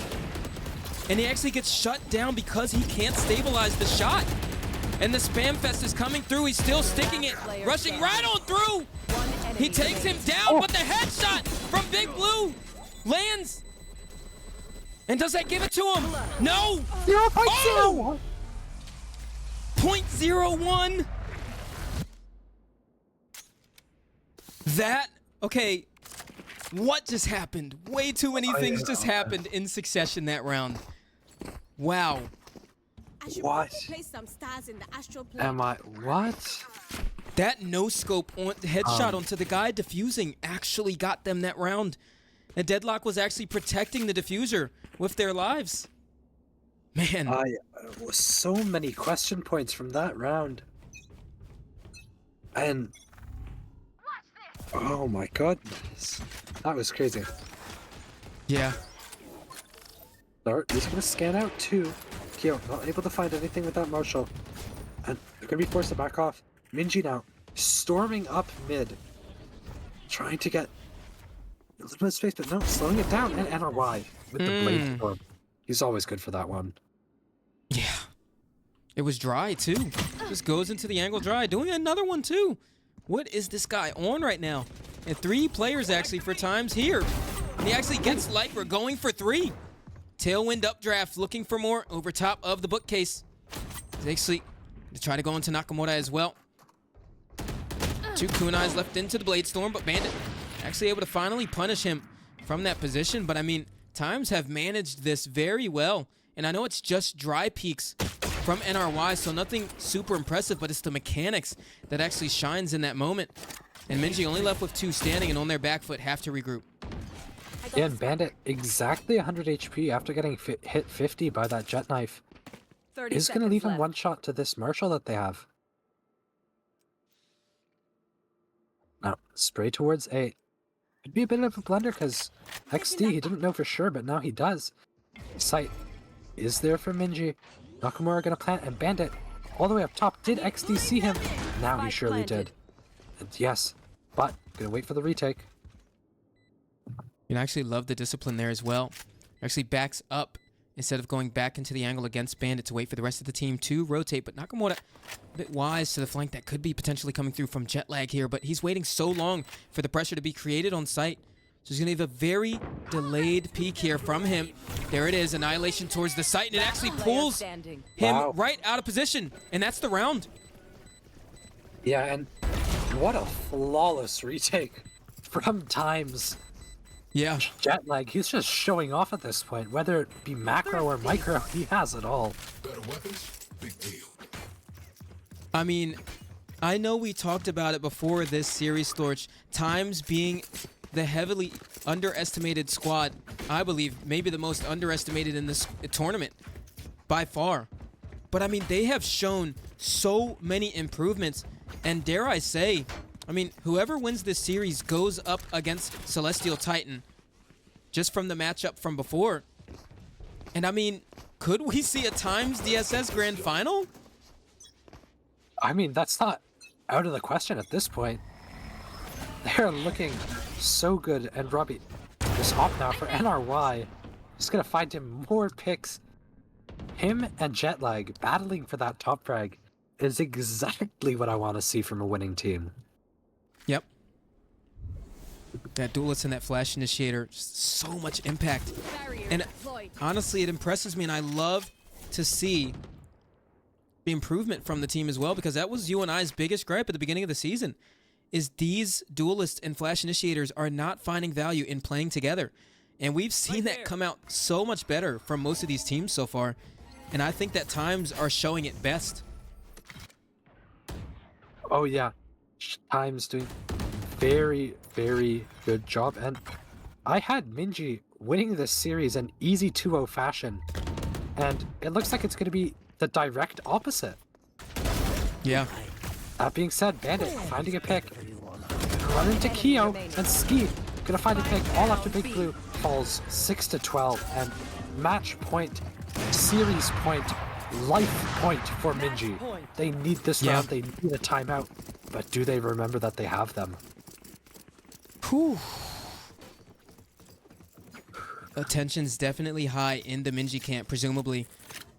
And he actually gets shut down because he can't stabilize the shot. And the Spam Fest is coming through. He's still sticking it. Rushing right on through. He takes him down, but the headshot from Big Blue lands. And does that give it to him? No! 0.0! Oh! 0.01. That, okay, what just happened? Way too many things just happened in succession that round. Wow. What? Place some stars in the astral plane. Am I? What? That no-scope on headshot onto the guy diffusing actually got them that round. And Deadlock was actually protecting the diffuser with their lives. Man. So many question points from that round. And oh my goodness. That was crazy. Yeah. Dart is gonna scan out too. Kyo not able to find anything with that Marshal. And they're gonna be forced to back off. MINJI now storming up mid. Trying to get a little bit of space, but no, slowing it down. And NRY with the Blade Storm. He's always good for that one. Yeah. It was dry too. Just goes into the angle dry. Doing another one too. What is this guy on right now? And 3 players actually for TIMEZ here. And he actually gets Lycra going for 3. Tailwind updraft looking for more over top of the bookcase. He's actually to try to go into Nakamura as well. 2 kunais left into the Blade Storm, but Bandit actually able to finally punish him from that position. But I mean, TIMEZ have managed this very well. And I know it's just dry peaks from NRY, so nothing super impressive, but it's the mechanics that actually shines in that moment. And MINJI only left with 2 standing, and on their back foot have to regroup. Yeah, and Bandit, exactly 100 HP after getting hit 50 by that jet knife, 30 is going to leave him left. one shot to this Marshall that they have. Now, spray towards A. It'd be a bit of a blunder because XD, he didn't know for sure, but now he does. Sight is there for MINJI. Nakamura going to plant, and Bandit all the way up top. Did XD see him? Now he Spike surely planted. did. And yes, but going to wait for the retake. You know, I actually love the discipline there as well. Actually backs up instead of going back into the angle against Bandit to wait for the rest of the team to rotate. But Nakamura a bit wise to the flank that could be potentially coming through from jet lag here, but he's waiting so long for the pressure to be created on site. So he's going to leave a very delayed peek here from him. There it is, annihilation towards the site, and it actually pulls Standing. him Wow. right out of position, and that's the round. Yeah, and what a flawless retake from TIMEZ. Yeah. Jet lag, he's just showing off at this point. Whether it be macro or micro, he has it all. Better weapons, big deal. I mean, I know we talked about it before this series, Storch. TIMEZ being the heavily underestimated squad, I believe, maybe the most underestimated in this tournament by far. But I mean, they have shown so many improvements, and dare I say, I mean, whoever wins this series goes up against Celestial Titan, just from the matchup from before. And I mean, could we see a TIMEZ DSS Grand Final? I mean, that's not out of the question at this point. They're looking so good, and Robbie is off now for NRY. He's gonna find him more picks. Him and Jetlag battling for that top frag is exactly what I want to see from a winning team. Yep. That duelist and that flash initiator, just so much impact. And honestly, it impresses me, and I love to see the improvement from the team as well, because that was you and I's biggest gripe at the beginning of the season, is these duelists and flash initiators are not finding value in playing together. And we've seen that come out so much better from most of these teams so far. And I think that TIMEZ are showing it best. Oh yeah, TIMEZ doing very, very good job. And I had MINJI winning this series in easy 2-0 fashion. And it looks like it's going to be the direct opposite. Yeah. That being said, Bandit finding a pick. Run into Keo and Ski. Gonna find a pick all after Big Blue falls 6-12. And match point, series point, life point for MINJI. They need this round, they need a timeout. But do they remember that they have them? Whew. Attention's definitely high in the MINJI camp, presumably.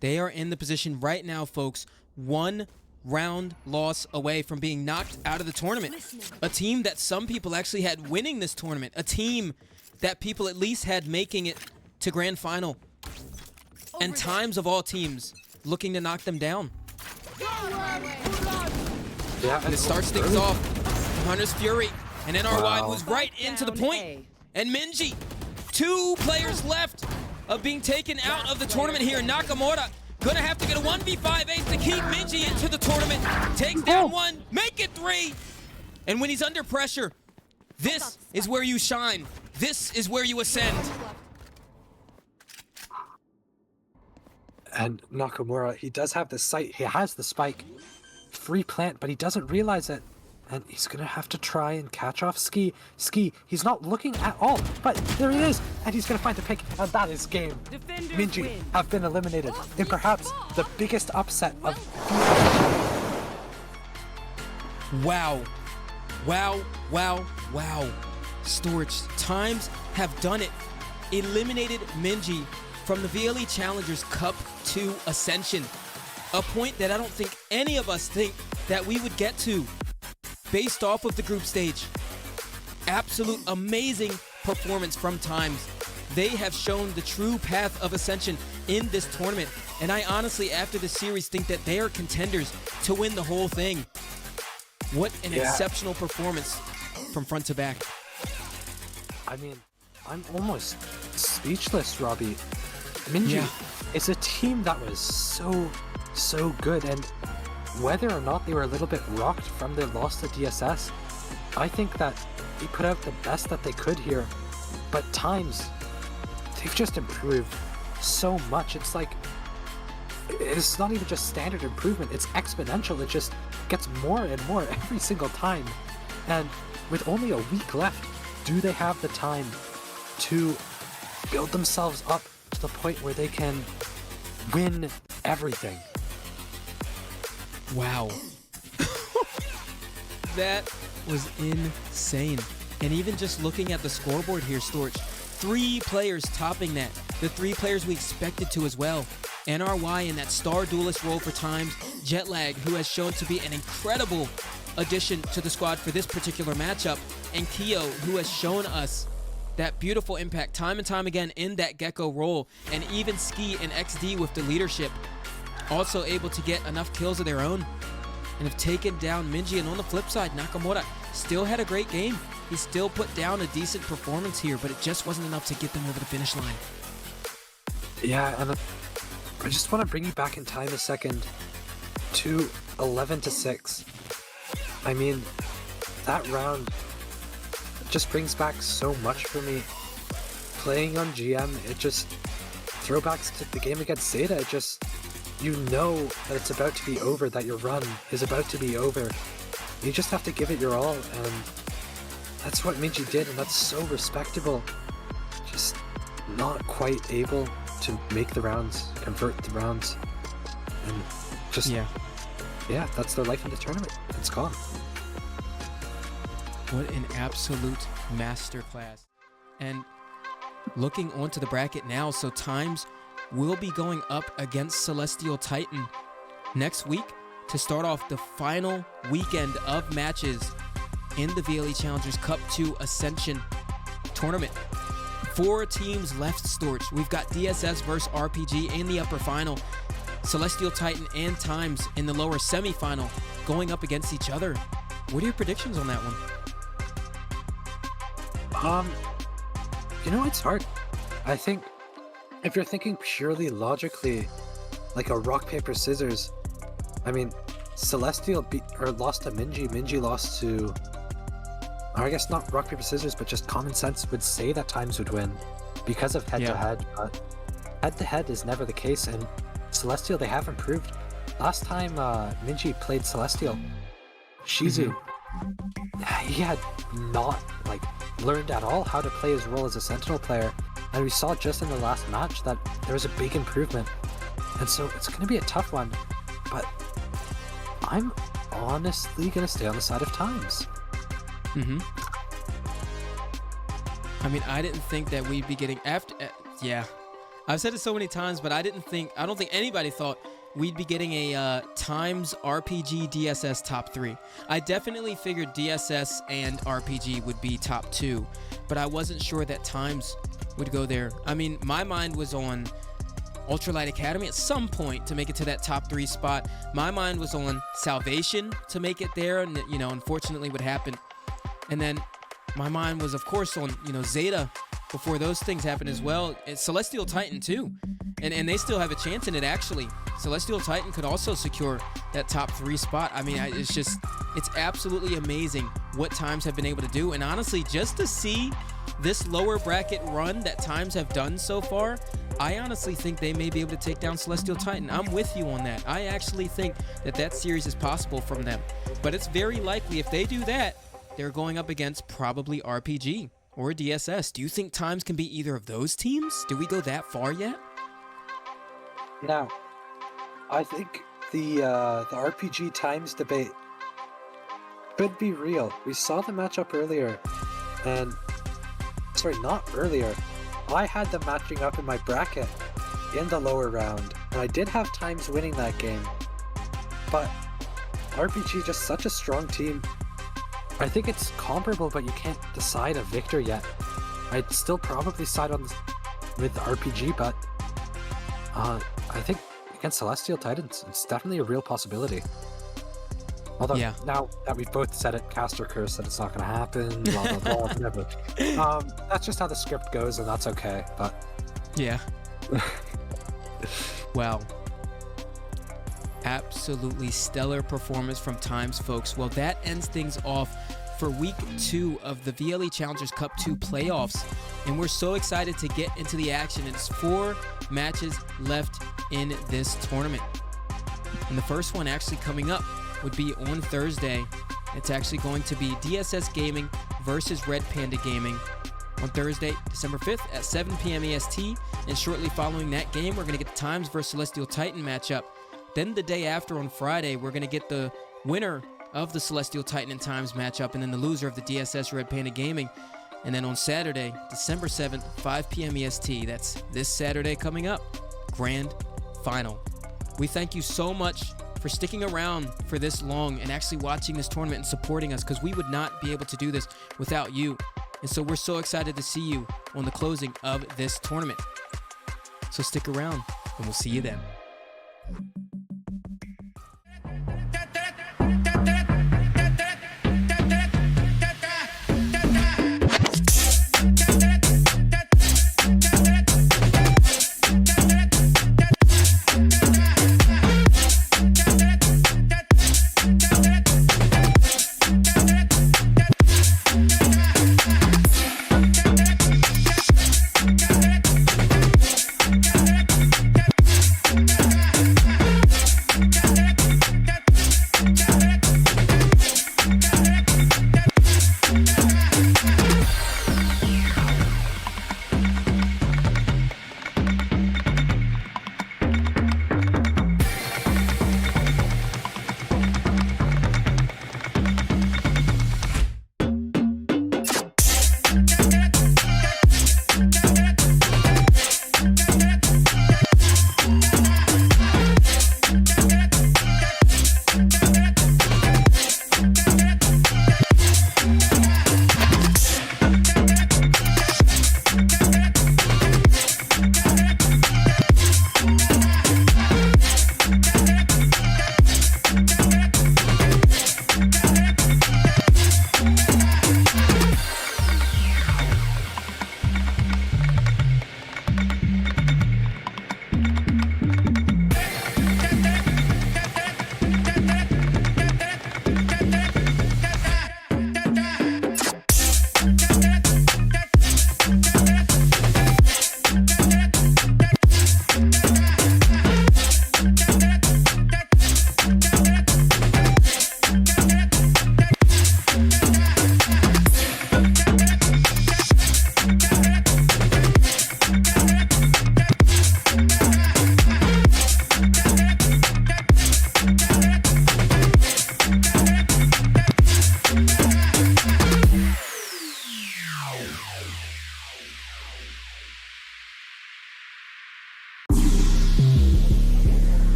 They are in the position right now, folks, 1 round loss away from being knocked out of the tournament. A team that some people actually had winning this tournament. A team that people at least had making it to grand final. And TIMEZ of all teams looking to knock them down. Yeah, And it starts things off. Hunter's Fury. And NRY Wow. moves right into the point. And MINJI, 2 players left of being taken out of the tournament here. Nakamura gonna have to get a 1v5 ace to keep MINJI into the tournament. Takes down 1, make it 3. And when he's under pressure, this is where you shine. This is where you ascend. And Nakamura, he does have the sight, he has the spike. Free plant, but he doesn't realize it. And he's gonna have to try and catch off Ski. Ski, he's not looking at all, but there he is! And he's gonna find the pick, and that is game. MINJI have been eliminated in perhaps the biggest upset of... Wow. Wow, wow, wow. Storch, TIMEZ have done it. Eliminated MINJI from the VLE Challengers Cup 2 Ascension. A point that I don't think any of us think that we would get to based off of the group stage. Absolute amazing performance from TIMEZ. They have shown the true path of ascension in this tournament. And I honestly, after the series, think that they are contenders to win the whole thing. What an exceptional performance from front to back. I mean, I'm almost speechless, Robbie. MINJI is a team that was so good, and whether or not they were a little bit rocked from their loss to DSS, I think that they put out the best that they could here. But TIMEZ, they've just improved so much. It's like, it's not even just standard improvement, it's exponential. It just gets more and more every single time. And with only a week left, do they have the time to build themselves up to the point where they can win everything? Wow. That was insane. And even just looking at the scoreboard here, Storch, 3 players topping that. The 3 players we expected to as well. NRY in that star duelist role for TIMEZ. Jetlag, who has shown to be an incredible addition to the squad for this particular matchup. And Keo, who has shown us that beautiful impact time and time again in that Gecko role. And even Ski and XD with the leadership, also able to get enough kills of their own and have taken down MINJI. And on the flip side, Nakamura still had a great game. He still put down a decent performance here, but it just wasn't enough to get them over the finish line. Yeah, and I just want to bring you back in time a second to 11-6. I mean, that round just brings back so much for me. Playing on GM, it just throwbacks to the game against Zeta. It just, you know that it's about to be over, that your run is about to be over. You just have to give it your all, and that's what MINJI did, and that's so respectable. Just not quite able to make the rounds, convert the rounds, and just, yeah, that's their life in the tournament. It's gone. What an absolute masterclass. And looking onto the bracket now, so TIMEZ will be going up against Celestial Titan next week to start off the final weekend of matches in the VLE Challengers Cup 2 Ascension tournament. 4 teams left, Storch. We've got DSS versus RPG in the upper final. Celestial Titan and TIMEZ in the lower semi-final going up against each other. What are your predictions on that one? You know, it's hard. I think if you're thinking purely logically, like a rock, paper, scissors, I mean, Celestial lost to MINJI. MINJI lost to, or I guess not rock, paper, scissors, but just common sense would say that TIMEZ would win because of head-to-head. But head-to-head is never the case, and Celestial, they have improved. Last time MINJI played Celestial, Shizu, he had not learned at all how to play his role as a Sentinel player, and we saw just in the last match that there was a big improvement. And so it's going to be a tough one, but I'm honestly going to stay on the side of TIMEZ. I mean, I didn't think that we'd be getting I've said it so many times, but I don't think anybody thought we'd be getting a TIMEZ RPG DSS top 3. I definitely figured DSS and RPG would be top 2, but I wasn't sure that TIMEZ would go there. I mean, my mind was on Ultralight Academy at some point to make it to that top 3 spot. My mind was on Salvation to make it there, and you know, unfortunately what happened. And then my mind was of course on, you know, Zeta before those things happened as well. It's Celestial Titan too. And they still have a chance in it, actually. Celestial Titan could also secure that top 3 spot. I mean, it's absolutely amazing what TIMEZ have been able to do. And honestly, just to see this lower bracket run that TIMEZ have done so far, I honestly think they may be able to take down Celestial Titan. I'm with you on that. I actually think that series is possible from them. But it's very likely if they do that, they're going up against probably RPG or DSS. Do you think TIMEZ can be either of those teams? Do we go that far yet? Now, I think the RPG TIMEZ debate could be real. We saw the matchup earlier, and sorry, not earlier. I had them matching up in my bracket in the lower round, and I did have TIMEZ winning that game. But RPG just such a strong team. I think it's comparable, but you can't decide a victor yet. I'd still probably side with RPG, but I think against Celestial Titans, it's definitely a real possibility. Although, now that we've both said it, cast or curse, that it's not going to happen, blah, blah, blah, whatever. That's just how the script goes, and that's okay, but... Yeah. Wow. Absolutely stellar performance from TIMEZ, folks. Well, that ends things off for week 2 of the VLE Challengers Cup 2 playoffs, and we're so excited to get into the action. It's 4 matches left in this tournament, and the first one actually coming up would be on Thursday. It's actually going to be DSS Gaming versus Red Panda Gaming on Thursday, December 5th at 7 p.m. EST, and shortly following that game, we're going to get the TIMEZ versus Celestial Titan matchup. Then the day after on Friday, we're going to get the winner of the Celestial Titan and TIMEZ matchup, and then the loser of the DSS Red Panda Gaming. And then on Saturday, December 7th, 5 p.m. EST, that's this Saturday coming up, Grand Final. We thank you so much for sticking around for this long and actually watching this tournament and supporting us, because we would not be able to do this without you. And so we're so excited to see you on the closing of this tournament. So stick around, and we'll see you then.